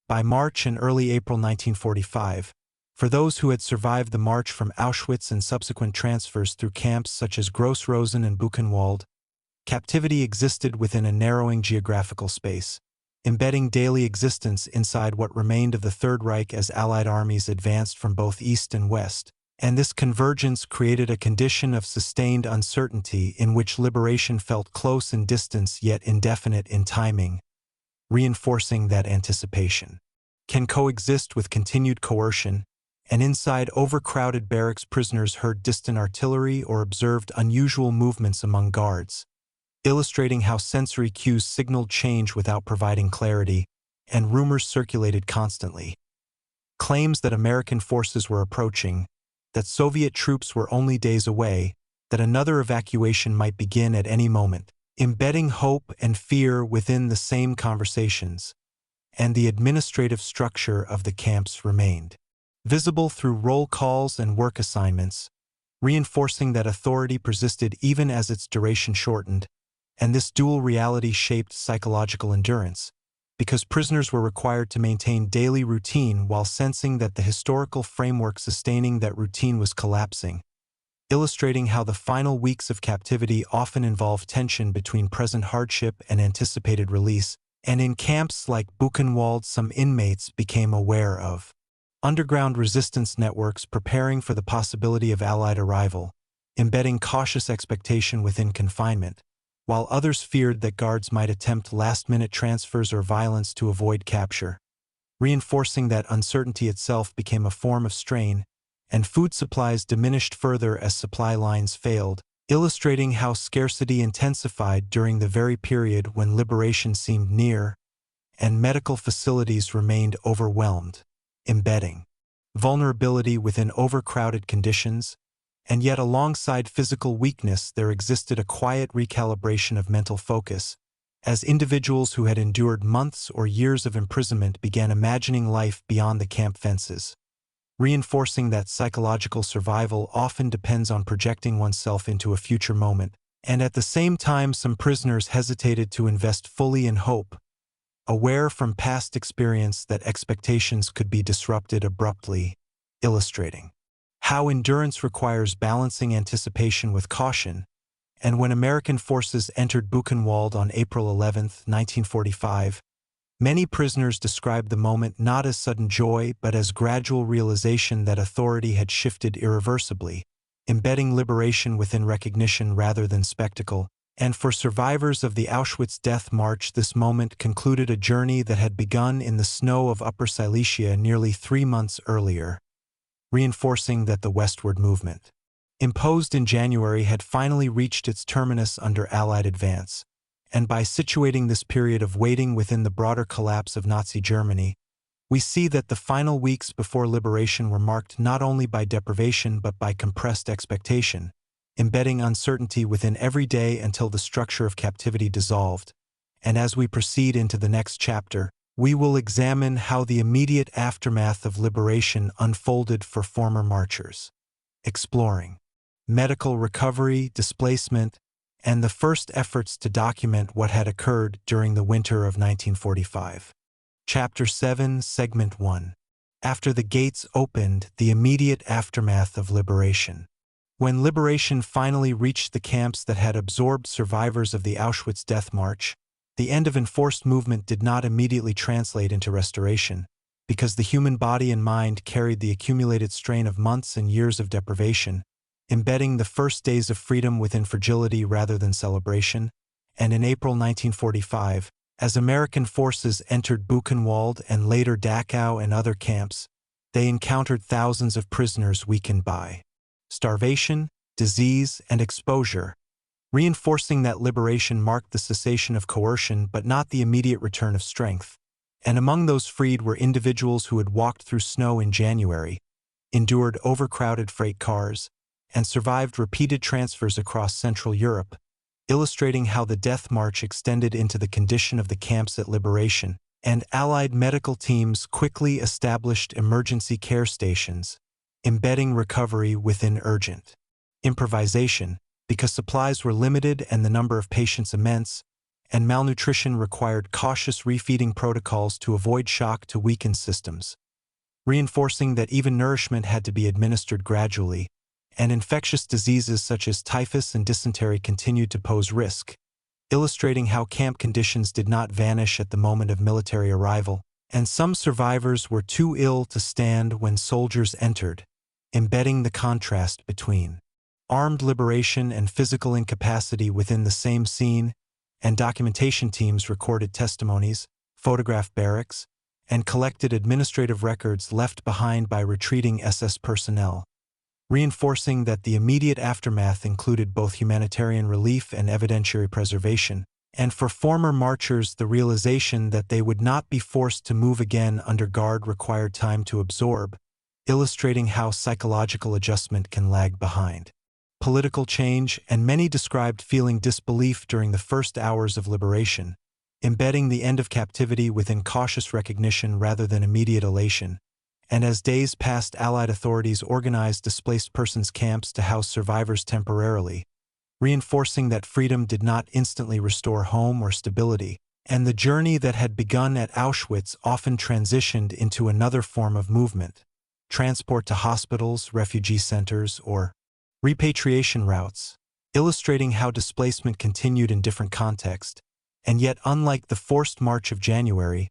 By March and early April 1945, for those who had survived the march from Auschwitz and subsequent transfers through camps such as Gross-Rosen and Buchenwald, captivity existed within a narrowing geographical space, embedding daily existence inside what remained of the Third Reich as Allied armies advanced from both east and west, and this convergence created a condition of sustained uncertainty in which liberation felt close in distance yet indefinite in timing, reinforcing that anticipation can coexist with continued coercion, and inside overcrowded barracks prisoners heard distant artillery or observed unusual movements among guards, illustrating how sensory cues signaled change without providing clarity, and rumors circulated constantly. Claims that American forces were approaching, that Soviet troops were only days away, that another evacuation might begin at any moment, embedding hope and fear within the same conversations, and the administrative structure of the camps remained visible through roll calls and work assignments, reinforcing that authority persisted even as its duration shortened, and this dual reality shaped psychological endurance, because prisoners were required to maintain daily routine while sensing that the historical framework sustaining that routine was collapsing, illustrating how the final weeks of captivity often involve tension between present hardship and anticipated release, and in camps like Buchenwald some inmates became aware of underground resistance networks preparing for the possibility of Allied arrival, embedding cautious expectation within confinement, while others feared that guards might attempt last-minute transfers or violence to avoid capture, reinforcing that uncertainty itself became a form of strain, and food supplies diminished further as supply lines failed, illustrating how scarcity intensified during the very period when liberation seemed near, and medical facilities remained overwhelmed, embedding vulnerability within overcrowded conditions, and yet alongside physical weakness there existed a quiet recalibration of mental focus, as individuals who had endured months or years of imprisonment began imagining life beyond the camp fences, reinforcing that psychological survival often depends on projecting oneself into a future moment, and at the same time some prisoners hesitated to invest fully in hope, aware from past experience that expectations could be disrupted abruptly, illustrating how endurance requires balancing anticipation with caution. And when American forces entered Buchenwald on April 11, 1945, many prisoners described the moment not as sudden joy but as gradual realization that authority had shifted irreversibly, embedding liberation within recognition rather than spectacle. And for survivors of the Auschwitz death march, this moment concluded a journey that had begun in the snow of Upper Silesia nearly 3 months earlier. reinforcing that the westward movement, imposed in January, had finally reached its terminus under Allied advance, and by situating this period of waiting within the broader collapse of Nazi Germany, we see that the final weeks before liberation were marked not only by deprivation but by compressed expectation, embedding uncertainty within every day until the structure of captivity dissolved. And as we proceed into the next chapter, we will examine how the immediate aftermath of liberation unfolded for former marchers, exploring medical recovery, displacement, and the first efforts to document what had occurred during the winter of 1945. Chapter 7, Segment 1. After the gates opened, the immediate aftermath of liberation. When liberation finally reached the camps that had absorbed survivors of the Auschwitz death march, the end of enforced movement did not immediately translate into restoration, because the human body and mind carried the accumulated strain of months and years of deprivation, embedding the first days of freedom within fragility rather than celebration. And in April 1945, as American forces entered Buchenwald and later Dachau and other camps, they encountered thousands of prisoners weakened by starvation, disease, and exposure, reinforcing that liberation marked the cessation of coercion but not the immediate return of strength. And among those freed were individuals who had walked through snow in January, endured overcrowded freight cars, and survived repeated transfers across Central Europe, illustrating how the death march extended into the condition of the camps at liberation. And Allied medical teams quickly established emergency care stations, embedding recovery within urgent improvisation, because supplies were limited and the number of patients immense, and malnutrition required cautious refeeding protocols to avoid shock to weakened systems, reinforcing that even nourishment had to be administered gradually, and infectious diseases such as typhus and dysentery continued to pose risk, illustrating how camp conditions did not vanish at the moment of military arrival, and some survivors were too ill to stand when soldiers entered, embedding the contrast between armed liberation and physical incapacity within the same scene. And documentation teams recorded testimonies, photographed barracks, and collected administrative records left behind by retreating SS personnel, reinforcing that the immediate aftermath included both humanitarian relief and evidentiary preservation, and for former marchers the realization that they would not be forced to move again under guard required time to absorb, illustrating how psychological adjustment can lag behind political change. And many described feeling disbelief during the first hours of liberation, embedding the end of captivity within cautious recognition rather than immediate elation. And as days passed, Allied authorities organized displaced persons camps to house survivors temporarily, reinforcing that freedom did not instantly restore home or stability, and the journey that had begun at Auschwitz often transitioned into another form of movement: transport to hospitals, refugee centers, or repatriation routes, illustrating how displacement continued in different contexts. And yet, unlike the forced march of January,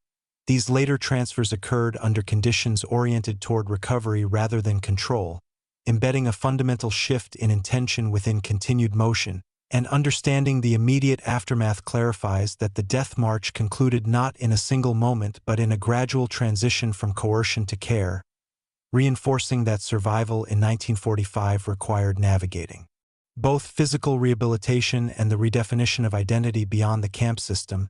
these later transfers occurred under conditions oriented toward recovery rather than control, embedding a fundamental shift in intention within continued motion. And understanding the immediate aftermath clarifies that the death march concluded not in a single moment but in a gradual transition from coercion to care, reinforcing that survival in 1945 required navigating both physical rehabilitation and the redefinition of identity beyond the camp system.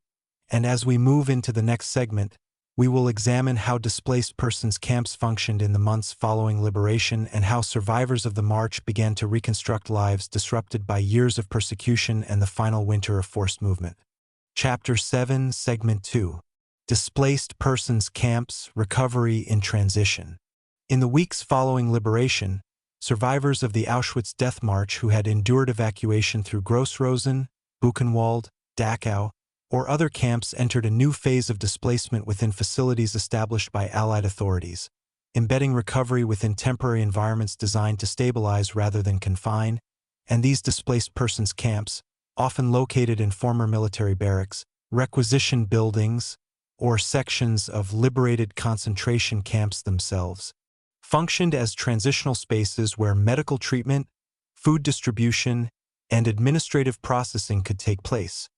And as we move into the next segment, we will examine how displaced persons camps functioned in the months following liberation and how survivors of the march began to reconstruct lives disrupted by years of persecution and the final winter of forced movement. Chapter 7, Segment 2. Displaced Persons Camps, Recovery in Transition. In the weeks following liberation, survivors of the Auschwitz death march who had endured evacuation through Gross-Rosen, Buchenwald, Dachau, or other camps entered a new phase of displacement within facilities established by Allied authorities, embedding recovery within temporary environments designed to stabilize rather than confine. And these displaced persons camps, often located in former military barracks, requisition buildings, or sections of liberated concentration camps themselves, functioned as transitional spaces where medical treatment, food distribution, and administrative processing could take place,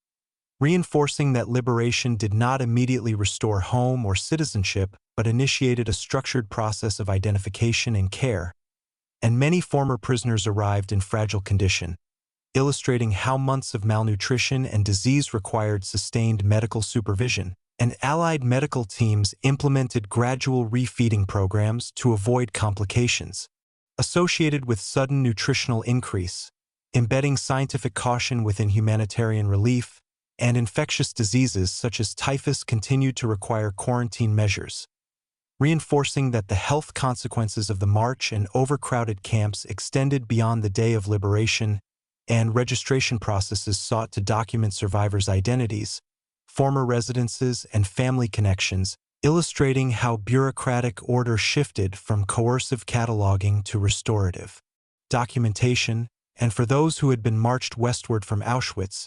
reinforcing that liberation did not immediately restore home or citizenship but initiated a structured process of identification and care, and many former prisoners arrived in fragile condition, illustrating how months of malnutrition and disease required sustained medical supervision, and Allied medical teams implemented gradual refeeding programs to avoid complications associated with sudden nutritional increase, embedding scientific caution within humanitarian relief, and infectious diseases such as typhus continued to require quarantine measures, reinforcing that the health consequences of the march and overcrowded camps extended beyond the day of liberation, and registration processes sought to document survivors' identities, former residences, and family connections, illustrating how bureaucratic order shifted from coercive cataloging to restorative documentation. And for those who had been marched westward from Auschwitz,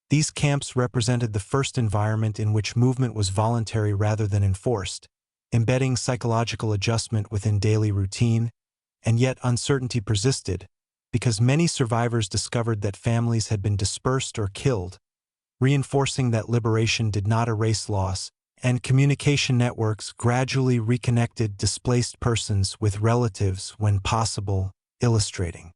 these camps represented the first environment in which movement was voluntary rather than enforced, embedding psychological adjustment within daily routine, and yet uncertainty persisted, because many survivors discovered that families had been dispersed or killed, reinforcing that liberation did not erase loss, and communication networks gradually reconnected displaced persons with relatives when possible, illustrating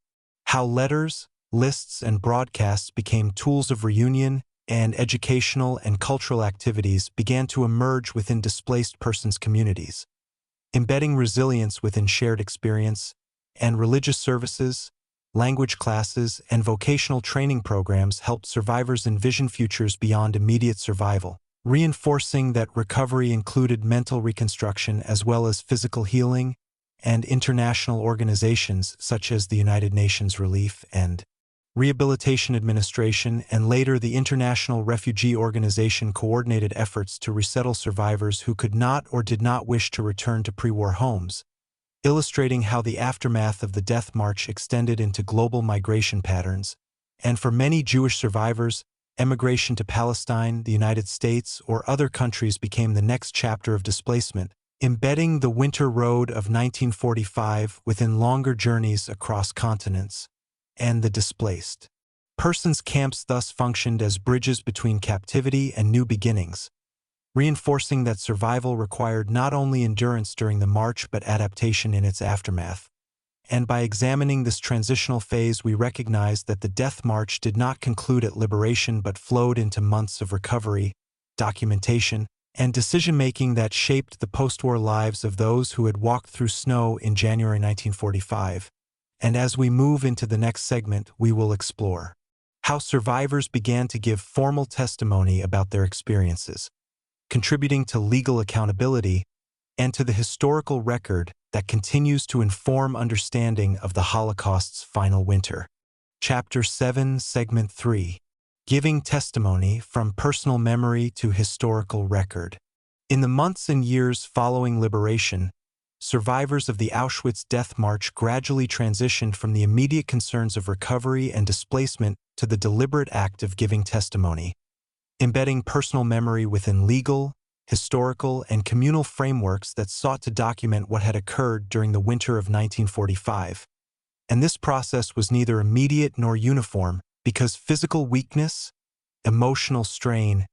how letters, lists, and broadcasts became tools of reunion, and educational and cultural activities began to emerge within displaced persons' communities, embedding resilience within shared experience, and religious services, language classes, and vocational training programs helped survivors envision futures beyond immediate survival, reinforcing that recovery included mental reconstruction as well as physical healing, and international organizations such as the United Nations Relief and Rehabilitation Administration and later the International Refugee Organization coordinated efforts to resettle survivors who could not or did not wish to return to pre-war homes, illustrating how the aftermath of the Death March extended into global migration patterns, and for many Jewish survivors, emigration to Palestine, the United States, or other countries became the next chapter of displacement, embedding the Winter Road of 1945 within longer journeys across continents, and the displaced persons' camps thus functioned as bridges between captivity and new beginnings, reinforcing that survival required not only endurance during the march but adaptation in its aftermath. And by examining this transitional phase, we recognize that the Death March did not conclude at liberation but flowed into months of recovery, documentation, and decision-making that shaped the post-war lives of those who had walked through snow in January 1945. And as we move into the next segment, we will explore how survivors began to give formal testimony about their experiences, contributing to legal accountability and to the historical record that continues to inform understanding of the Holocaust's final winter. Chapter 7, Segment 3. Giving Testimony from Personal Memory to Historical Record. In the months and years following liberation, survivors of the Auschwitz Death March gradually transitioned from the immediate concerns of recovery and displacement to the deliberate act of giving testimony, embedding personal memory within legal, historical, and communal frameworks that sought to document what had occurred during the winter of 1945. And this process was neither immediate nor uniform because physical weakness, emotional strain,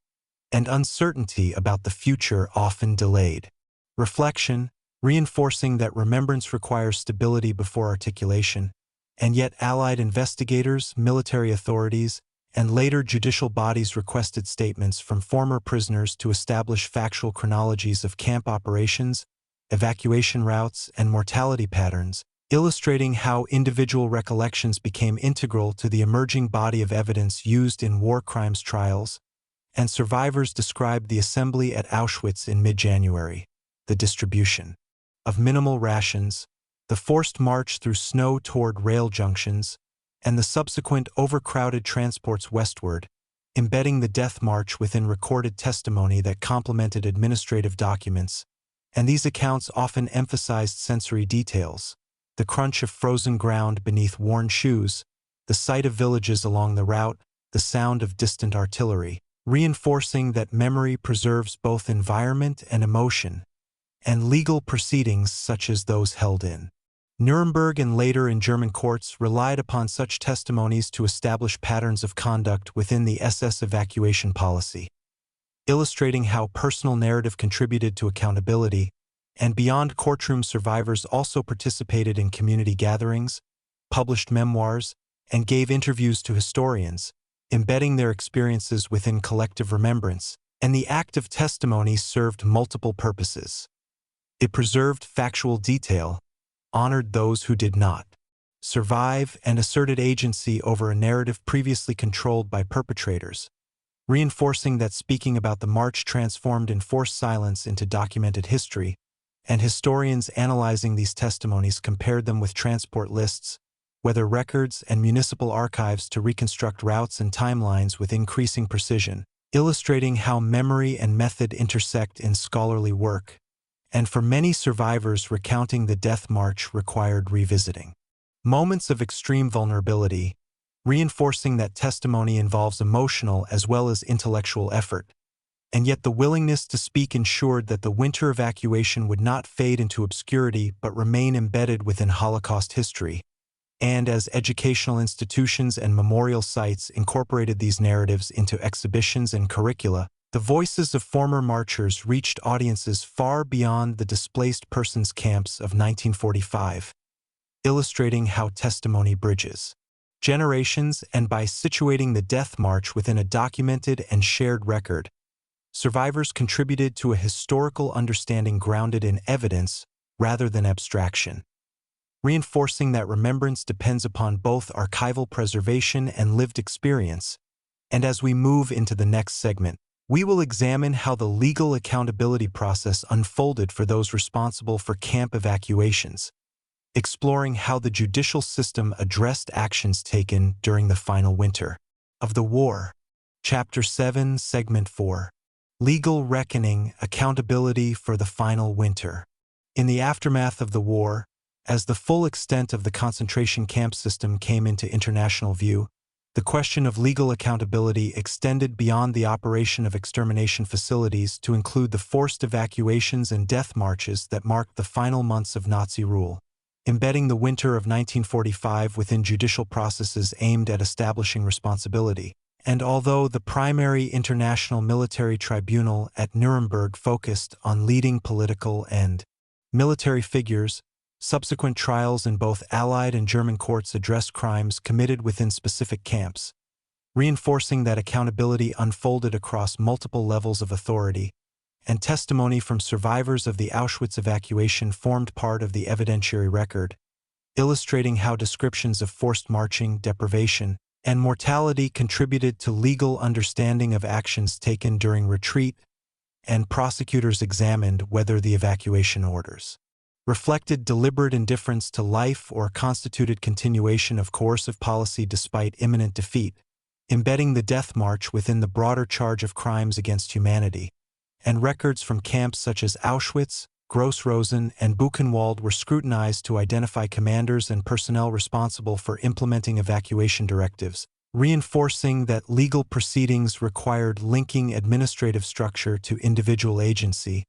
and uncertainty about the future often delayed reflection, reinforcing that remembrance requires stability before articulation, and yet Allied investigators, military authorities, and later judicial bodies requested statements from former prisoners to establish factual chronologies of camp operations, evacuation routes, and mortality patterns, illustrating how individual recollections became integral to the emerging body of evidence used in war crimes trials, and survivors described the assembly at Auschwitz in mid-January, the distribution of minimal rations, the forced march through snow toward rail junctions, and the subsequent overcrowded transports westward, embedding the Death March within recorded testimony that complemented administrative documents, and these accounts often emphasized sensory details, the crunch of frozen ground beneath worn shoes, the sight of villages along the route, the sound of distant artillery, reinforcing that memory preserves both environment and emotion, and legal proceedings such as those held in Nuremberg and later in German courts relied upon such testimonies to establish patterns of conduct within the SS evacuation policy, illustrating how personal narrative contributed to accountability And beyond courtroom, survivors also participated in community gatherings, published memoirs, and gave interviews to historians, embedding their experiences within collective remembrance. And the act of testimony served multiple purposes. It preserved factual detail, honored those who did not survive, and asserted agency over a narrative previously controlled by perpetrators, reinforcing that speaking about the march transformed enforced silence into documented history. And historians analyzing these testimonies compared them with transport lists, weather records, and municipal archives to reconstruct routes and timelines with increasing precision, illustrating how memory and method intersect in scholarly work. And for many survivors, recounting the death march required revisiting moments of extreme vulnerability, reinforcing that testimony involves emotional as well as intellectual effort. And yet the willingness to speak ensured that the winter evacuation would not fade into obscurity but remain embedded within Holocaust history. And as educational institutions and memorial sites incorporated these narratives into exhibitions and curricula, the voices of former marchers reached audiences far beyond the displaced persons camps of 1945, illustrating how testimony bridges generations. And by situating the death march within a documented and shared record, survivors contributed to a historical understanding grounded in evidence rather than abstraction, reinforcing that remembrance depends upon both archival preservation and lived experience. And as we move into the next segment, we will examine how the legal accountability process unfolded for those responsible for camp evacuations, exploring how the judicial system addressed actions taken during the final winter of the war. Chapter 7, Segment 4. Legal Reckoning, Accountability for the Final Winter. In the aftermath of the war, as the full extent of the concentration camp system came into international view, the question of legal accountability extended beyond the operation of extermination facilities to include the forced evacuations and death marches that marked the final months of Nazi rule, embedding the winter of 1945 within judicial processes aimed at establishing responsibility. And although the primary international military tribunal at Nuremberg focused on leading political and military figures, subsequent trials in both Allied and German courts addressed crimes committed within specific camps, reinforcing that accountability unfolded across multiple levels of authority. And testimony from survivors of the Auschwitz evacuation formed part of the evidentiary record, illustrating how descriptions of forced marching, deprivation, and mortality contributed to legal understanding of actions taken during retreat. And prosecutors examined whether the evacuation orders reflected deliberate indifference to life or constituted continuation of coercive policy despite imminent defeat, embedding the death march within the broader charge of crimes against humanity. And records from camps such as Auschwitz, Gross-Rosen, and Buchenwald were scrutinized to identify commanders and personnel responsible for implementing evacuation directives, reinforcing that legal proceedings required linking administrative structure to individual agency.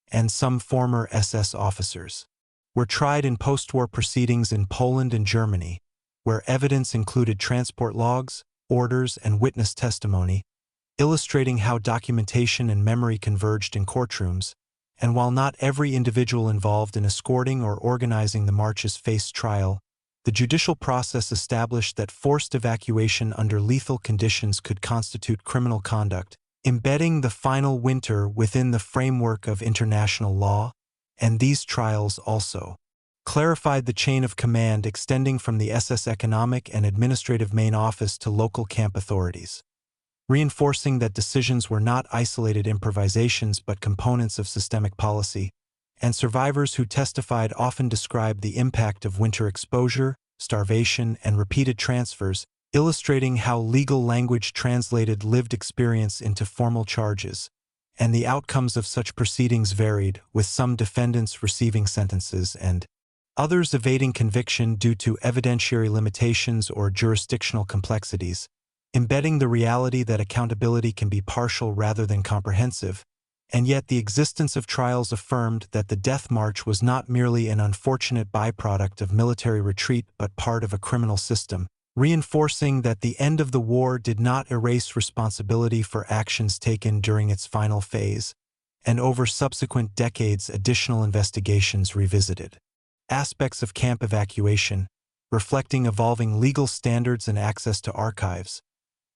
And some former SS officers were tried in post-war proceedings in Poland and Germany, where evidence included transport logs, orders, and witness testimony, illustrating how documentation and memory converged in courtrooms. And while not every individual involved in escorting or organizing the marches faced trial, the judicial process established that forced evacuation under lethal conditions could constitute criminal conduct, embedding the final winter within the framework of international law. And these trials also clarified the chain of command extending from the SS economic and administrative main office to local camp authorities, reinforcing that decisions were not isolated improvisations but components of systemic policy. And survivors who testified often described the impact of winter exposure, starvation, and repeated transfers, illustrating how legal language translated lived experience into formal charges. And the outcomes of such proceedings varied, with some defendants receiving sentences and others evading conviction due to evidentiary limitations or jurisdictional complexities, embedding the reality that accountability can be partial rather than comprehensive. And yet the existence of trials affirmed that the death march was not merely an unfortunate byproduct of military retreat but part of a criminal system, reinforcing that the end of the war did not erase responsibility for actions taken during its final phase. and over subsequent decades additional investigations revisited aspects of camp evacuation, reflecting evolving legal standards and access to archives,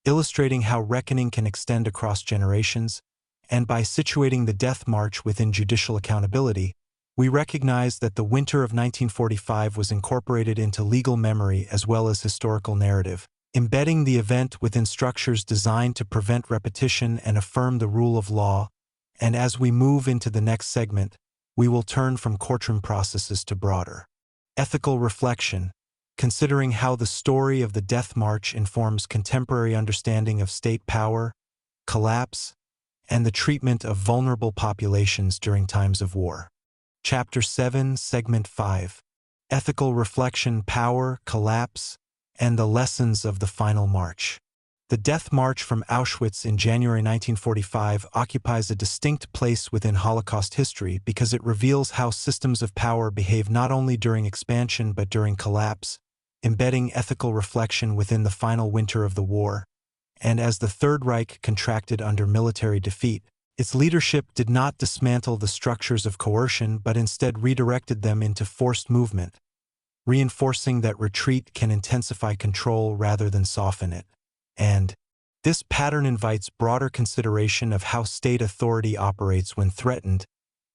illustrating how reckoning can extend across generations, and by situating the Death March within judicial accountability, we recognize that the winter of 1945 was incorporated into legal memory as well as historical narrative, embedding the event within structures designed to prevent repetition and affirm the rule of law. And as we move into the next segment, we will turn from courtroom processes to broader ethical reflection, considering how the story of the Death March informs contemporary understanding of state power, collapse, and the treatment of vulnerable populations during times of war. Chapter 7, Segment 5. Ethical Reflection, Power, Collapse, and the Lessons of the Final March. The Death March from Auschwitz in January 1945 occupies a distinct place within Holocaust history because it reveals how systems of power behave not only during expansion but during collapse, embedding ethical reflection within the final winter of the war. And as the Third Reich contracted under military defeat, its leadership did not dismantle the structures of coercion but instead redirected them into forced movement, reinforcing that retreat can intensify control rather than soften it. And this pattern invites broader consideration of how state authority operates when threatened,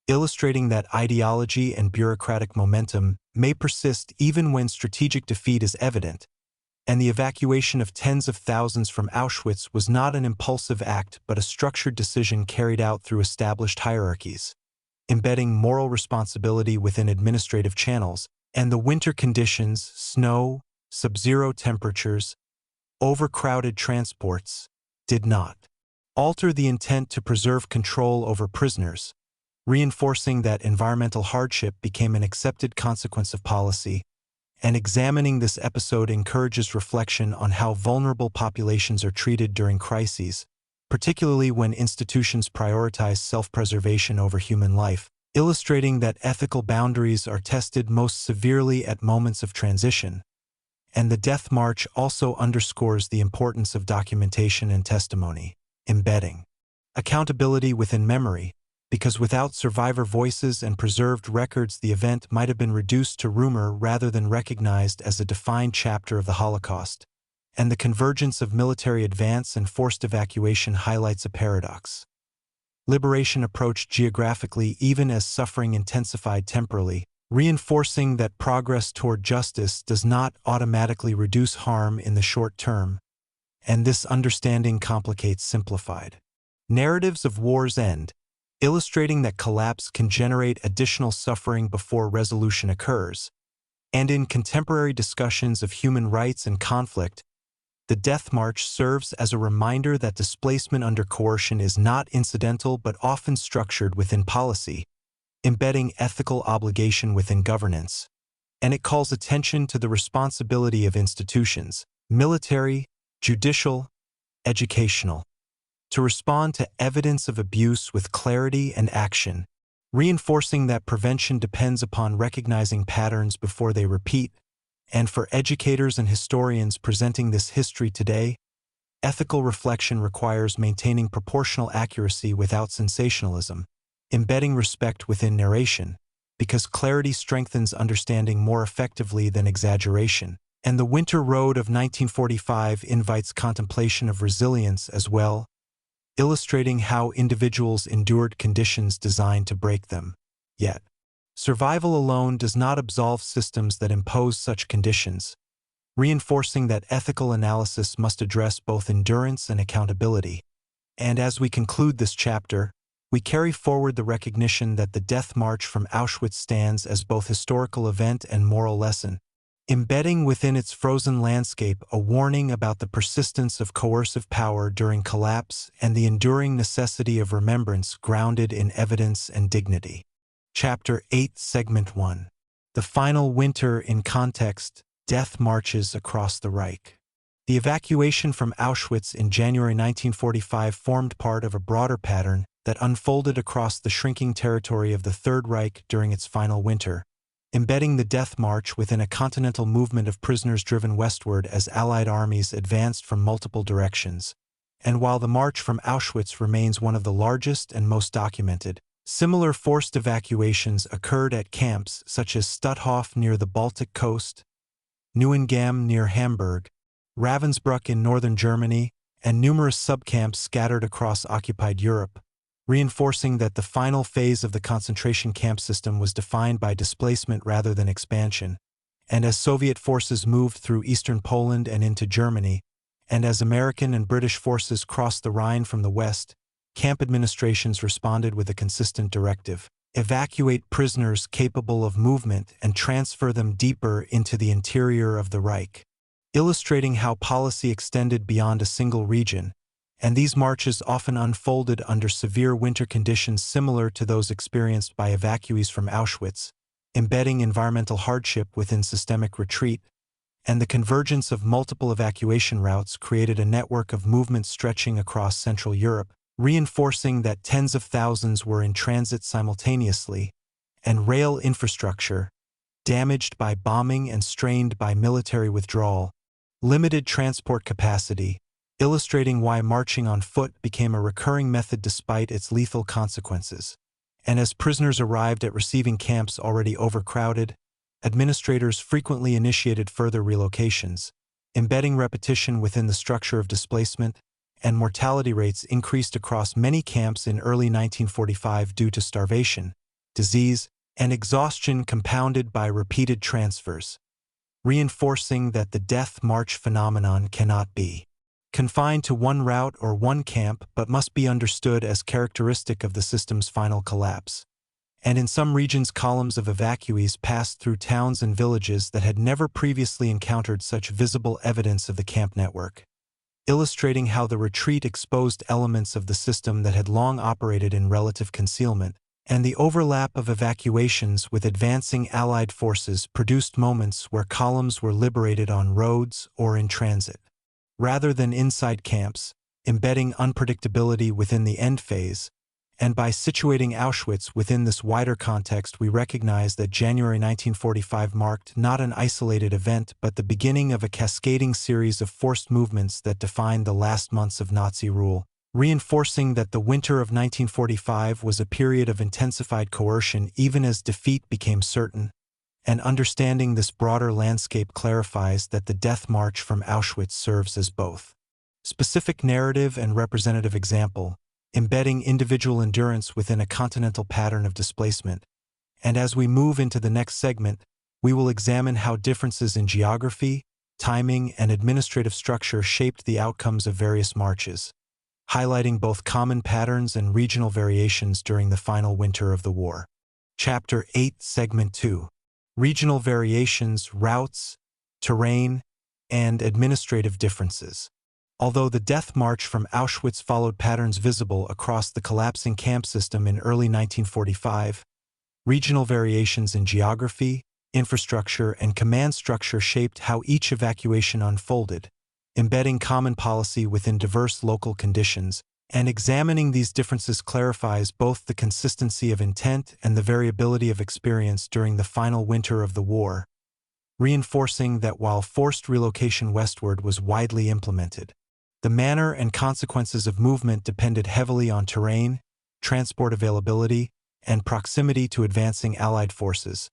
illustrating that ideology and bureaucratic momentum may persist even when strategic defeat is evident, and the evacuation of tens of thousands from Auschwitz was not an impulsive act but a structured decision carried out through established hierarchies, embedding moral responsibility within administrative channels, and the winter conditions, snow, sub-zero temperatures, overcrowded transports, did not alter the intent to preserve control over prisoners, reinforcing that environmental hardship became an accepted consequence of policy. And examining this episode encourages reflection on how vulnerable populations are treated during crises, particularly when institutions prioritize self-preservation over human life, illustrating that ethical boundaries are tested most severely at moments of transition. And the Death March also underscores the importance of documentation and testimony, embedding accountability within memory, because without survivor voices and preserved records the event might have been reduced to rumor rather than recognized as a defined chapter of the Holocaust. And the convergence of military advance and forced evacuation highlights a paradox. Liberation approached geographically even as suffering intensified temporally, reinforcing that progress toward justice does not automatically reduce harm in the short term, and this understanding complicates simplified narratives of war's end, illustrating that collapse can generate additional suffering before resolution occurs. And in contemporary discussions of human rights and conflict, the Death March serves as a reminder that displacement under coercion is not incidental but often structured within policy, embedding ethical obligation within governance, and it calls attention to the responsibility of institutions, military, judicial, educational, to respond to evidence of abuse with clarity and action, reinforcing that prevention depends upon recognizing patterns before they repeat. And for educators and historians presenting this history today, ethical reflection requires maintaining proportional accuracy without sensationalism, embedding respect within narration, because clarity strengthens understanding more effectively than exaggeration. And the Winter Road of 1945 invites contemplation of resilience as well, illustrating how individuals endured conditions designed to break them. Yet, survival alone does not absolve systems that impose such conditions, reinforcing that ethical analysis must address both endurance and accountability. And as we conclude this chapter, we carry forward the recognition that the Death March from Auschwitz stands as both historical event and moral lesson, embedding within its frozen landscape a warning about the persistence of coercive power during collapse and the enduring necessity of remembrance grounded in evidence and dignity. Chapter 8, Segment 1. The Final Winter in Context, Death Marches Across the Reich. The evacuation from Auschwitz in January 1945 formed part of a broader pattern that unfolded across the shrinking territory of the Third Reich during its final winter, embedding the Death March within a continental movement of prisoners driven westward as Allied armies advanced from multiple directions. and while the march from Auschwitz remains one of the largest and most documented, similar forced evacuations occurred at camps such as Stutthof near the Baltic coast, Neuengamme near Hamburg, Ravensbrück in northern Germany, and numerous subcamps scattered across occupied Europe, reinforcing that the final phase of the concentration camp system was defined by displacement rather than expansion. And as Soviet forces moved through eastern Poland and into Germany, and as American and British forces crossed the Rhine from the west, camp administrations responded with a consistent directive: evacuate prisoners capable of movement and transfer them deeper into the interior of the Reich, illustrating how policy extended beyond a single region, and these marches often unfolded under severe winter conditions similar to those experienced by evacuees from Auschwitz, embedding environmental hardship within systemic retreat, and the convergence of multiple evacuation routes created a network of movement stretching across Central Europe, reinforcing that tens of thousands were in transit simultaneously, and rail infrastructure, damaged by bombing and strained by military withdrawal, limited transport capacity, illustrating why marching on foot became a recurring method despite its lethal consequences. And as prisoners arrived at receiving camps already overcrowded, administrators frequently initiated further relocations, embedding repetition within the structure of displacement, and mortality rates increased across many camps in early 1945 due to starvation, disease, and exhaustion compounded by repeated transfers, reinforcing that the death march phenomenon cannot be confined to one route or one camp but must be understood as characteristic of the system's final collapse. And in some regions, columns of evacuees passed through towns and villages that had never previously encountered such visible evidence of the camp network, illustrating how the retreat exposed elements of the system that had long operated in relative concealment, and the overlap of evacuations with advancing Allied forces produced moments where columns were liberated on roads or in transit, rather than inside camps, embedding unpredictability within the end phase. And by situating Auschwitz within this wider context, we recognize that January 1945 marked not an isolated event but the beginning of a cascading series of forced movements that defined the last months of Nazi rule, reinforcing that the winter of 1945 was a period of intensified coercion even as defeat became certain. And understanding this broader landscape clarifies that the death march from Auschwitz serves as both specific narrative and representative example, embedding individual endurance within a continental pattern of displacement. And as we move into the next segment, we will examine how differences in geography, timing, and administrative structure shaped the outcomes of various marches, highlighting both common patterns and regional variations during the final winter of the war. Chapter 8, Segment 2. Regional variations, routes, terrain, and administrative differences. Although the death march from Auschwitz followed patterns visible across the collapsing camp system in early 1945, regional variations in geography, infrastructure, and command structure shaped how each evacuation unfolded, embedding common policy within diverse local conditions, and examining these differences clarifies both the consistency of intent and the variability of experience during the final winter of the war, reinforcing that while forced relocation westward was widely implemented, the manner and consequences of movement depended heavily on terrain, transport availability, and proximity to advancing Allied forces.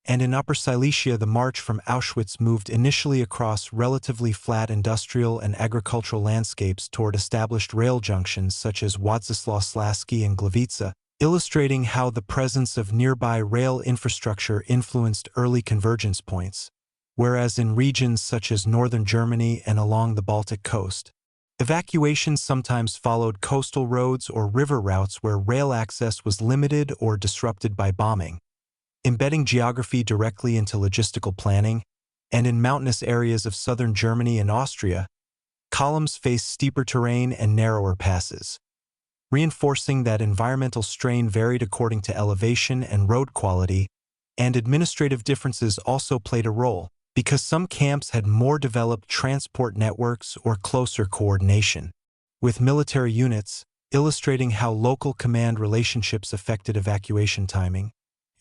And in Upper Silesia, the march from Auschwitz moved initially across relatively flat industrial and agricultural landscapes toward established rail junctions such as Władysławski and Gliwice, illustrating how the presence of nearby rail infrastructure influenced early convergence points, whereas in regions such as northern Germany and along the Baltic coast, evacuations sometimes followed coastal roads or river routes where rail access was limited or disrupted by bombing, embedding geography directly into logistical planning. And in mountainous areas of southern Germany and Austria, columns faced steeper terrain and narrower passes, reinforcing that environmental strain varied according to elevation and road quality, and administrative differences also played a role, because some camps had more developed transport networks or closer coordination with military units, illustrating how local command relationships affected evacuation timing.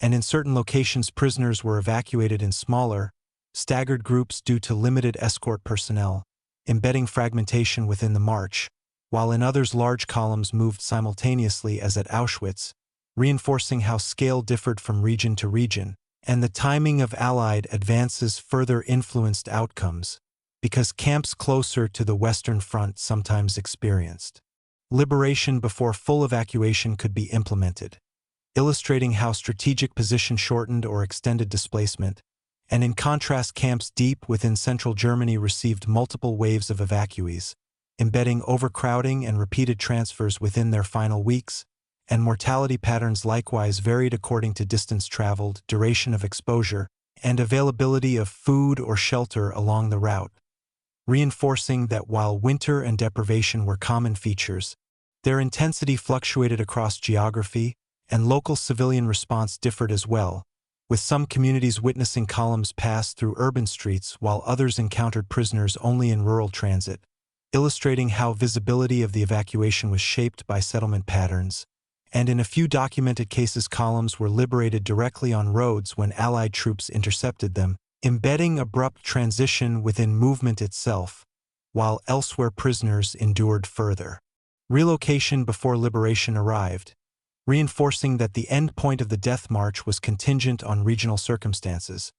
And in certain locations, prisoners were evacuated in smaller, staggered groups due to limited escort personnel, embedding fragmentation within the march, while in others large columns moved simultaneously as at Auschwitz, reinforcing how scale differed from region to region, and the timing of Allied advances further influenced outcomes, because camps closer to the Western Front sometimes experienced liberation before full evacuation could be implemented, illustrating how strategic position shortened or extended displacement, and in contrast camps deep within central Germany received multiple waves of evacuees, embedding overcrowding and repeated transfers within their final weeks, and mortality patterns likewise varied according to distance traveled, duration of exposure, and availability of food or shelter along the route, reinforcing that while winter and deprivation were common features, their intensity fluctuated across geography, and local civilian response differed as well, with some communities witnessing columns pass through urban streets while others encountered prisoners only in rural transit, illustrating how visibility of the evacuation was shaped by settlement patterns, and in a few documented cases columns were liberated directly on roads when Allied troops intercepted them, embedding abrupt transition within movement itself, while elsewhere prisoners endured further relocation before liberation arrived, reinforcing that the end point of the death march was contingent on regional circumstances,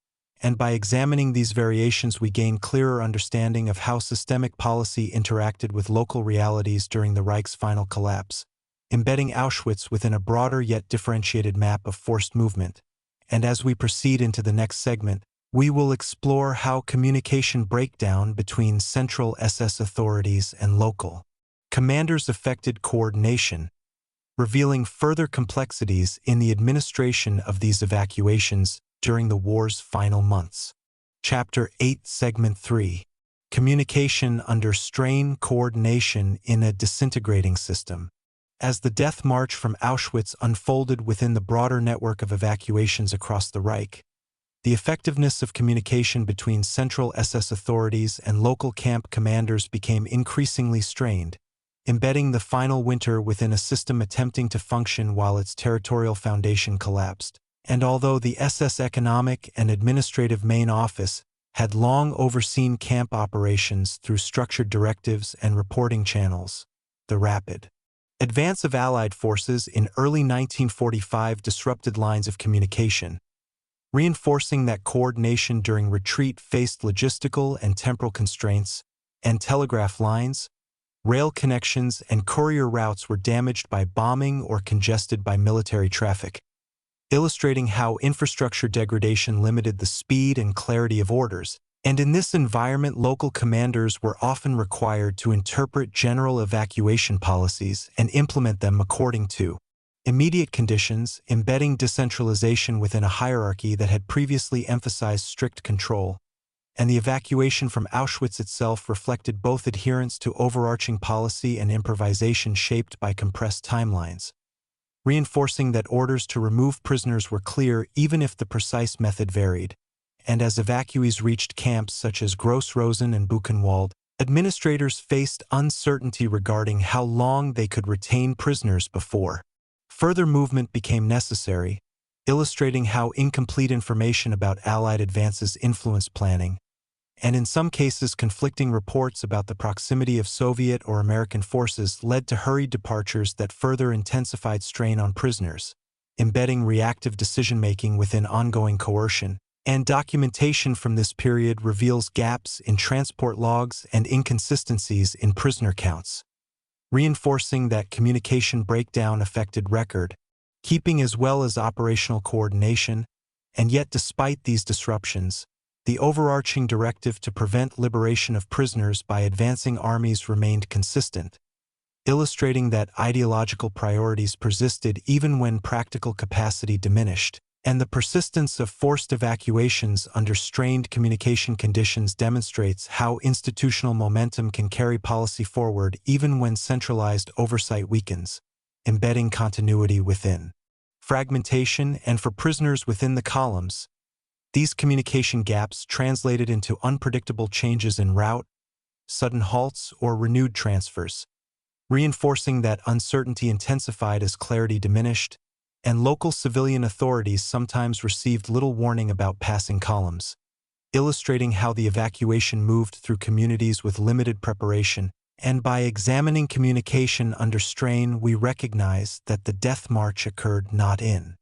and by examining these variations we gain clearer understanding of how systemic policy interacted with local realities during the Reich's final collapse, embedding Auschwitz within a broader yet differentiated map of forced movement. And as we proceed into the next segment, we will explore how communication breakdown between central SS authorities and local commanders affected coordination, revealing further complexities in the administration of these evacuations during the war's final months. Chapter 8, Segment 3. Communication under strain, coordination in a disintegrating system. As the death march from Auschwitz unfolded within the broader network of evacuations across the Reich, the effectiveness of communication between central SS authorities and local camp commanders became increasingly strained, embedding the final winter within a system attempting to function while its territorial foundation collapsed. And although the SS Economic and Administrative Main Office had long overseen camp operations through structured directives and reporting channels, the rapid advance of Allied forces in early 1945 disrupted lines of communication, reinforcing that coordination during retreat faced logistical and temporal constraints, and telegraph lines, rail connections, and courier routes were damaged by bombing or congested by military traffic, illustrating how infrastructure degradation limited the speed and clarity of orders. And in this environment, local commanders were often required to interpret general evacuation policies and implement them according to immediate conditions, embedding decentralization within a hierarchy that had previously emphasized strict control. And the evacuation from Auschwitz itself reflected both adherence to overarching policy and improvisation shaped by compressed timelines, reinforcing that orders to remove prisoners were clear even if the precise method varied. And as evacuees reached camps such as Gross Rosen and Buchenwald, administrators faced uncertainty regarding how long they could retain prisoners before further movement became necessary, illustrating how incomplete information about Allied advances influenced planning, and in some cases conflicting reports about the proximity of Soviet or American forces led to hurried departures that further intensified strain on prisoners, embedding reactive decision-making within ongoing coercion. And documentation from this period reveals gaps in transport logs and inconsistencies in prisoner counts, reinforcing that communication breakdown affected record keeping as well as operational coordination. And yet despite these disruptions, the overarching directive to prevent liberation of prisoners by advancing armies remained consistent, illustrating that ideological priorities persisted even when practical capacity diminished. And the persistence of forced evacuations under strained communication conditions demonstrates how institutional momentum can carry policy forward even when centralized oversight weakens, embedding continuity within fragmentation. And for prisoners within the columns, these communication gaps translated into unpredictable changes in route, sudden halts, or renewed transfers, reinforcing that uncertainty intensified as clarity diminished, and local civilian authorities sometimes received little warning about passing columns, illustrating how the evacuation moved through communities with limited preparation And by examining communication under strain, we recognize that the death march occurred not in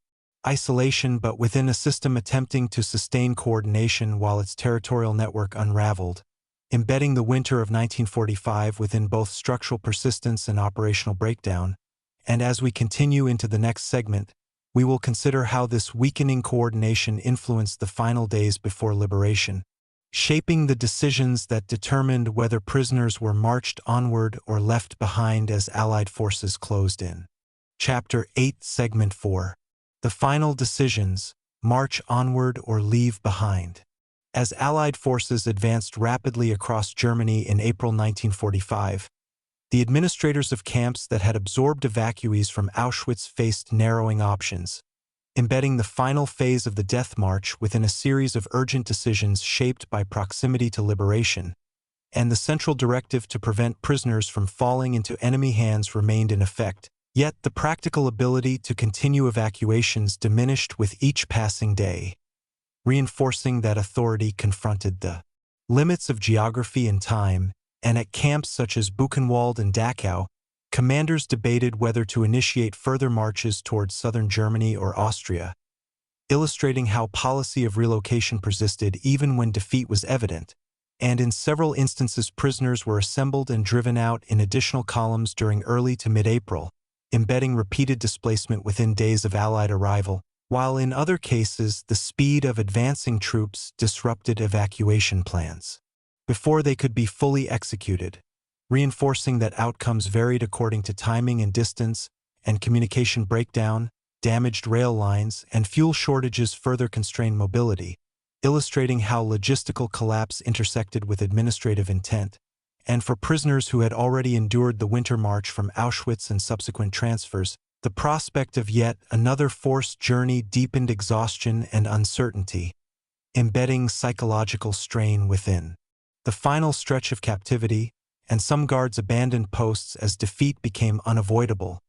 isolation but within a system attempting to sustain coordination while its territorial network unraveled, embedding the winter of 1945 within both structural persistence and operational breakdown. And as we continue into the next segment, we will consider how this weakening coordination influenced the final days before liberation, shaping the decisions that determined whether prisoners were marched onward or left behind as Allied forces closed in. Chapter 8, Segment 4. The Final Decisions: March Onward or Leave Behind. As Allied forces advanced rapidly across Germany in April 1945, the administrators of camps that had absorbed evacuees from Auschwitz faced narrowing options, embedding the final phase of the death march within a series of urgent decisions shaped by proximity to liberation, and the central directive to prevent prisoners from falling into enemy hands remained in effect. Yet the practical ability to continue evacuations diminished with each passing day, reinforcing that authority confronted the limits of geography and time, and at camps such as Buchenwald and Dachau, commanders debated whether to initiate further marches towards southern Germany or Austria, illustrating how policy of relocation persisted even when defeat was evident, and in several instances prisoners were assembled and driven out in additional columns during early to mid-April, embedding repeated displacement within days of Allied arrival, while in other cases the speed of advancing troops disrupted evacuation plans before they could be fully executed, reinforcing that outcomes varied according to timing and distance, and communication breakdown, damaged rail lines, and fuel shortages further constrained mobility, illustrating how logistical collapse intersected with administrative intent. And for prisoners who had already endured the winter march from Auschwitz and subsequent transfers, the prospect of yet another forced journey deepened exhaustion and uncertainty, embedding psychological strain within the final stretch of captivity, and some guards abandoned posts as defeat became unavoidable,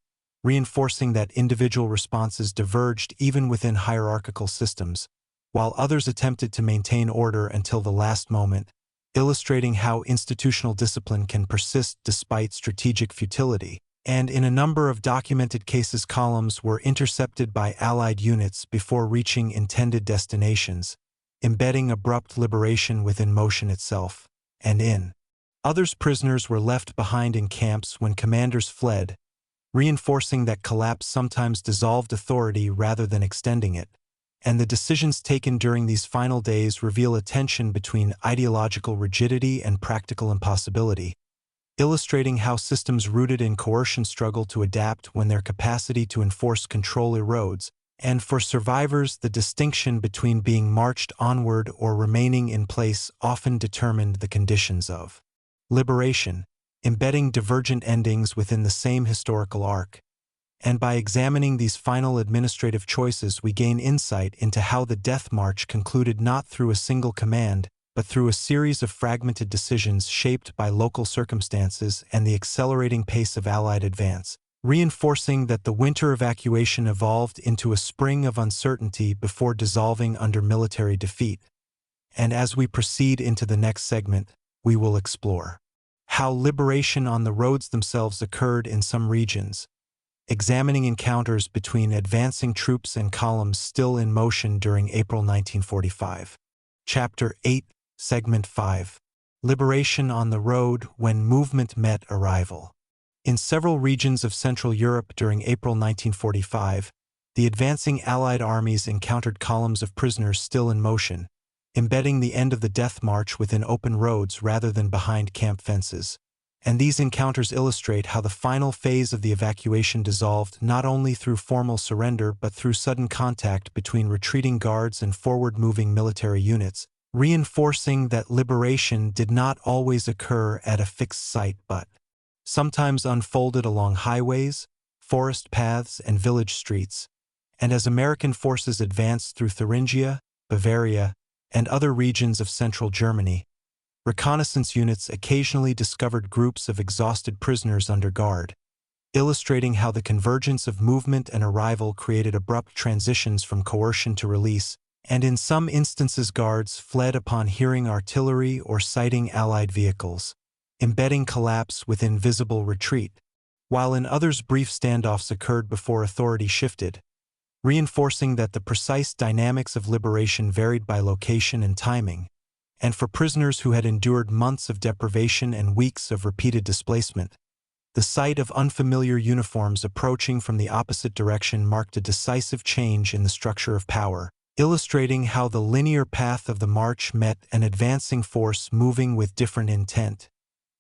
reinforcing that individual responses diverged even within hierarchical systems, while others attempted to maintain order until the last moment, illustrating how institutional discipline can persist despite strategic futility. And in a number of documented cases, columns were intercepted by Allied units before reaching intended destinations, embedding abrupt liberation within motion itself. And in others, prisoners were left behind in camps when commanders fled, reinforcing that collapse sometimes dissolved authority rather than extending it. And the decisions taken during these final days reveal a tension between ideological rigidity and practical impossibility, illustrating how systems rooted in coercion struggle to adapt when their capacity to enforce control erodes. And for survivors, the distinction between being marched onward or remaining in place often determined the conditions of liberation, embedding divergent endings within the same historical arc. And by examining these final administrative choices, we gain insight into how the death march concluded not through a single command, but through a series of fragmented decisions shaped by local circumstances and the accelerating pace of Allied advance, reinforcing that the winter evacuation evolved into a spring of uncertainty before dissolving under military defeat. And as we proceed into the next segment, we will explore how liberation on the roads themselves occurred in some regions, examining encounters between advancing troops and columns still in motion during April 1945. Chapter 8, Segment 5. Liberation on the Road when Movement Met Arrival. In several regions of Central Europe during April 1945, the advancing Allied armies encountered columns of prisoners still in motion, embedding the end of the death march within open roads rather than behind camp fences. And these encounters illustrate how the final phase of the evacuation dissolved not only through formal surrender but through sudden contact between retreating guards and forward-moving military units, reinforcing that liberation did not always occur at a fixed site but sometimes unfolded along highways, forest paths, and village streets. And as American forces advanced through Thuringia, Bavaria, and other regions of central Germany, reconnaissance units occasionally discovered groups of exhausted prisoners under guard, illustrating how the convergence of movement and arrival created abrupt transitions from coercion to release, and in some instances guards fled upon hearing artillery or sighting Allied vehicles, embedding collapse within visible retreat, while in others brief standoffs occurred before authority shifted, reinforcing that the precise dynamics of liberation varied by location and timing, and for prisoners who had endured months of deprivation and weeks of repeated displacement, the sight of unfamiliar uniforms approaching from the opposite direction marked a decisive change in the structure of power, illustrating how the linear path of the march met an advancing force moving with different intent,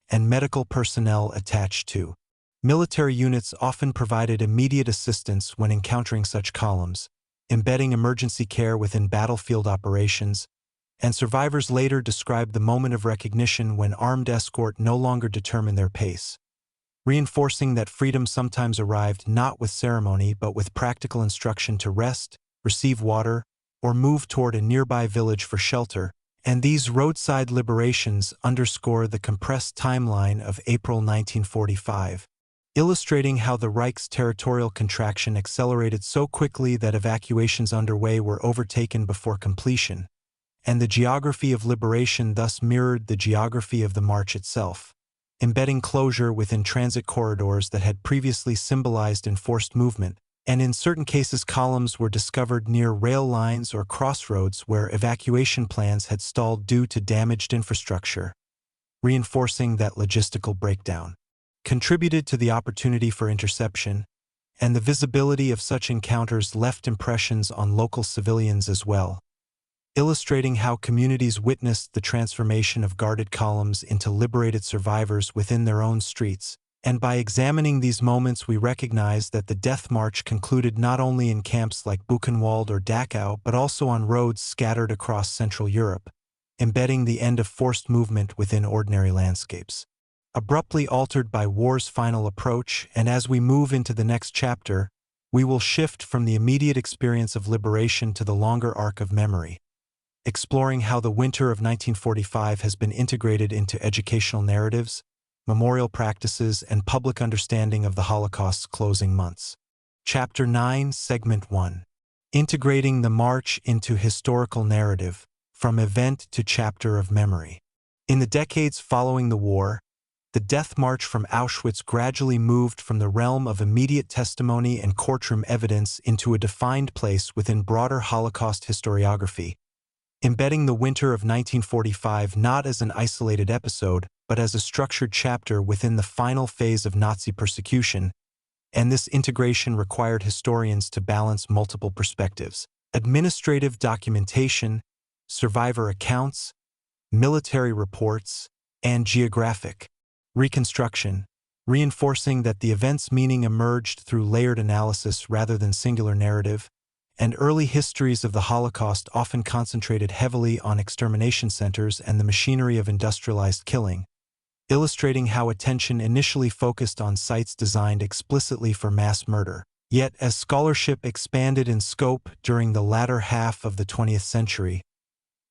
and medical personnel attached to. Military units often provided immediate assistance when encountering such columns, embedding emergency care within battlefield operations, and survivors later described the moment of recognition when armed escort no longer determined their pace, reinforcing that freedom sometimes arrived not with ceremony but with practical instruction to rest, receive water, or move toward a nearby village for shelter, and these roadside liberations underscore the compressed timeline of April 1945. Illustrating how the Reich's territorial contraction accelerated so quickly that evacuations underway were overtaken before completion, and the geography of liberation thus mirrored the geography of the march itself, embedding closure within transit corridors that had previously symbolized enforced movement, and in certain cases columns were discovered near rail lines or crossroads where evacuation plans had stalled due to damaged infrastructure, reinforcing that logistical breakdown contributed to the opportunity for interception, and the visibility of such encounters left impressions on local civilians as well, illustrating how communities witnessed the transformation of guarded columns into liberated survivors within their own streets. And by examining these moments we recognize that the Death March concluded not only in camps like Buchenwald or Dachau but also on roads scattered across Central Europe, embedding the end of forced movement within ordinary landscapes, abruptly altered by war's final approach. And as we move into the next chapter, we will shift from the immediate experience of liberation to the longer arc of memory, exploring how the winter of 1945 has been integrated into educational narratives, memorial practices, and public understanding of the Holocaust's closing months. Chapter 9, Segment 1. Integrating the March into Historical Narrative, from Event to Chapter of Memory. In the decades following the war, the Death March from Auschwitz gradually moved from the realm of immediate testimony and courtroom evidence into a defined place within broader Holocaust historiography, embedding the winter of 1945 not as an isolated episode, but as a structured chapter within the final phase of Nazi persecution, and this integration required historians to balance multiple perspectives: administrative documentation, survivor accounts, military reports, and geographic reconstruction, reinforcing that the event's meaning emerged through layered analysis rather than singular narrative, and early histories of the Holocaust often concentrated heavily on extermination centers and the machinery of industrialized killing, illustrating how attention initially focused on sites designed explicitly for mass murder. Yet, as scholarship expanded in scope during the latter half of the 20th century,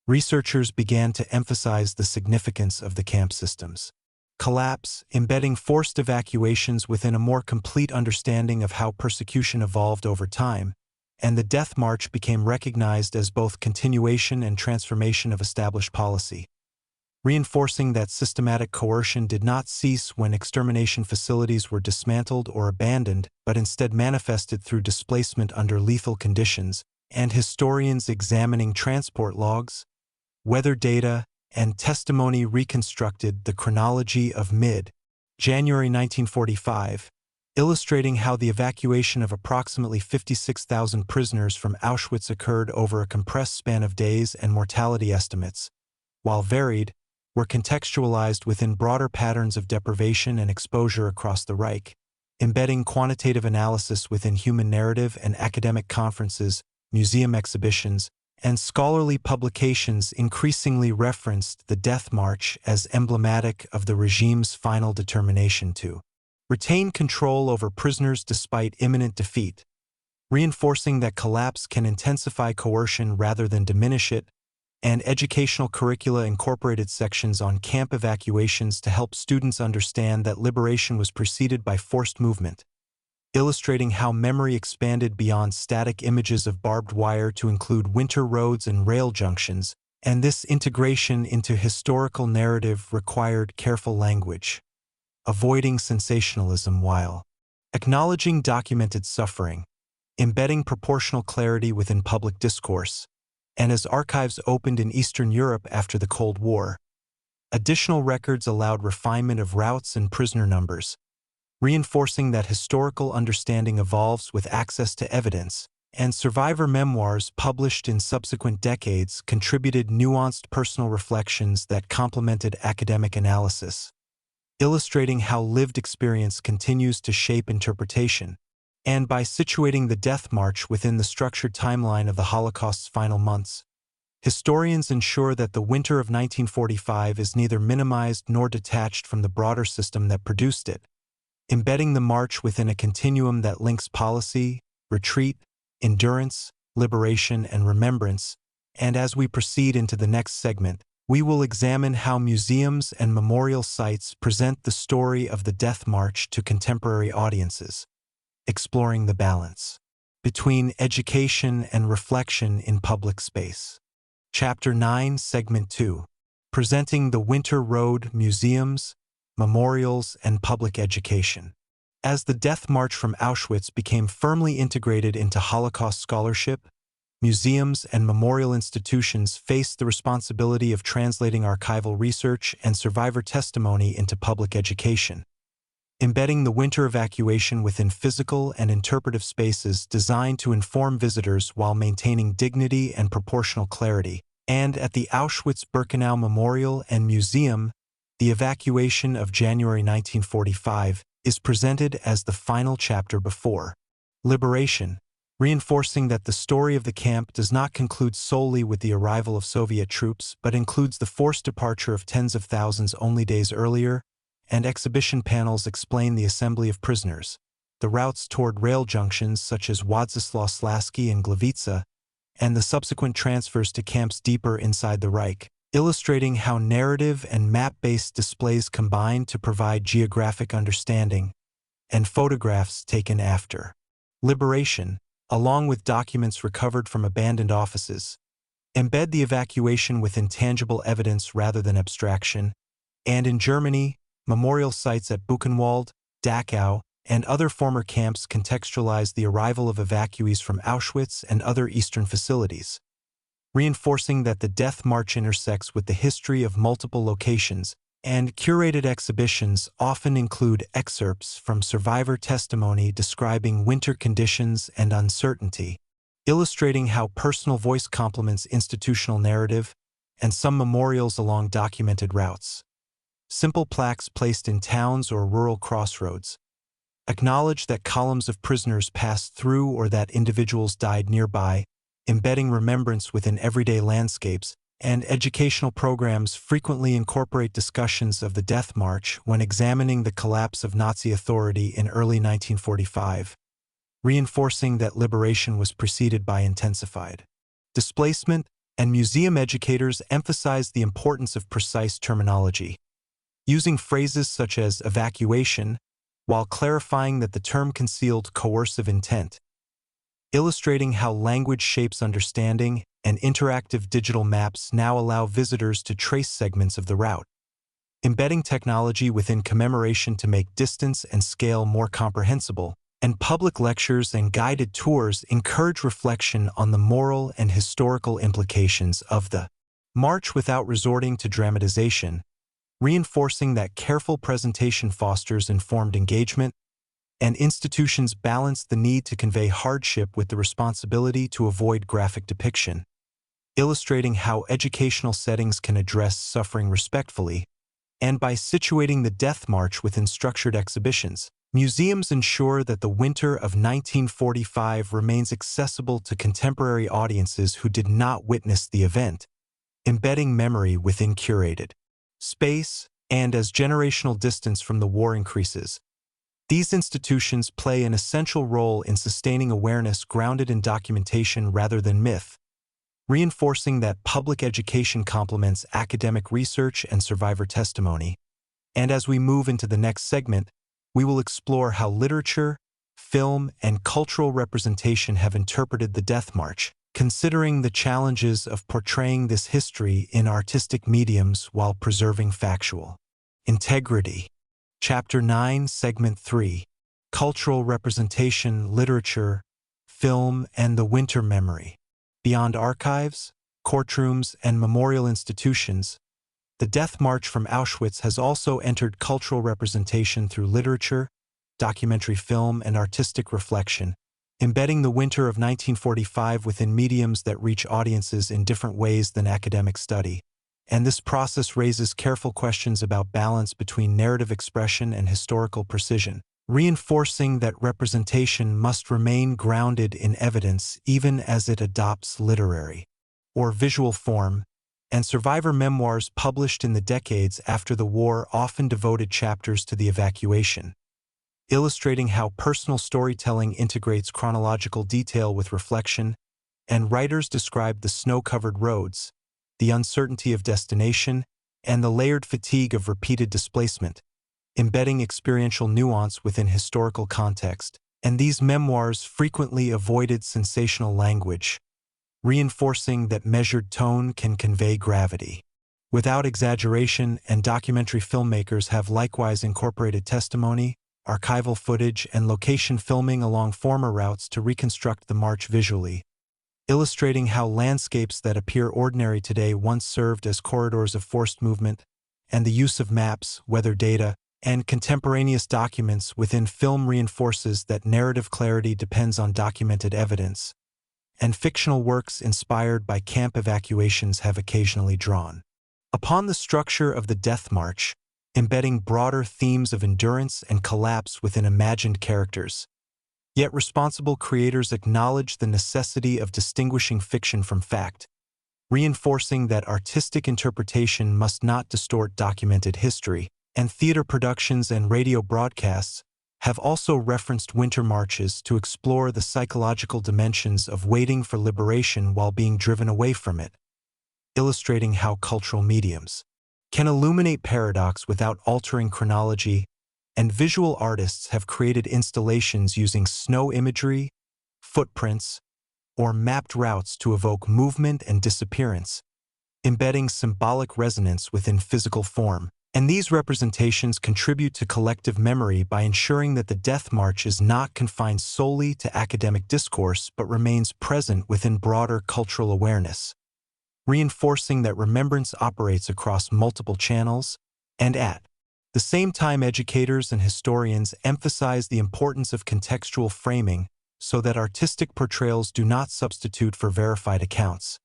researchers began to emphasize the significance of the camp systems. Collapse, embedding forced evacuations within a more complete understanding of how persecution evolved over time, and the Death March became recognized as both continuation and transformation of established policy, reinforcing that systematic coercion did not cease when extermination facilities were dismantled or abandoned, but instead manifested through displacement under lethal conditions. And historians examining transport logs, weather data, and testimony reconstructed the chronology of mid-January 1945, illustrating how the evacuation of approximately 56,000 prisoners from Auschwitz occurred over a compressed span of days, and mortality estimates, while varied, were contextualized within broader patterns of deprivation and exposure across the Reich, embedding quantitative analysis within human narrative. And academic conferences, museum exhibitions, and scholarly publications increasingly referenced the Death March as emblematic of the regime's final determination to retain control over prisoners despite imminent defeat, reinforcing that collapse can intensify coercion rather than diminish it. And educational curricula incorporated sections on camp evacuations to help students understand that liberation was preceded by forced movement, illustrating how memory expanded beyond static images of barbed wire to include winter roads and rail junctions, and this integration into historical narrative required careful language, avoiding sensationalism while acknowledging documented suffering, embedding proportional clarity within public discourse, and as archives opened in Eastern Europe after the Cold War, additional records allowed refinement of routes and prisoner numbers, reinforcing that historical understanding evolves with access to evidence, and survivor memoirs published in subsequent decades contributed nuanced personal reflections that complemented academic analysis, illustrating how lived experience continues to shape interpretation. And by situating the Death March within the structured timeline of the Holocaust's final months, historians ensure that the winter of 1945 is neither minimized nor detached from the broader system that produced it, embedding the march within a continuum that links policy, retreat, endurance, liberation, and remembrance. And as we proceed into the next segment, we will examine how museums and memorial sites present the story of the Death March to contemporary audiences, exploring the balance between education and reflection in public space. Chapter 9, Segment 2, presenting the Winter Road, Museums, Memorials, and Public Education. As the Death March from Auschwitz became firmly integrated into Holocaust scholarship, museums and memorial institutions faced the responsibility of translating archival research and survivor testimony into public education, embedding the winter evacuation within physical and interpretive spaces designed to inform visitors while maintaining dignity and proportional clarity. And at the Auschwitz-Birkenau Memorial and Museum, the evacuation of January 1945 is presented as the final chapter before liberation, reinforcing that the story of the camp does not conclude solely with the arrival of Soviet troops but includes the forced departure of tens of thousands only days earlier, and exhibition panels explain the assembly of prisoners, the routes toward rail junctions such as Władysławski and Gliwice, and the subsequent transfers to camps deeper inside the Reich, illustrating how narrative and map-based displays combine to provide geographic understanding, and photographs taken after liberation, along with documents recovered from abandoned offices, embed the evacuation within tangible evidence rather than abstraction. And in Germany, memorial sites at Buchenwald, Dachau, and other former camps contextualize the arrival of evacuees from Auschwitz and other Eastern facilities, reinforcing that the Death March intersects with the history of multiple locations, and curated exhibitions often include excerpts from survivor testimony describing winter conditions and uncertainty, illustrating how personal voice complements institutional narrative, and some memorials along documented routes. Simple plaques placed in towns or rural crossroads acknowledge that columns of prisoners passed through or that individuals died nearby, embedding remembrance within everyday landscapes, and educational programs frequently incorporate discussions of the Death March when examining the collapse of Nazi authority in early 1945, reinforcing that liberation was preceded by intensified displacement, and museum educators emphasize the importance of precise terminology, using phrases such as evacuation, while clarifying that the term concealed coercive intent, illustrating how language shapes understanding, and interactive digital maps now allow visitors to trace segments of the route, embedding technology within commemoration to make distance and scale more comprehensible, and public lectures and guided tours encourage reflection on the moral and historical implications of the march without resorting to dramatization, reinforcing that careful presentation fosters informed engagement, and institutions balance the need to convey hardship with the responsibility to avoid graphic depiction, illustrating how educational settings can address suffering respectfully. And by situating the Death March within structured exhibitions, museums ensure that the winter of 1945 remains accessible to contemporary audiences who did not witness the event, embedding memory within curated space. And as generational distance from the war increases, these institutions play an essential role in sustaining awareness grounded in documentation rather than myth, reinforcing that public education complements academic research and survivor testimony. And as we move into the next segment, we will explore how literature, film, and cultural representation have interpreted the Death March, considering the challenges of portraying this history in artistic mediums while preserving factual integrity. Chapter 9, Segment 3, Cultural Representation, Literature, Film, and the Winter Memory. Beyond archives, courtrooms, and memorial institutions, the Death March from Auschwitz has also entered cultural representation through literature, documentary film, and artistic reflection, embedding the winter of 1945 within mediums that reach audiences in different ways than academic study. And this process raises careful questions about balance between narrative expression and historical precision, reinforcing that representation must remain grounded in evidence even as it adopts literary or visual form, and survivor memoirs published in the decades after the war often devoted chapters to the evacuation, illustrating how personal storytelling integrates chronological detail with reflection, and writers describe the snow-covered roads, the uncertainty of destination, and the layered fatigue of repeated displacement, embedding experiential nuance within historical context, and these memoirs frequently avoided sensational language, reinforcing that measured tone can convey gravity without exaggeration, and documentary filmmakers have likewise incorporated testimony, archival footage, and location filming along former routes to reconstruct the march visually, illustrating how landscapes that appear ordinary today once served as corridors of forced movement, and the use of maps, weather data, and contemporaneous documents within film reinforces that narrative clarity depends on documented evidence, and fictional works inspired by camp evacuations have occasionally drawn upon the structure of the Death March, embedding broader themes of endurance and collapse within imagined characters. Yet responsible creators acknowledge the necessity of distinguishing fiction from fact, reinforcing that artistic interpretation must not distort documented history, and theater productions and radio broadcasts have also referenced winter marches to explore the psychological dimensions of waiting for liberation while being driven away from it, illustrating how cultural mediums can illuminate paradox without altering chronology, and visual artists have created installations using snow imagery, footprints, or mapped routes to evoke movement and disappearance, embedding symbolic resonance within physical form. And these representations contribute to collective memory by ensuring that the Death March is not confined solely to academic discourse but remains present within broader cultural awareness, reinforcing that remembrance operates across multiple channels, and at the same time educators and historians emphasize the importance of contextual framing so that artistic portrayals do not substitute for verified accounts,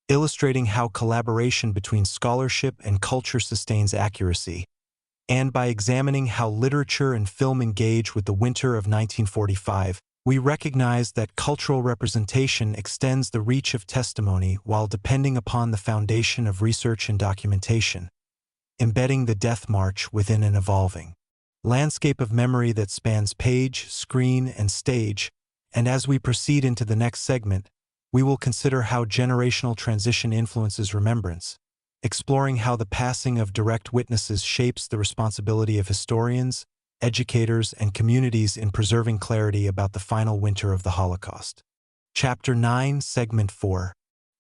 illustrating how collaboration between scholarship and culture sustains accuracy, and by examining how literature and film engage with the winter of 1945, we recognize that cultural representation extends the reach of testimony while depending upon the foundation of research and documentation, embedding the Death March within an evolving landscape of memory that spans page, screen, and stage. And as we proceed into the next segment, we will consider how generational transition influences remembrance, exploring how the passing of direct witnesses shapes the responsibility of historians, educators, and communities in preserving clarity about the final winter of the Holocaust. Chapter 9, Segment 4,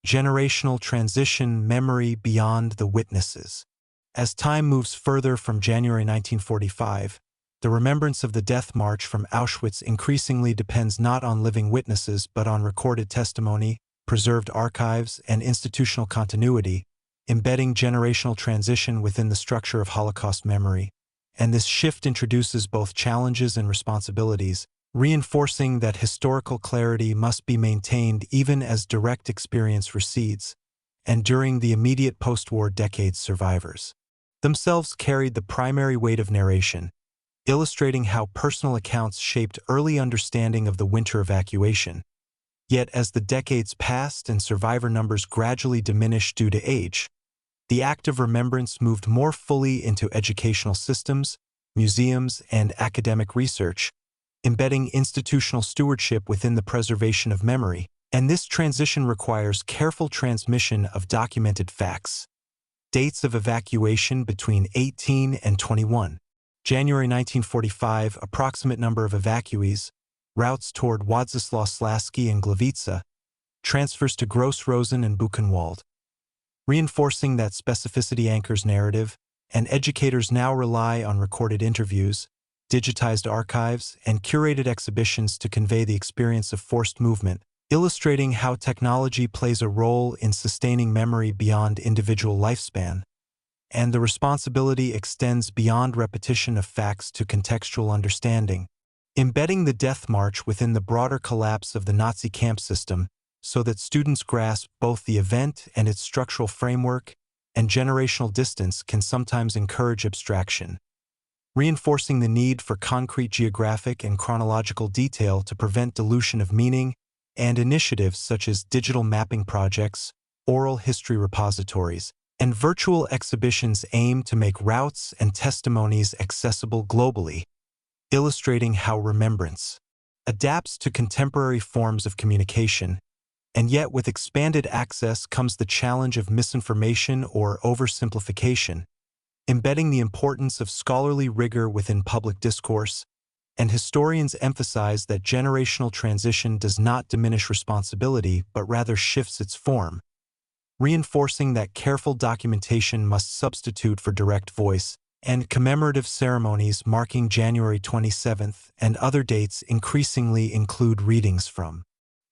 Generational Transition, Memory Beyond the Witnesses. As time moves further from January 1945, the remembrance of the Death March from Auschwitz increasingly depends not on living witnesses but on recorded testimony, preserved archives, and institutional continuity, embedding generational transition within the structure of Holocaust memory. And this shift introduces both challenges and responsibilities, reinforcing that historical clarity must be maintained even as direct experience recedes, and during the immediate post-war decades survivors themselves carried the primary weight of narration, illustrating how personal accounts shaped early understanding of the winter evacuation. Yet as the decades passed and survivor numbers gradually diminished due to age, the act of remembrance moved more fully into educational systems, museums, and academic research, embedding institutional stewardship within the preservation of memory. And this transition requires careful transmission of documented facts. Dates of evacuation between 18 and 21. January 1945, approximate number of evacuees, routes toward Władysław Śląski and Gliwice, transfers to Gross-Rosen and Buchenwald, reinforcing that specificity anchors narrative, and educators now rely on recorded interviews, digitized archives, and curated exhibitions to convey the experience of forced movement, illustrating how technology plays a role in sustaining memory beyond individual lifespan. And the responsibility extends beyond repetition of facts to contextual understanding, embedding the Death March within the broader collapse of the Nazi camp system so that students grasp both the event and its structural framework, and generational distance can sometimes encourage abstraction, reinforcing the need for concrete geographic and chronological detail to prevent dilution of meaning, and initiatives such as digital mapping projects, oral history repositories, and virtual exhibitions aim to make routes and testimonies accessible globally, illustrating how remembrance adapts to contemporary forms of communication, and yet with expanded access comes the challenge of misinformation or oversimplification, embedding the importance of scholarly rigor within public discourse, and historians emphasize that generational transition does not diminish responsibility but rather shifts its form, reinforcing that careful documentation must substitute for direct voice, and commemorative ceremonies marking January 27th and other dates increasingly include readings from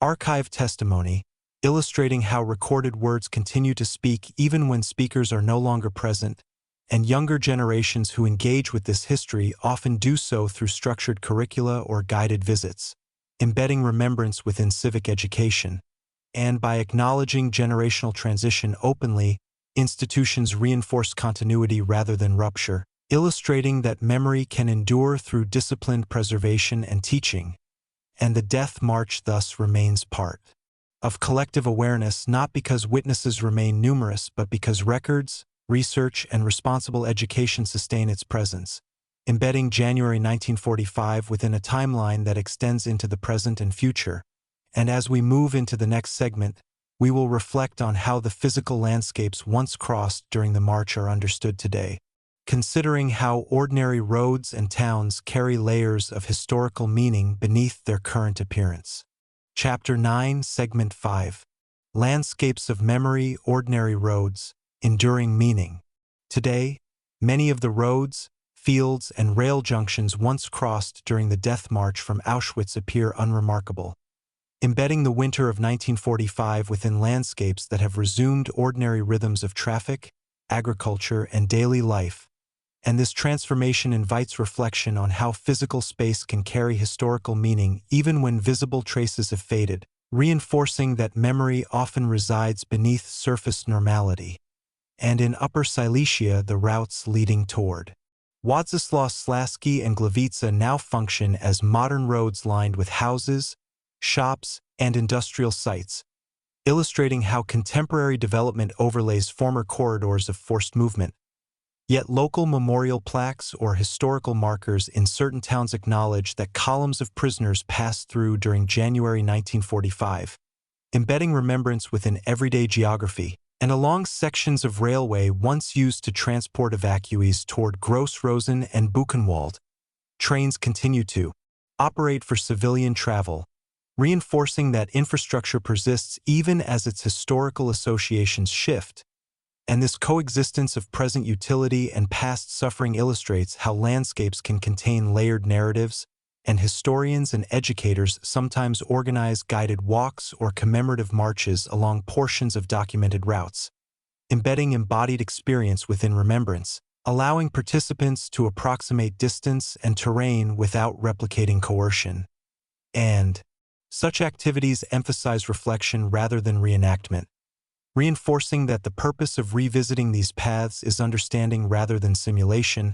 archive testimony, illustrating how recorded words continue to speak even when speakers are no longer present, and younger generations who engage with this history often do so through structured curricula or guided visits, embedding remembrance within civic education. And by acknowledging generational transition openly, institutions reinforce continuity rather than rupture, illustrating that memory can endure through disciplined preservation and teaching, and the Death March thus remains part of collective awareness not because witnesses remain numerous but because records, research, and responsible education sustain its presence, embedding January 1945 within a timeline that extends into the present and future. And as we move into the next segment, we will reflect on how the physical landscapes once crossed during the march are understood today, considering how ordinary roads and towns carry layers of historical meaning beneath their current appearance. Chapter 9, Segment 5. Landscapes of Memory, Ordinary Roads, Enduring Meaning. Today, many of the roads, fields, and rail junctions once crossed during the Death March from Auschwitz appear unremarkable, embedding the winter of 1945 within landscapes that have resumed ordinary rhythms of traffic, agriculture, and daily life. And this transformation invites reflection on how physical space can carry historical meaning even when visible traces have faded, reinforcing that memory often resides beneath surface normality. And in Upper Silesia, the routes leading toward Władysław Śląski and Gliwice now function as modern roads lined with houses, shops, and industrial sites, illustrating how contemporary development overlays former corridors of forced movement. Yet local memorial plaques or historical markers in certain towns acknowledge that columns of prisoners passed through during January 1945, embedding remembrance within everyday geography, and along sections of railway once used to transport evacuees toward Gross-Rosen and Buchenwald. Trains continue to operate for civilian travel, reinforcing that infrastructure persists even as its historical associations shift. And this coexistence of present utility and past suffering illustrates how landscapes can contain layered narratives, and historians and educators sometimes organize guided walks or commemorative marches along portions of documented routes, embedding embodied experience within remembrance, allowing participants to approximate distance and terrain without replicating coercion. And such activities emphasize reflection rather than reenactment, reinforcing that the purpose of revisiting these paths is understanding rather than simulation.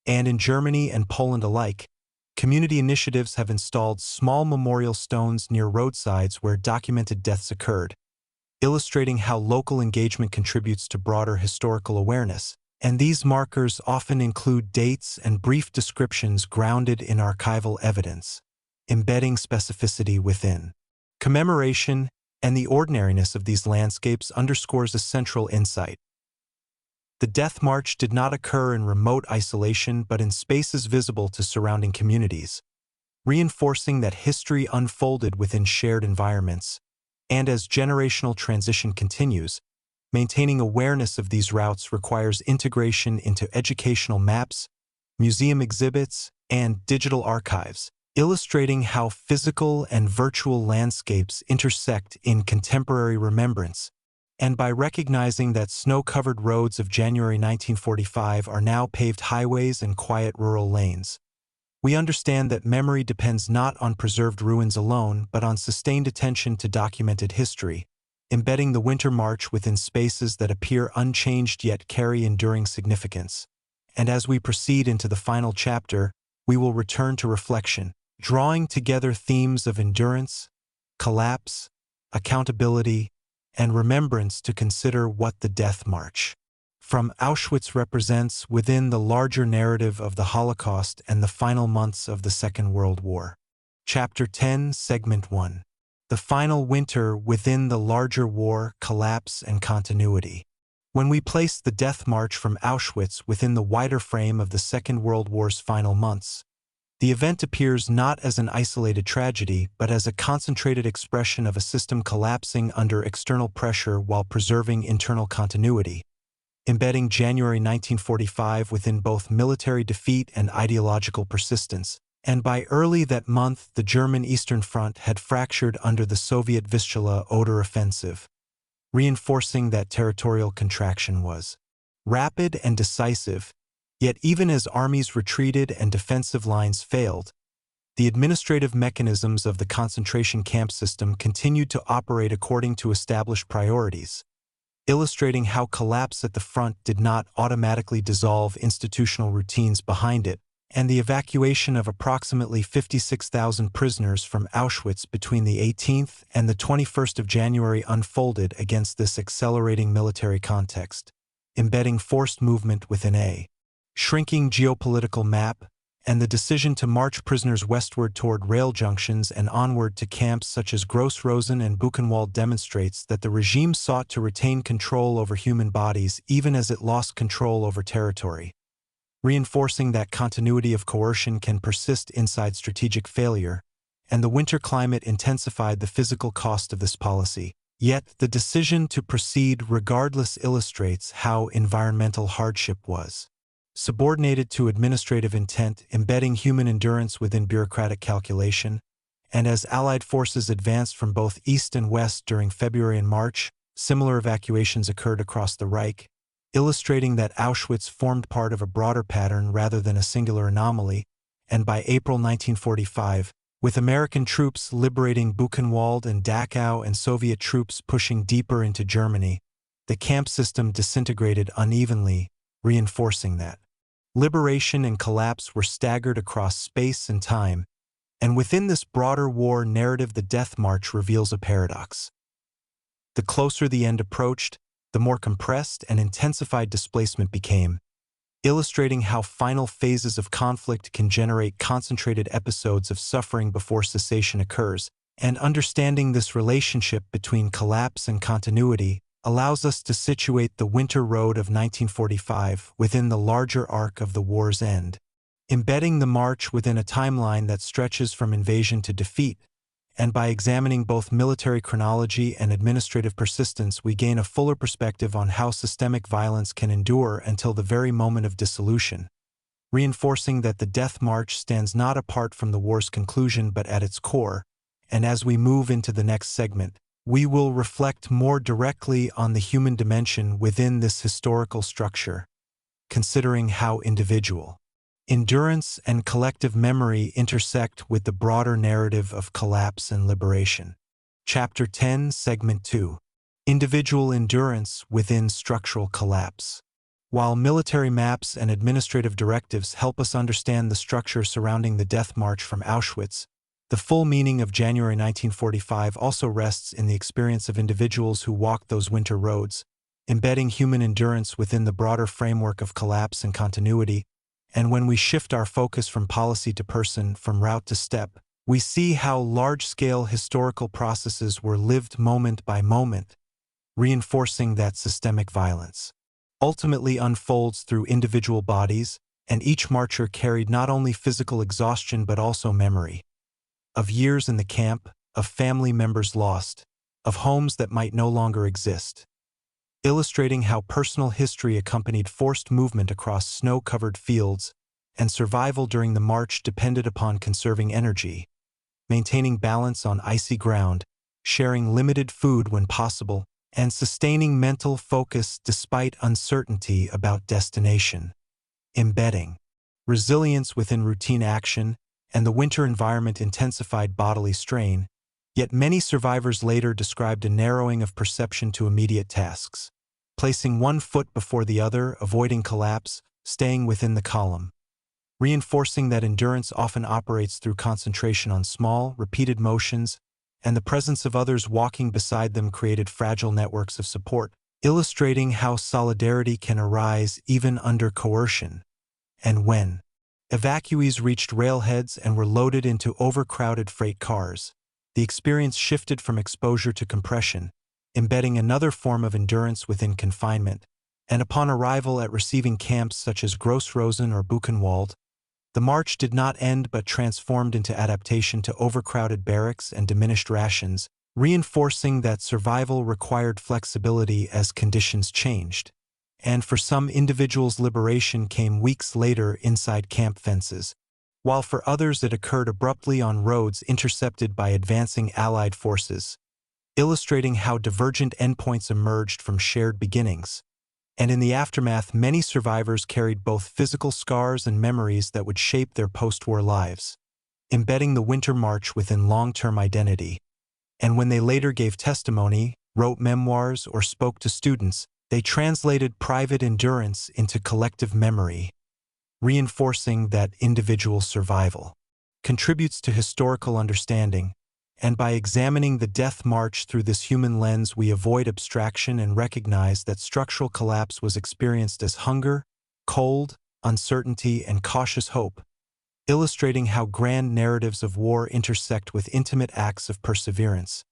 And in Germany and Poland alike, community initiatives have installed small memorial stones near roadsides where documented deaths occurred, illustrating how local engagement contributes to broader historical awareness. And these markers often include dates and brief descriptions grounded in archival evidence, embedding specificity within commemoration, and the ordinariness of these landscapes underscores a central insight. The Death March did not occur in remote isolation but in spaces visible to surrounding communities, reinforcing that history unfolded within shared environments, And as generational transition continues, maintaining awareness of these routes requires integration into educational maps, museum exhibits, and digital archives, illustrating how physical and virtual landscapes intersect in contemporary remembrance. And by recognizing that snow-covered roads of January 1945 are now paved highways and quiet rural lanes, we understand that memory depends not on preserved ruins alone, but on sustained attention to documented history, embedding the Winter March within spaces that appear unchanged yet carry enduring significance. And as we proceed into the final chapter, we will return to reflection, drawing together themes of endurance, collapse, accountability, and remembrance to consider what the Death March from Auschwitz represents within the larger narrative of the Holocaust and the final months of the Second World War. Chapter 10, Segment 1. The Final Winter Within the Larger War, Collapse and Continuity. When we place the Death March from Auschwitz within the wider frame of the Second World War's final months, the event appears not as an isolated tragedy, but as a concentrated expression of a system collapsing under external pressure while preserving internal continuity, embedding January 1945 within both military defeat and ideological persistence. And by early that month, the German Eastern Front had fractured under the Soviet Vistula-Oder offensive, reinforcing that territorial contraction was rapid and decisive. Yet even as armies retreated and defensive lines failed, the administrative mechanisms of the concentration camp system continued to operate according to established priorities, illustrating how collapse at the front did not automatically dissolve institutional routines behind it, and the evacuation of approximately 56,000 prisoners from Auschwitz between the 18th and the 21st of January unfolded against this accelerating military context, embedding forced movement within a shrinking geopolitical map, and the decision to march prisoners westward toward rail junctions and onward to camps such as Gross-Rosen and Buchenwald demonstrates that the regime sought to retain control over human bodies even as it lost control over territory, reinforcing that continuity of coercion can persist inside strategic failure, and the winter climate intensified the physical cost of this policy. Yet the decision to proceed regardless illustrates how environmental hardship was subordinated to administrative intent, embedding human endurance within bureaucratic calculation, and as Allied forces advanced from both east and west during February and March, similar evacuations occurred across the Reich, illustrating that Auschwitz formed part of a broader pattern rather than a singular anomaly, and by April 1945, with American troops liberating Buchenwald and Dachau and Soviet troops pushing deeper into Germany, the camp system disintegrated unevenly, reinforcing that liberation and collapse were staggered across space and time, and within this broader war narrative the Death March reveals a paradox. The closer the end approached, the more compressed and intensified displacement became, illustrating how final phases of conflict can generate concentrated episodes of suffering before cessation occurs, and understanding this relationship between collapse and continuity allows us to situate the Winter Road of 1945 within the larger arc of the war's end, embedding the march within a timeline that stretches from invasion to defeat, and by examining both military chronology and administrative persistence we gain a fuller perspective on how systemic violence can endure until the very moment of dissolution, reinforcing that the Death March stands not apart from the war's conclusion but at its core. And as we move into the next segment, we will reflect more directly on the human dimension within this historical structure, considering how individual endurance and collective memory intersect with the broader narrative of collapse and liberation. Chapter 10, Segment 2. Individual endurance within structural collapse. While military maps and administrative directives help us understand the structure surrounding the Death March from Auschwitz, the full meaning of January 1945 also rests in the experience of individuals who walked those winter roads, embedding human endurance within the broader framework of collapse and continuity. And when we shift our focus from policy to person, from route to step, we see how large-scale historical processes were lived moment by moment, reinforcing that systemic violence ultimately unfolds through individual bodies, and each marcher carried not only physical exhaustion but also memory of years in the camp, of family members lost, of homes that might no longer exist, illustrating how personal history accompanied forced movement across snow-covered fields, and survival during the march depended upon conserving energy, maintaining balance on icy ground, sharing limited food when possible, and sustaining mental focus despite uncertainty about destination. Embedding resilience within routine action, and the winter environment intensified bodily strain, yet many survivors later described a narrowing of perception to immediate tasks, placing one foot before the other, avoiding collapse, staying within the column, reinforcing that endurance often operates through concentration on small, repeated motions, and the presence of others walking beside them created fragile networks of support, illustrating how solidarity can arise even under coercion. And when evacuees reached railheads and were loaded into overcrowded freight cars, the experience shifted from exposure to compression, embedding another form of endurance within confinement, and upon arrival at receiving camps such as Gross-Rosen or Buchenwald, the march did not end but transformed into adaptation to overcrowded barracks and diminished rations, reinforcing that survival required flexibility as conditions changed. And for some individuals, liberation came weeks later inside camp fences, while for others it occurred abruptly on roads intercepted by advancing Allied forces, illustrating how divergent endpoints emerged from shared beginnings. And in the aftermath, many survivors carried both physical scars and memories that would shape their post-war lives, embedding the Winter March within long-term identity. And when they later gave testimony, wrote memoirs, or spoke to students, they translated private endurance into collective memory, reinforcing that individual survival contributes to historical understanding, and by examining the death march through this human lens, we avoid abstraction and recognize that structural collapse was experienced as hunger, cold, uncertainty, and cautious hope, illustrating how grand narratives of war intersect with intimate acts of perseverance.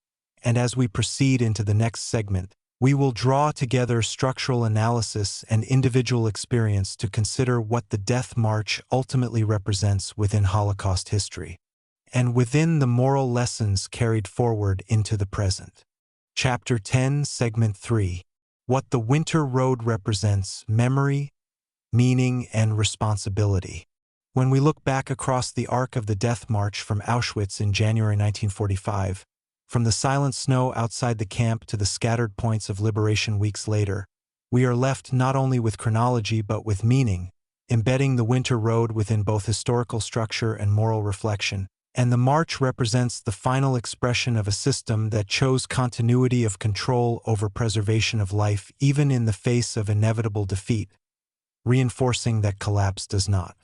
And as we proceed into the next segment, we will draw together structural analysis and individual experience to consider what the death march ultimately represents within Holocaust history, and within the moral lessons carried forward into the present. Chapter 10, Segment 3. What the Winter Road Represents: Memory, Meaning, and Responsibility. When we look back across the arc of the death march from Auschwitz in January 1945, from the silent snow outside the camp to the scattered points of liberation weeks later, we are left not only with chronology but with meaning, embedding the Winter Road within both historical structure and moral reflection. And the march represents the final expression of a system that chose continuity of control over preservation of life even in the face of inevitable defeat, reinforcing that collapse does not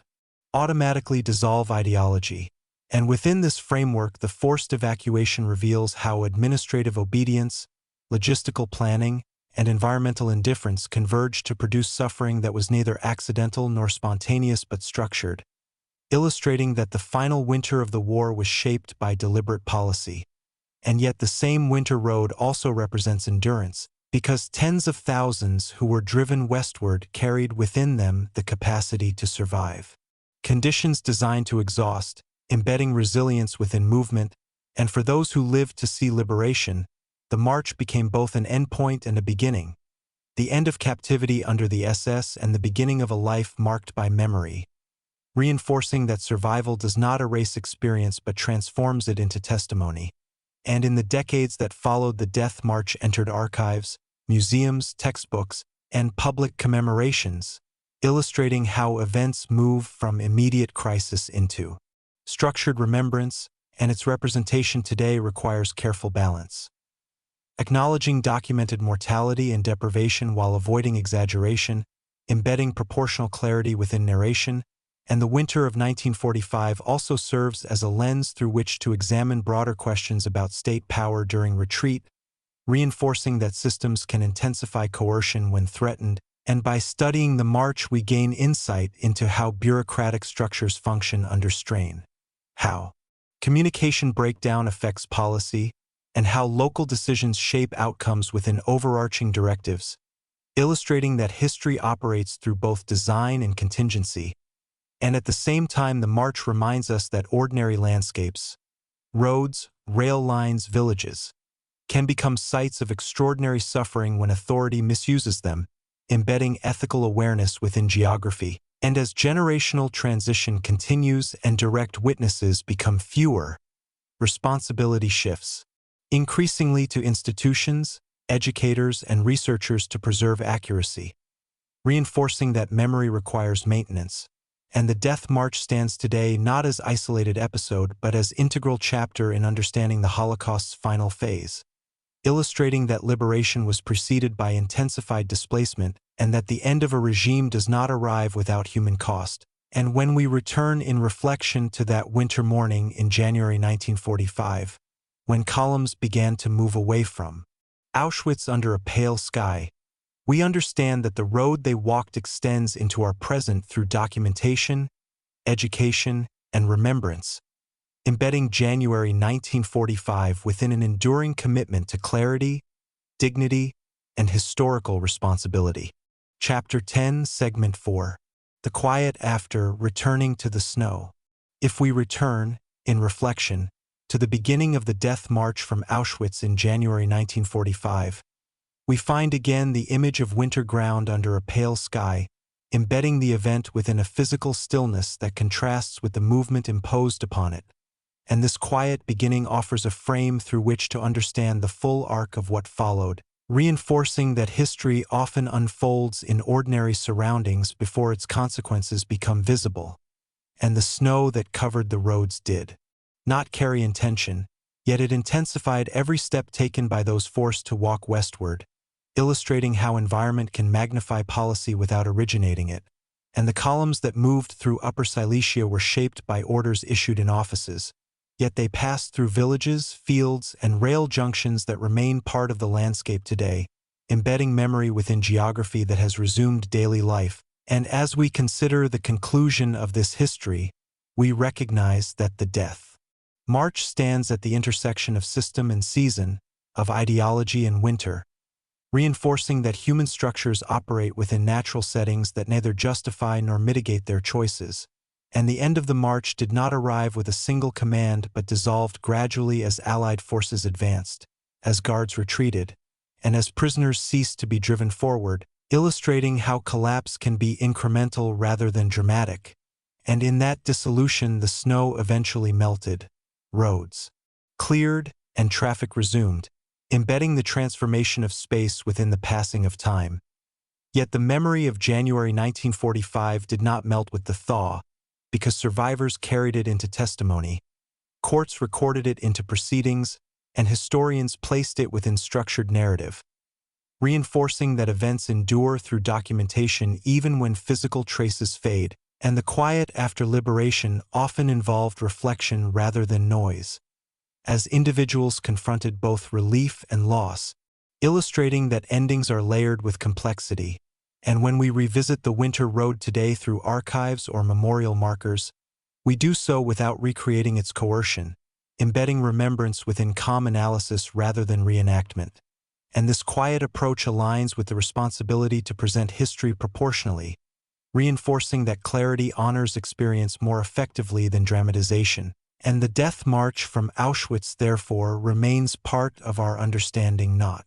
automatically dissolve ideology. And within this framework, the forced evacuation reveals how administrative obedience, logistical planning, and environmental indifference converged to produce suffering that was neither accidental nor spontaneous but structured, illustrating that the final winter of the war was shaped by deliberate policy. And yet the same Winter Road also represents endurance, because tens of thousands who were driven westward carried within them the capacity to survive conditions designed to exhaust, embedding resilience within movement. And for those who lived to see liberation, the march became both an endpoint and a beginning, the end of captivity under the SS and the beginning of a life marked by memory, reinforcing that survival does not erase experience but transforms it into testimony. And in the decades that followed, the death march entered archives, museums, textbooks, and public commemorations, illustrating how events move from immediate crisis into structured remembrance, and its representation today requires careful balance, acknowledging documented mortality and deprivation while avoiding exaggeration, embedding proportional clarity within narration. And the winter of 1945 also serves as a lens through which to examine broader questions about state power during retreat, reinforcing that systems can intensify coercion when threatened. And by studying the march, we gain insight into how bureaucratic structures function under strain, how communication breakdown affects policy, and how local decisions shape outcomes within overarching directives, illustrating that history operates through both design and contingency. And at the same time, the march reminds us that ordinary landscapes, roads, rail lines, villages, can become sites of extraordinary suffering when authority misuses them, embedding ethical awareness within geography. And as generational transition continues and direct witnesses become fewer, responsibility shifts, increasingly to institutions, educators, and researchers to preserve accuracy, reinforcing that memory requires maintenance. And the Death March stands today not as isolated episode but as integral chapter in understanding the Holocaust's final phase, illustrating that liberation was preceded by intensified displacement and that the end of a regime does not arrive without human cost. And when we return in reflection to that winter morning in January 1945, when columns began to move away from Auschwitz under a pale sky, we understand that the road they walked extends into our present through documentation, education, and remembrance, embedding January 1945 within an enduring commitment to clarity, dignity, and historical responsibility. Chapter 10, Segment 4. The Quiet After Returning to the Snow. If we return, in reflection, to the beginning of the Death March from Auschwitz in January 1945, we find again the image of winter ground under a pale sky, embedding the event within a physical stillness that contrasts with the movement imposed upon it. And this quiet beginning offers a frame through which to understand the full arc of what followed, reinforcing that history often unfolds in ordinary surroundings before its consequences become visible. And the snow that covered the roads did not carry intention, yet it intensified every step taken by those forced to walk westward, illustrating how environment can magnify policy without originating it. And the columns that moved through Upper Silesia were shaped by orders issued in offices, yet they passed through villages, fields, and rail junctions that remain part of the landscape today, embedding memory within geography that has resumed daily life. And as we consider the conclusion of this history, we recognize that the Death March stands at the intersection of system and season, of ideology and winter, reinforcing that human structures operate within natural settings that neither justify nor mitigate their choices. And the end of the march did not arrive with a single command but dissolved gradually as Allied forces advanced, as guards retreated, and as prisoners ceased to be driven forward, illustrating how collapse can be incremental rather than dramatic. And in that dissolution the snow eventually melted, roads cleared, and traffic resumed, embedding the transformation of space within the passing of time. Yet the memory of January 1945 did not melt with the thaw, because survivors carried it into testimony, courts recorded it into proceedings, and historians placed it within structured narrative, reinforcing that events endure through documentation even when physical traces fade. And the quiet after liberation often involved reflection rather than noise, as individuals confronted both relief and loss, illustrating that endings are layered with complexity. And when we revisit the winter road today through archives or memorial markers, we do so without recreating its coercion, embedding remembrance within calm analysis rather than reenactment. And this quiet approach aligns with the responsibility to present history proportionally, reinforcing that clarity honors experience more effectively than dramatization. And the Death March from Auschwitz, therefore, remains part of our understanding not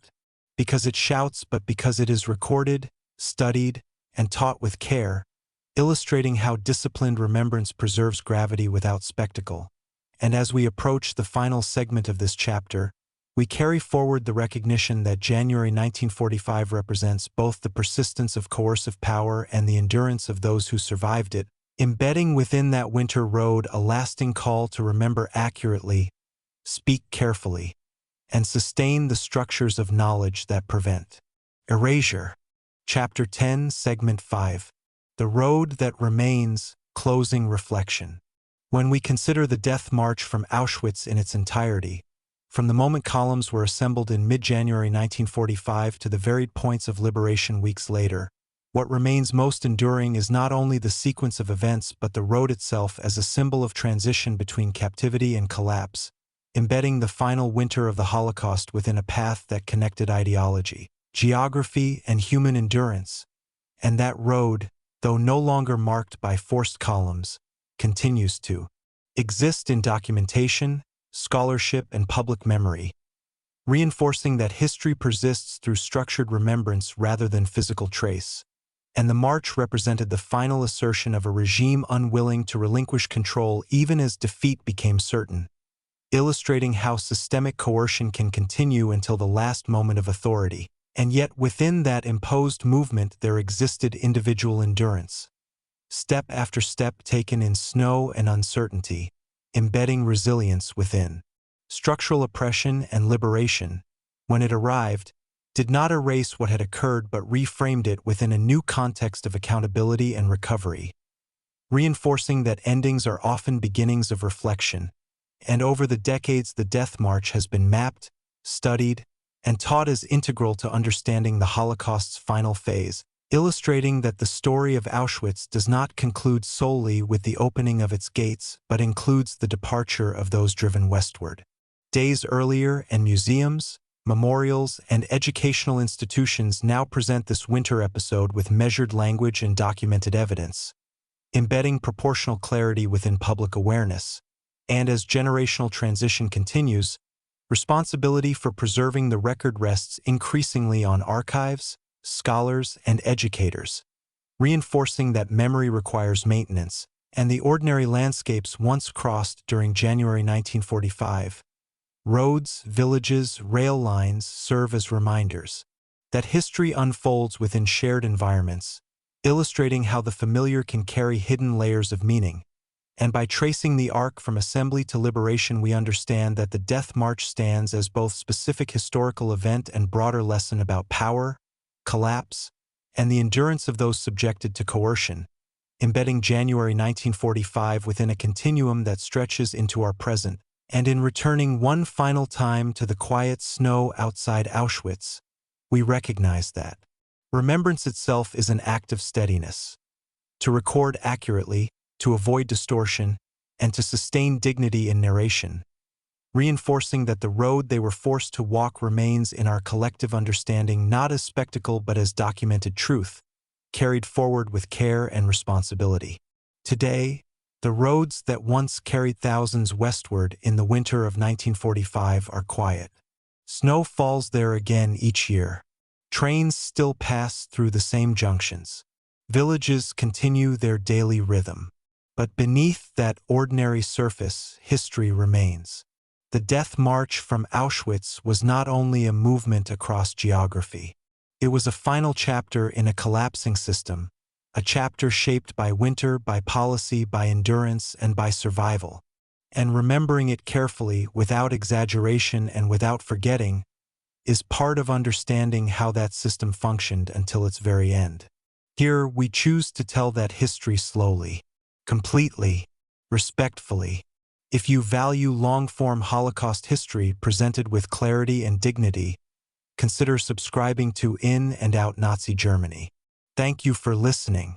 because it shouts but because it is recorded, studied, and taught with care, illustrating how disciplined remembrance preserves gravity without spectacle. And as we approach the final segment of this chapter, we carry forward the recognition that January 1945 represents both the persistence of coercive power and the endurance of those who survived it, embedding within that winter road a lasting call to remember accurately, speak carefully, and sustain the structures of knowledge that prevent erasure. Chapter 10, Segment 5. The Road That Remains, Closing Reflection. When we consider the Death March from Auschwitz in its entirety, from the moment columns were assembled in mid-January 1945 to the varied points of liberation weeks later, what remains most enduring is not only the sequence of events but the road itself as a symbol of transition between captivity and collapse, embedding the final winter of the Holocaust within a path that connected ideology, geography, and human endurance. And that road, though no longer marked by forced columns, continues to exist in documentation, scholarship, and public memory, reinforcing that history persists through structured remembrance rather than physical trace. And the march represented the final assertion of a regime unwilling to relinquish control even as defeat became certain, illustrating how systemic coercion can continue until the last moment of authority. And yet within that imposed movement there existed individual endurance, step after step taken in snow and uncertainty, embedding resilience within. Structural oppression and liberation, when it arrived, did not erase what had occurred but reframed it within a new context of accountability and recovery, reinforcing that endings are often beginnings of reflection. And over the decades, the Death March has been mapped, studied, and taught as integral to understanding the Holocaust's final phase, illustrating that the story of Auschwitz does not conclude solely with the opening of its gates but includes the departure of those driven westward. Days earlier, and museums, memorials, and educational institutions now present this winter episode with measured language and documented evidence, embedding proportional clarity within public awareness. And as generational transition continues, responsibility for preserving the record rests increasingly on archives, scholars, and educators, reinforcing that memory requires maintenance, and the ordinary landscapes once crossed during January 1945. Roads, villages, rail lines serve as reminders that history unfolds within shared environments, illustrating how the familiar can carry hidden layers of meaning. And by tracing the arc from assembly to liberation, we understand that the Death March stands as both specific historical event and broader lesson about power, collapse, and the endurance of those subjected to coercion, embedding January 1945 within a continuum that stretches into our present. And in returning one final time to the quiet snow outside Auschwitz, we recognize that remembrance itself is an act of steadiness. To record accurately, to avoid distortion, and to sustain dignity in narration, reinforcing that the road they were forced to walk remains in our collective understanding not as spectacle but as documented truth, carried forward with care and responsibility. Today, the roads that once carried thousands westward in the winter of 1945 are quiet. Snow falls there again each year. Trains still pass through the same junctions. Villages continue their daily rhythm. But beneath that ordinary surface, history remains. The Death March from Auschwitz was not only a movement across geography. It was a final chapter in a collapsing system, a chapter shaped by winter, by policy, by endurance, and by survival. And remembering it carefully, without exaggeration and without forgetting, is part of understanding how that system functioned until its very end. Here, we choose to tell that history slowly, completely, respectfully. If you value long-form Holocaust history presented with clarity and dignity, consider subscribing to In and Out Nazi Germany. Thank you for listening.